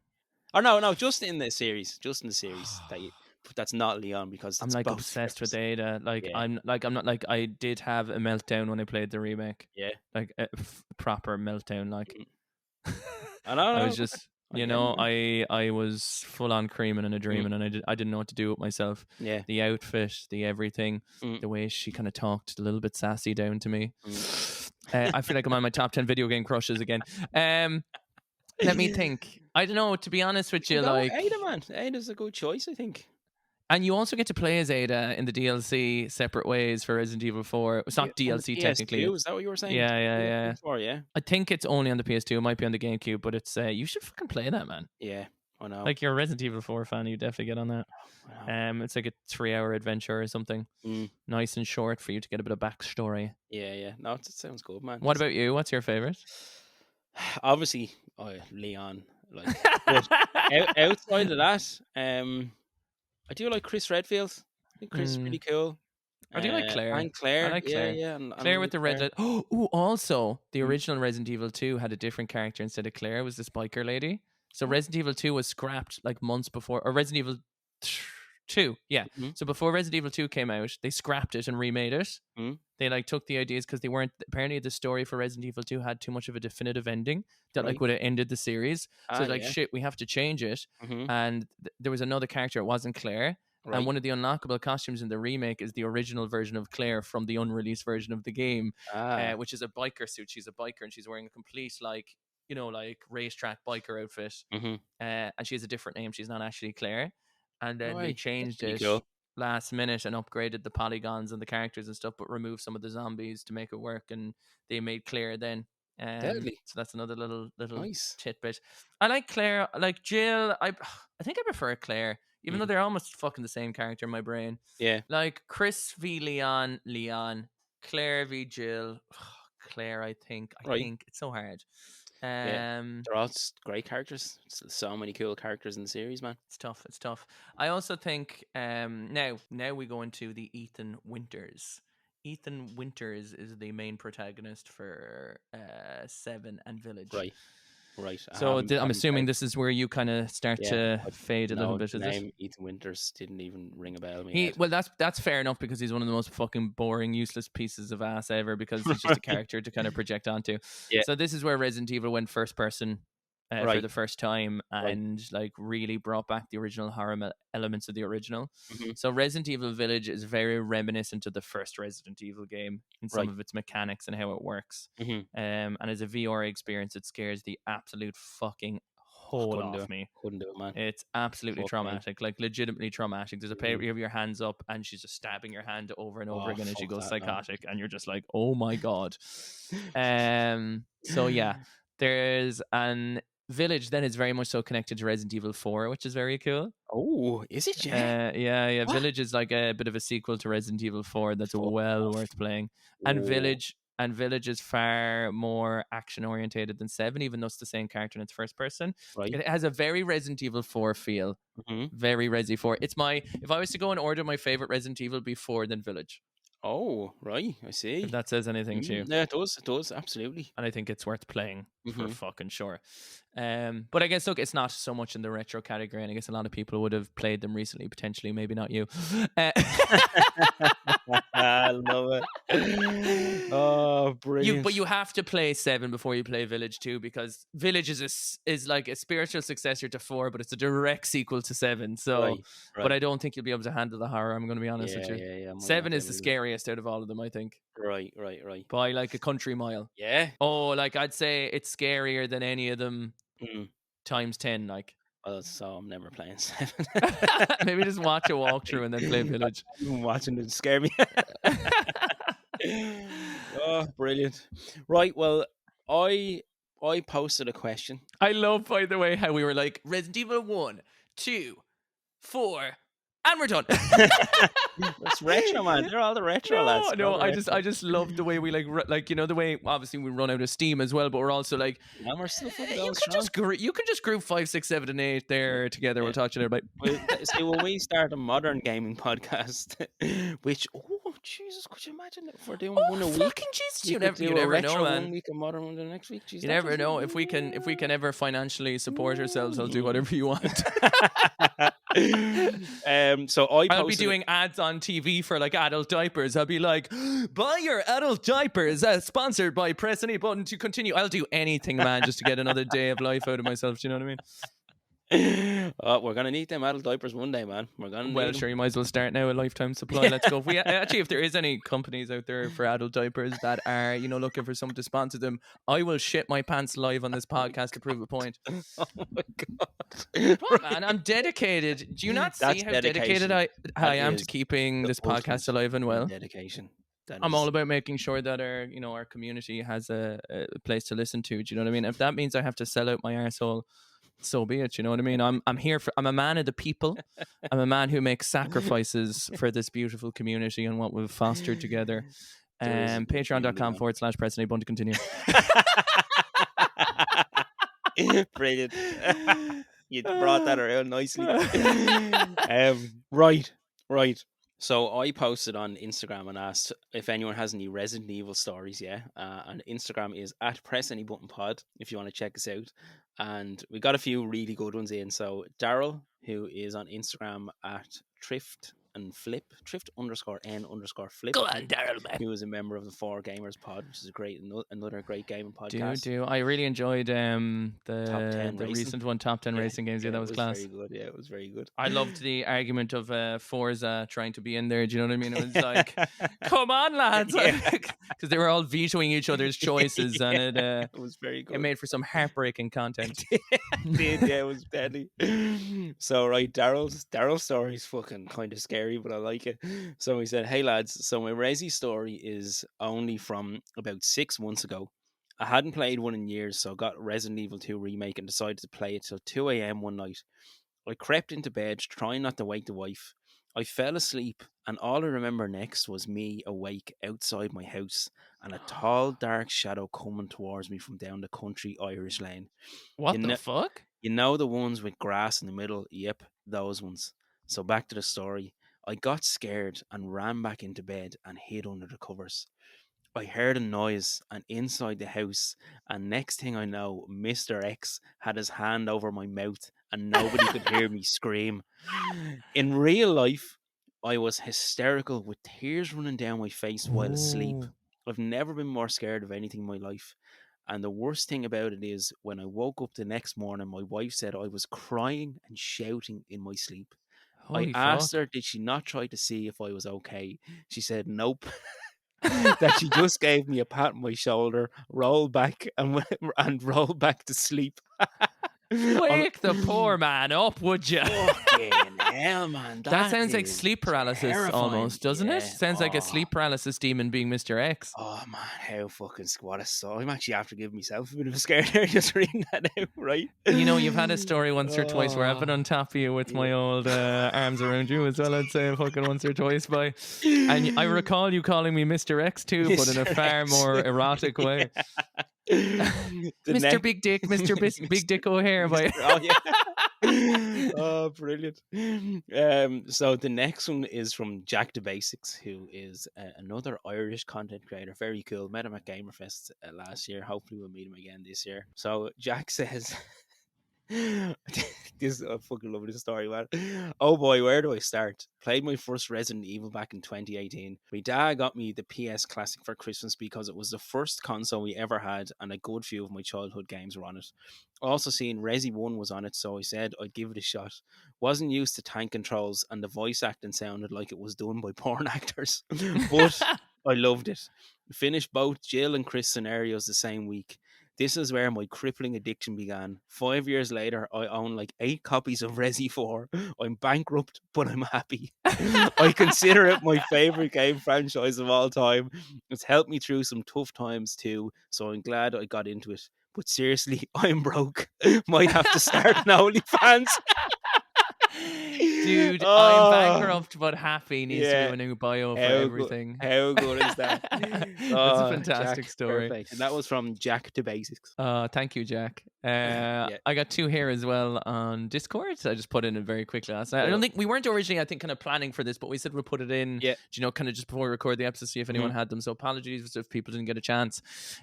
Speaker 2: Or no, no, just in the series. Just in the series that you. But that's not Leon because
Speaker 1: I'm
Speaker 2: it's
Speaker 1: like
Speaker 2: both
Speaker 1: obsessed with
Speaker 2: characters.
Speaker 1: Ada.
Speaker 2: Yeah.
Speaker 1: I'm not like I did have a meltdown when I played the remake.
Speaker 2: Yeah.
Speaker 1: Like a proper meltdown. Like
Speaker 2: Mm. I know.
Speaker 1: I
Speaker 2: No,
Speaker 1: was
Speaker 2: look,
Speaker 1: just,
Speaker 2: I get it, man.
Speaker 1: I was full on creaming and a
Speaker 2: Mm.
Speaker 1: dreaming, and I didn't know what to do with myself.
Speaker 2: Yeah.
Speaker 1: The outfit, the everything,
Speaker 2: Mm.
Speaker 1: the way she kind of talked a little bit sassy down to me.
Speaker 2: Mm.
Speaker 1: I feel like I'm on my top 10 video game crushes again. Let me think. I don't know. To be honest
Speaker 2: You
Speaker 1: with
Speaker 2: can
Speaker 1: you,
Speaker 2: go with
Speaker 1: like.
Speaker 2: Ada, man. Ada's a good choice, I think.
Speaker 1: And you also get to play as Ada in the DLC separate ways for Resident Evil 4. It's
Speaker 2: Yeah,
Speaker 1: not
Speaker 2: on the
Speaker 1: DLC technically.
Speaker 2: PS2, is that what you were saying?
Speaker 1: Yeah, yeah, yeah.
Speaker 2: PS4, yeah.
Speaker 1: I think it's only on the PS2. It might be on the GameCube, but it's you should fucking play that, man.
Speaker 2: Yeah, I know.
Speaker 1: Like you're a Resident Evil 4 fan, you definitely get on that.
Speaker 2: I know.
Speaker 1: It's like a 3-hour adventure or something.
Speaker 2: Mm.
Speaker 1: Nice and short for you to get a bit of backstory.
Speaker 2: Yeah, yeah. No, it sounds good, man.
Speaker 1: What about you? What's your favorite?
Speaker 2: Obviously, Leon. Like, but outside of that, I do like Chris Redfield. I think Chris is
Speaker 1: Mm,
Speaker 2: pretty cool.
Speaker 1: I do like Claire.
Speaker 2: And
Speaker 1: I
Speaker 2: Claire,
Speaker 1: like
Speaker 2: yeah,
Speaker 1: Claire.
Speaker 2: yeah, and I
Speaker 1: Claire
Speaker 2: like
Speaker 1: with the red
Speaker 2: Claire.
Speaker 1: light. Oh, ooh, also, the
Speaker 2: Mm.
Speaker 1: original Resident Evil 2 had a different character instead of Claire. It was this biker lady. So
Speaker 2: Oh,
Speaker 1: Resident Evil 2 was scrapped like months before, or Resident Evil 2, yeah.
Speaker 2: mhm,
Speaker 1: So before Resident Evil 2 came out, they scrapped it and remade it.
Speaker 2: mhm.
Speaker 1: They like took the ideas because they weren't, apparently the story for Resident Evil 2 had too much of a definitive ending that like
Speaker 2: Right.
Speaker 1: would have ended the series. So like
Speaker 2: Yeah.
Speaker 1: shit, we have to change it.
Speaker 2: Mhm.
Speaker 1: And there was another character, it wasn't Claire. And
Speaker 2: Right.
Speaker 1: one of the unlockable costumes in the remake is the original version of Claire from the unreleased version of the game,
Speaker 2: Ah.
Speaker 1: which is a biker suit. She's a biker and she's wearing a complete like, like racetrack biker outfit.
Speaker 2: Mhm.
Speaker 1: And she has a different name. She's not actually Claire. And then they
Speaker 2: Right. That's
Speaker 1: changed
Speaker 2: pretty
Speaker 1: it
Speaker 2: cool.
Speaker 1: last minute and upgraded the polygons and the characters and stuff, but removed some of the zombies to make it work. And they made Claire then.
Speaker 2: Deadly.
Speaker 1: So that's another little
Speaker 2: Nice.
Speaker 1: tidbit. I like Claire. I like Jill. I think I prefer Claire, even though
Speaker 2: Mhm.
Speaker 1: they're almost fucking the same character in my brain.
Speaker 2: Yeah.
Speaker 1: Like Chris v Leon, Claire v Jill, Claire. I think
Speaker 2: Right.
Speaker 1: it's so hard.
Speaker 2: Yeah. They're all great characters. So many cool characters in the series, man.
Speaker 1: It's tough. It's tough. I also think now we go into the Ethan Winters. Ethan Winters is the main protagonist for 7 and Village.
Speaker 2: Right. Right.
Speaker 1: So I'm
Speaker 2: haven't
Speaker 1: assuming
Speaker 2: played.
Speaker 1: this is where you kind of start
Speaker 2: Yeah.
Speaker 1: to fade a little
Speaker 2: No,
Speaker 1: bit,
Speaker 2: the
Speaker 1: is it?
Speaker 2: name Ethan Winters didn't even ring a bell in my head.
Speaker 1: Well, that's fair enough because he's one of the most fucking boring, useless pieces of ass ever because he's just a character to kind of project onto.
Speaker 2: Yeah.
Speaker 1: So this is where Resident Evil went first person for
Speaker 2: Right.
Speaker 1: the first time,
Speaker 2: Right.
Speaker 1: and like really brought back the original horror elements of the original.
Speaker 2: Hmm.
Speaker 1: So Resident Evil Village is very reminiscent of the first Resident Evil game in some
Speaker 2: Right.
Speaker 1: of its mechanics and how it works.
Speaker 2: Hmm.
Speaker 1: And as a VR experience, it scares the absolute fucking
Speaker 2: I
Speaker 1: whole
Speaker 2: couldn't do
Speaker 1: off
Speaker 2: it.
Speaker 1: me.
Speaker 2: Couldn't do it, man.
Speaker 1: It's absolutely
Speaker 2: Fuck me.
Speaker 1: traumatic, like legitimately traumatic. There's a pair
Speaker 2: Mhm.
Speaker 1: you have your hands up and she's just stabbing your hand over and over
Speaker 2: Oh,
Speaker 1: again and she
Speaker 2: fuck
Speaker 1: goes
Speaker 2: that, no.
Speaker 1: psychotic and you're just like, oh my god. So yeah, there's an village then is very much so connected to Resident Evil 4, which is very cool.
Speaker 2: Oh, is it? Yeah.
Speaker 1: Yeah.
Speaker 2: What?
Speaker 1: Village is like a bit of a sequel to Resident Evil 4 that's
Speaker 2: Fuck
Speaker 1: well
Speaker 2: off.
Speaker 1: worth playing. And
Speaker 2: Oh,
Speaker 1: Village is far more action orientated than 7, even though it's the same character and it's first person.
Speaker 2: right.
Speaker 1: It has a very Resident Evil 4 feel.
Speaker 2: Hmm.
Speaker 1: Very Resi 4. It's my if I was to go and order my favorite Resident Evil before than Village,
Speaker 2: Oh, right. I
Speaker 1: if
Speaker 2: see.
Speaker 1: that says anything to you.
Speaker 2: Yeah, it does. It does. Absolutely.
Speaker 1: And I think it's worth playing for
Speaker 2: Hmm.
Speaker 1: fucking sure. But I guess look, it's not so much in the retro category, and I guess a lot of people would have played them recently, potentially, maybe not you. Uh,
Speaker 2: I love it. Oh,
Speaker 1: but
Speaker 2: brilliant.
Speaker 1: you have to play 7 before you play Village 2, because Village is like a spiritual successor to 4, but it's a direct sequel to 7. So,
Speaker 2: Right.
Speaker 1: but I
Speaker 2: Right.
Speaker 1: don't think you'll be able to handle the horror. I'm going to be honest with
Speaker 2: Yeah.
Speaker 1: you.
Speaker 2: Yeah. Yeah. I might not
Speaker 1: 7
Speaker 2: be
Speaker 1: is
Speaker 2: able
Speaker 1: the
Speaker 2: to do it.
Speaker 1: scariest out of all of them, I think,
Speaker 2: Right. Right. Right.
Speaker 1: by like a country mile.
Speaker 2: Yeah.
Speaker 1: Oh, like I'd say it's scarier than any of them
Speaker 2: Mm.
Speaker 1: times 10. Like
Speaker 2: Well, so I'm never playing 7.
Speaker 1: maybe just watch a walkthrough and then play
Speaker 2: I'm not
Speaker 1: Village.
Speaker 2: even watching it scare me. Oh, brilliant. Right. Well, I I posted a question.
Speaker 1: I love, by the way, how we were like Resident Evil 1, 2, 4, and we're done.
Speaker 2: That's retro, man. They're all the retro lads. They're all
Speaker 1: No,
Speaker 2: the
Speaker 1: I
Speaker 2: retro.
Speaker 1: just love the way we like you know, the way obviously we run out of steam as well, but we're also like
Speaker 2: And we're still fucking
Speaker 1: you
Speaker 2: going
Speaker 1: can
Speaker 2: strong.
Speaker 1: just group 5, 6, 7, and 8
Speaker 2: Yeah.
Speaker 1: there together.
Speaker 2: Yeah.
Speaker 1: We'll talk to you later. Bye.
Speaker 2: Well, see, when we start a modern gaming podcast, which, oh, Jesus, could you imagine if we're doing one
Speaker 1: Oh
Speaker 2: a week?
Speaker 1: fucking Jesus!
Speaker 2: You
Speaker 1: You
Speaker 2: could
Speaker 1: never
Speaker 2: do a
Speaker 1: never know,
Speaker 2: retro
Speaker 1: man.
Speaker 2: 1 week, a modern one the next week. Jeez,
Speaker 1: You
Speaker 2: that
Speaker 1: never
Speaker 2: doesn't.
Speaker 1: know if we can ever financially support ourselves. I'll do whatever you want.
Speaker 2: So I
Speaker 1: I'll be
Speaker 2: posted.
Speaker 1: doing ads on TV for like adult diapers. I'll be like, buy your adult diapers, sponsored by press any button to continue. I'll do anything, man, just to get another day of life out of myself. Do you know what I mean?
Speaker 2: We're gonna need them adult diapers one day, man. We're gonna
Speaker 1: Well,
Speaker 2: need
Speaker 1: sure,
Speaker 2: them.
Speaker 1: you might as well start now. A lifetime supply. Let's go. If we actually, if there is any companies out there for adult diapers that are, looking for someone to sponsor them, I will shit my pants live on this podcast to prove a point.
Speaker 2: Oh my god!
Speaker 1: What, man? I'm dedicated. Do you not see
Speaker 2: That's
Speaker 1: how dedicated I
Speaker 2: That
Speaker 1: am to
Speaker 2: is
Speaker 1: keeping
Speaker 2: the
Speaker 1: this podcast alive and well?
Speaker 2: dedication. That
Speaker 1: I'm all
Speaker 2: is.
Speaker 1: about making sure that our community has a place to listen to. Do you know what I mean? If that means I have to sell out my arsehole, so be it. You know what I mean? I'm here for. I'm a man of the people. I'm a man who makes sacrifices for this beautiful community and what we've fostered together.
Speaker 2: There is a good community, man.
Speaker 1: Patreon.com/PressAnyButton to continue.
Speaker 2: Brilliant. You brought that around nicely. Right. So I posted on Instagram and asked if anyone has any Resident Evil stories. Yeah, and Instagram is at PressAnyButtonPod if you want to check us out. And we got a few really good ones in. So Daryl, who is on Instagram at Trift_N_Flip,
Speaker 1: Go on, Daryl, man.
Speaker 2: who is a member of the Four Gamers Pod, which is another great gaming podcast.
Speaker 1: Do I really enjoyed
Speaker 2: Top 10
Speaker 1: the
Speaker 2: racing.
Speaker 1: recent one, top 10 racing games. Yeah, that was class.
Speaker 2: Very good. Yeah, it was very good.
Speaker 1: I loved the argument of Forza trying to be in there. Do you know what I mean? It was like, come on, lads, because they were all vetoing each other's choices, and
Speaker 2: it was very good.
Speaker 1: It made for some heartbreaking content.
Speaker 2: Yeah, it was deadly. So right, Daryl's story is fucking kind of scary, but I like it. So he said, "Hey lads, so my Resi story is only from about 6 months ago. I hadn't played one in years, so I got Resident Evil 2 remake and decided to play it till 2 a.m. one night. I crept into bed, trying not to wake the wife. I fell asleep, and all I remember next was me awake outside my house and a tall, dark shadow coming towards me from down the country Irish lane.
Speaker 1: What the fuck?
Speaker 2: You know the ones with grass in the middle? Yep, those ones. So back to the story. I got scared and ran back into bed and hid under the covers. I heard a noise and inside the house, and next thing I know, Mr. X had his hand over my mouth and nobody could hear me scream. In real life, I was hysterical with tears running down my face while asleep.
Speaker 1: Ooh.
Speaker 2: I've never been more scared of anything in my life. And the worst thing about it is when I woke up the next morning, my wife said I was crying and shouting in my sleep. I
Speaker 1: Holy
Speaker 2: asked
Speaker 1: fuck.
Speaker 2: her, did she not try to see if I was okay? She said, nope. That she just gave me a pat on my shoulder, rolled back and rolled back to sleep.
Speaker 1: Wake the poor man up, would you?
Speaker 2: Fucking hell, man.
Speaker 1: That
Speaker 2: That
Speaker 1: sounds like
Speaker 2: is
Speaker 1: sleep paralysis
Speaker 2: terrifying.
Speaker 1: almost, doesn't it?
Speaker 2: Yeah.
Speaker 1: Sounds like a sleep paralysis demon being Mr. X.
Speaker 2: Oh man, how fucking what a story. I'm actually after giving myself a bit of a scare there just reading that out, right?
Speaker 1: You know, you've had a story once or twice where I've been
Speaker 2: Oh,
Speaker 1: on top of you with my
Speaker 2: yeah.
Speaker 1: old arms around you as well, I'd say, fucking once or twice by. And I recall you calling me Mr. X too, but in a
Speaker 2: Mr.
Speaker 1: far
Speaker 2: X.
Speaker 1: more erotic way.
Speaker 2: The
Speaker 1: Mr. Big Dick, Mr. Big Dick O'Hare. By.
Speaker 2: Oh yeah. Oh, brilliant. So the next one is from Jack the Basics, who is another Irish content creator. Very cool. Met him at Gamerfest last year. Hopefully we'll meet him again this year. So Jack says, I fucking love this story, man. Oh boy, where do I start? Played my first Resident Evil back in 2018. My dad got me the PS Classic for Christmas because it was the first console we ever had, and a good few of my childhood games were on it. Also seen Resi 1 was on it, so I said I'd give it a shot. Wasn't used to tank controls, and the voice acting sounded like it was done by porn actors. But I loved it. Finished both Jill and Chris scenarios the same week. This is where my crippling addiction began. 5 years later, I own like 8 copies of Resi 4. I'm bankrupt, but I'm happy. I consider it my favorite game franchise of all time. It's helped me through some tough times too, so I'm glad I got into it. But seriously, I'm broke. Might have to start an OnlyFans.
Speaker 1: Dude, I'm
Speaker 2: Oh,
Speaker 1: bankrupt but happy needs to be
Speaker 2: yeah.
Speaker 1: my new bio for
Speaker 2: How good,
Speaker 1: everything.
Speaker 2: how good is that?
Speaker 1: That's a
Speaker 2: Oh,
Speaker 1: fantastic
Speaker 2: Jack,
Speaker 1: story.
Speaker 2: perfect. And that was from Jack to Basics.
Speaker 1: Thank you, Jack.
Speaker 2: Yeah,
Speaker 1: I got 2 here as well on Discord. So I just put in it very quickly last night. I don't
Speaker 2: cool.
Speaker 1: think we weren't originally, I think, kind of planning for this, but we said we'll put it in,
Speaker 2: Yeah.
Speaker 1: you know, kind of just before we record the episode, see if anyone
Speaker 2: Mhm.
Speaker 1: had them. So apologies if people didn't get a chance.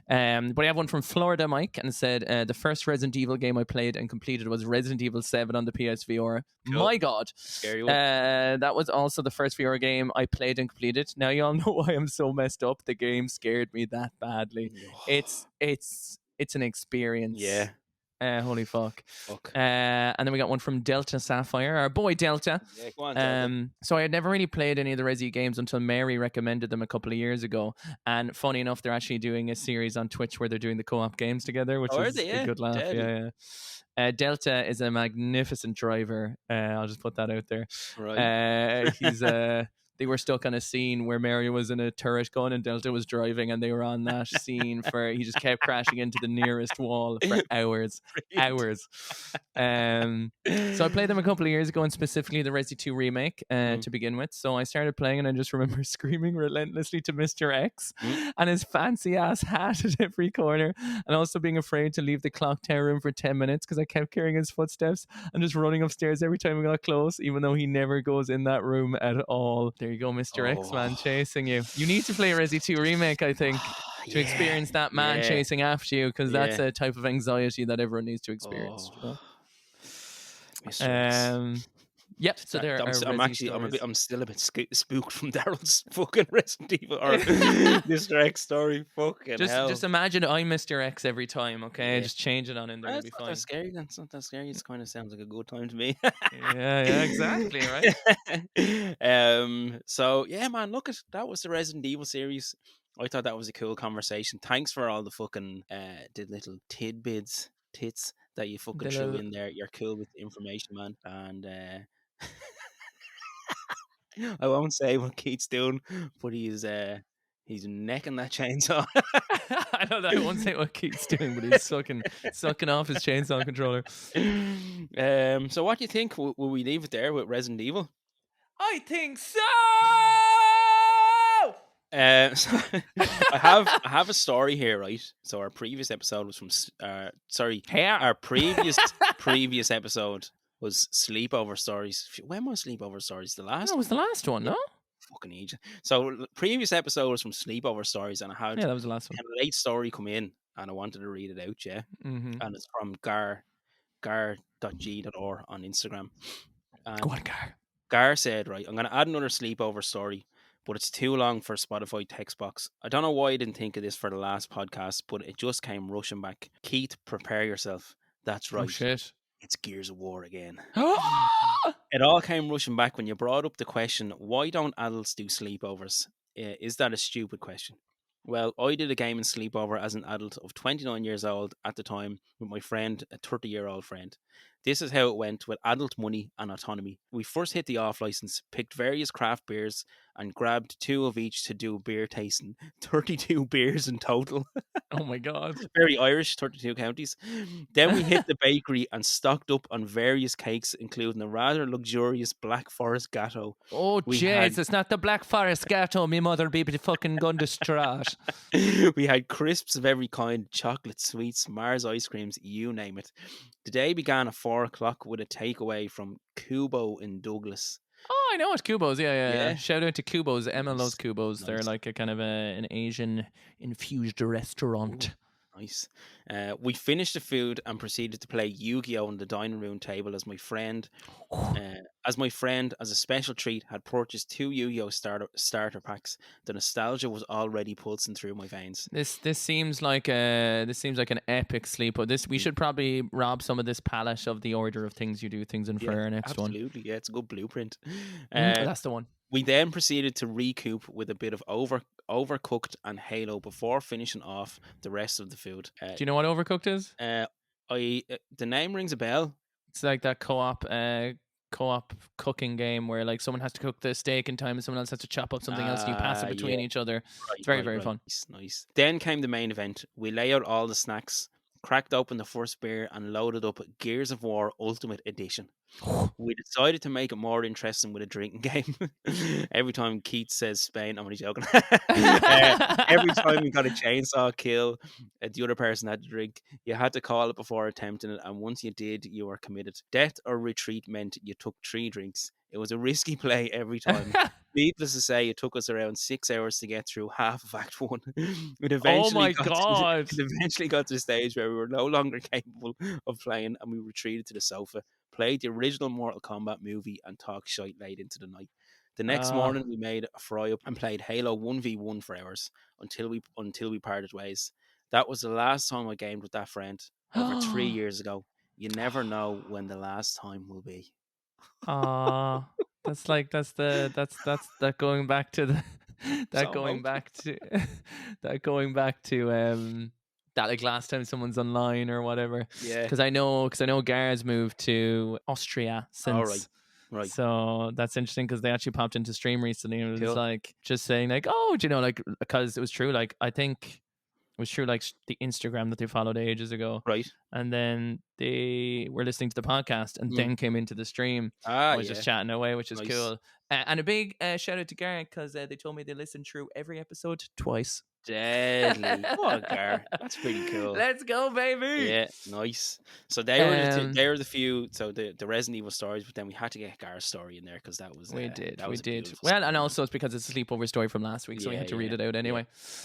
Speaker 1: But I have one from Florida Mike, and it said the first Resident Evil game I played and completed was Resident Evil 7 on the PSVR.
Speaker 2: Cool.
Speaker 1: My God.
Speaker 2: Scary one.
Speaker 1: That was also the first VR game I played and completed. Now you all know why I'm so messed up. The game scared me that badly. It's an experience.
Speaker 2: Yeah.
Speaker 1: Holy fuck.
Speaker 2: Fuck.
Speaker 1: And then we got one from Delta Sapphire, our boy Delta.
Speaker 2: Yeah, go on, Delta.
Speaker 1: So I had never really played any of the Resi games until Mary recommended them a couple of years ago. And funny enough, they're actually doing a series on Twitch where they're doing the co-op games together, which is a good laugh.
Speaker 2: Deadly.
Speaker 1: Yeah. Delta is a magnificent driver. I'll just put that out there.
Speaker 2: Right.
Speaker 1: He's they were stuck on a scene where Mary was in a turret gun and Delta was driving, and they were on that scene for he just kept crashing into the nearest wall for hours. So I played them a couple of years ago, and specifically the Resi 2 remake to begin with. So I started playing, and I just remember screaming relentlessly to Mr. X and his fancy ass hat at every corner, and also being afraid to leave the clock tower room for 10 minutes because I kept hearing his footsteps and just running upstairs every time we got close, even though he never goes in that room at all. There you go, Mr. X man chasing you. You need to play Resi 2 remake, I think, to experience that man chasing after you, because that's a type of anxiety that everyone needs to experience. You know?
Speaker 2: Mr. X.
Speaker 1: Yep. So there are
Speaker 2: I'm still a bit spooked from Daryl's fucking Resident Evil or Mr. X story. Fucking hell.
Speaker 1: Just imagine I'm Mr. X every time. Okay, just change it on in there.
Speaker 2: It's not that scary. That's not that scary. It kind of sounds like a good time to me.
Speaker 1: yeah, exactly, right.
Speaker 2: So yeah, man, look at that was the Resident Evil series. I thought that was a cool conversation. Thanks for all the fucking the little tits that you fucking threw in there. You're cool with the information, man. And I won't say what Keith's doing, but he's necking that chainsaw.
Speaker 1: I know that I won't say what Keith's doing, but he's sucking off his chainsaw controller.
Speaker 2: So what do you think? Will we leave it there with Resident Evil?
Speaker 1: I think so.
Speaker 2: So I have a story here, right? So our previous episode was from our previous episode was sleepover stories. When was sleepover stories? The last?
Speaker 1: No, it was the last one, no?
Speaker 2: Fucking age. So the previous episode was from sleepover stories, and I had
Speaker 1: that was the last one.
Speaker 2: A late story come in, and I wanted to read it out, and it's from gar.g.or on Instagram. And
Speaker 1: go on, Gar.
Speaker 2: Gar said, right, I'm going to add another sleepover story, but it's too long for Spotify text box. I don't know why I didn't think of this for the last podcast, but it just came rushing back. Keith, prepare yourself. That's
Speaker 1: Oh
Speaker 2: right.
Speaker 1: shit.
Speaker 2: It's Gears of War again.
Speaker 1: Oh
Speaker 2: It all came rushing back when you brought up the question, why don't adults do sleepovers? Is that a stupid question? Well, I did a gaming sleepover as an adult of 29 years old at the time with my friend, a 30-year-old friend. This is how it went with adult money and autonomy. We first hit the off license, picked various craft beers, and grabbed 2 of each to do beer tasting. 32 beers in total.
Speaker 1: my god.
Speaker 2: Very Irish, 32 counties. Then we hit the bakery and stocked up on various cakes, including a rather luxurious Black Forest Gatto.
Speaker 1: Oh
Speaker 2: We had
Speaker 1: Jesus, not the Black Forest Gatto. Me mother'll be fucking gone distraught.
Speaker 2: we had crisps of every kind, chocolate, sweets, Mars ice creams, you name it. The day began at 4 o'clock with a takeaway from Kubo in Douglas.
Speaker 1: Oh, I know it's Kubos. Yeah.
Speaker 2: Yeah,
Speaker 1: Shout out to Kubos. Emma loves
Speaker 2: nice,
Speaker 1: Kubos. They're
Speaker 2: nice.
Speaker 1: like a kind of an Asian infused restaurant.
Speaker 2: Ooh, nice. We finished the food and proceeded to play Yu-Gi-Oh on the dining room table as my friend, as a special treat, had purchased 2 Yu-Gi-Oh starter packs. The nostalgia was already pulsing through my veins.
Speaker 1: This seems like an epic sleep. But we should probably rob some of this palette of the order of things you do things in for
Speaker 2: Yeah,
Speaker 1: our next one.
Speaker 2: absolutely. Yeah, it's a good blueprint.
Speaker 1: That's the one.
Speaker 2: We then proceeded to recoup with a bit of overcooked and Halo before finishing off the rest of the food.
Speaker 1: Do you know what Overcooked is?
Speaker 2: The name rings a bell.
Speaker 1: It's like that co-op cooking game where like someone has to cook the steak in time and someone else has to chop up something else and you pass it between
Speaker 2: Yeah,
Speaker 1: each other.
Speaker 2: right,
Speaker 1: It's very,
Speaker 2: right,
Speaker 1: very
Speaker 2: right.
Speaker 1: fun.
Speaker 2: Nice, nice. Then came the main event. We lay out all the snacks, cracked open the first beer, and loaded up Gears of War Ultimate Edition. We decided to make it more interesting with a drinking game. Every time Keith says Spain, I'm only joking. Every time we got a chainsaw kill, the other person had to drink. You had to call it before attempting it, and once you did, you were committed. Death or retreat meant you took 3 drinks. It was a risky play every time. Needless to say, it took us around 6 hours to get through half of Act 1.
Speaker 1: Oh my god.
Speaker 2: It eventually got to the stage where we were no longer capable of playing, and we retreated to the sofa, played the original Mortal Kombat movie, and talked shite late into the night. The next morning, we made a fry up and played Halo 1v1 for hours until we parted ways. That was the last time I gamed with that friend over 3 years ago. You never know when the last time will be.
Speaker 1: That's like that's that going back to the that
Speaker 2: So
Speaker 1: going
Speaker 2: emotional.
Speaker 1: back to that going back to that like last time someone's online or whatever.
Speaker 2: Yeah.
Speaker 1: Because I know Gar's moved to Austria since.
Speaker 2: All right. Right.
Speaker 1: So that's interesting because they actually popped into stream recently and it was
Speaker 2: Cool.
Speaker 1: like just saying like, oh, do you know, like because it was true. Like I think it was true, like the Instagram that they followed ages ago,
Speaker 2: Right.
Speaker 1: and then they were listening to the podcast and then came into the stream. I was just chatting away, which is
Speaker 2: Nice.
Speaker 1: cool. And a big shout out to Garrett because they told me they listened through every episode twice.
Speaker 2: Deadly. Oh, Gar. That's pretty cool.
Speaker 1: Let's go, baby.
Speaker 2: Yeah, nice. So they were the few. So the Resident Evil stories, but then we had to get Gar's story in there because that was
Speaker 1: we did.
Speaker 2: That
Speaker 1: We
Speaker 2: was a
Speaker 1: did.
Speaker 2: beautiful
Speaker 1: Well,
Speaker 2: story,
Speaker 1: and
Speaker 2: man.
Speaker 1: also it's because it's a sleepover story from last week, so we had to read it out anyway.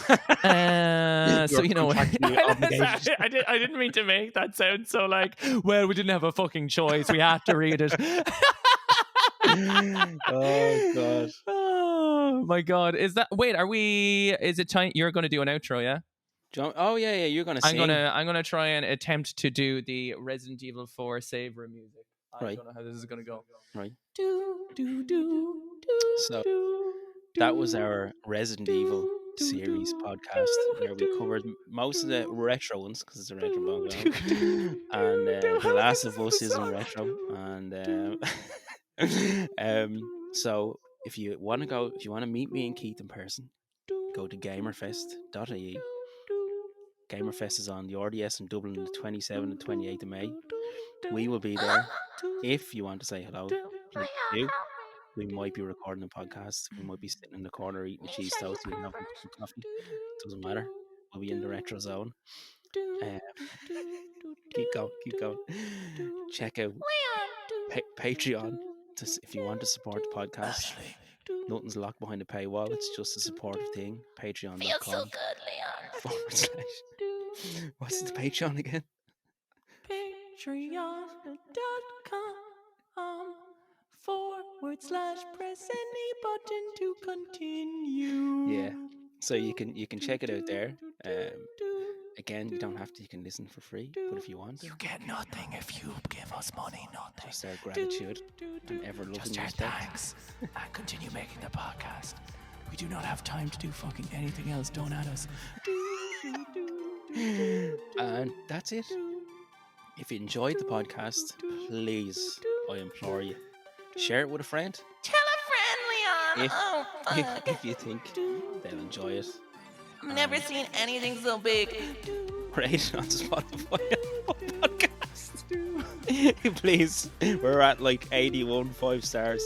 Speaker 2: You're
Speaker 1: So you know,
Speaker 2: contractually obligated.
Speaker 1: I didn't mean to make that sound so like, well, we didn't have a fucking choice. We had to read it.
Speaker 2: Oh god.
Speaker 1: Oh my god. Is it time you're gonna do an outro, yeah?
Speaker 2: Oh yeah, you're gonna sing.
Speaker 1: I'm gonna try and attempt to do the Resident Evil 4 save room music. I don't know how this is gonna go.
Speaker 2: Right.
Speaker 1: Do, do, do,
Speaker 2: So
Speaker 1: do,
Speaker 2: that was our Resident Evil series podcast where we covered most of the retro ones because it's a retro background, and The Last of Us is in retro, and so if you want to meet me and Keith in person, go to gamerfest.ie. Gamerfest is on the RDS in Dublin the 27th and 28th of May. We will be there. If you want to say hello, please do. We might be recording a podcast. We might be sitting in the corner eating a cheese toast and having some coffee. Doesn't matter. We'll be in the retro zone. Keep going. Check out Patreon if you want to support the podcast. Nothing's locked behind a paywall. It's just a supportive thing. Patreon.com.
Speaker 3: Feels so good, Leon.
Speaker 2: / What's the Patreon again?
Speaker 1: Patreon.com /press any button to continue.
Speaker 2: Yeah. So you can check it out there. Again, you don't have to. You can listen for free, but if you want,
Speaker 1: You get nothing if you give us money, nothing.
Speaker 2: just our gratitude and ever loving
Speaker 1: Just our
Speaker 2: respect.
Speaker 1: thanks. And continue making the podcast. We do not have time to do fucking anything else. Don't at us.
Speaker 2: And that's it. If you enjoyed the podcast, please, I implore you, share it with a friend.
Speaker 3: Tell a friend, Leon.
Speaker 2: If you think they'll enjoy it.
Speaker 3: I've never seen anything so big.
Speaker 2: Rate on Spotify podcast. Please, we're at like 81 5 stars.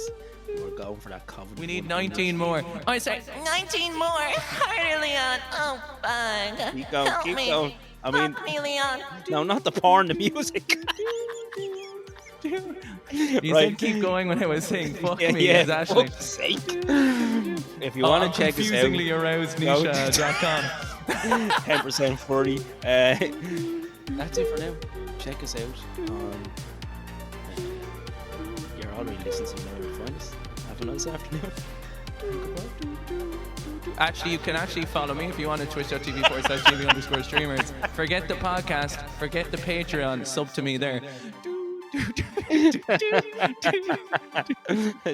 Speaker 2: We're going for that covenant.
Speaker 1: We need 19 more. I say
Speaker 3: 19 more. Harder, Leon. Oh, fuck.
Speaker 2: Keep going,
Speaker 3: Help
Speaker 2: keep
Speaker 3: me.
Speaker 2: going. I mean,
Speaker 3: Fuck me, Leon.
Speaker 2: no, not the porn, the music.
Speaker 1: You
Speaker 2: Right.
Speaker 1: said keep going when I was saying fuck
Speaker 2: Yeah,
Speaker 1: me.
Speaker 2: yeah,
Speaker 1: It's Ashley.
Speaker 2: fuck's sake. If you want to check us out,
Speaker 1: confusingly arousednisha.com.
Speaker 2: 10% free. That's it for now. Check us out on. You're already listening to me. Find us. Have a nice afternoon. Goodbye.
Speaker 1: Actually, you can actually follow me if you want to twitch.tv/TV_streamers. Forget the podcast. Forget the Patreon. Sub to me there.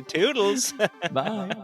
Speaker 2: Toodles.
Speaker 1: Bye.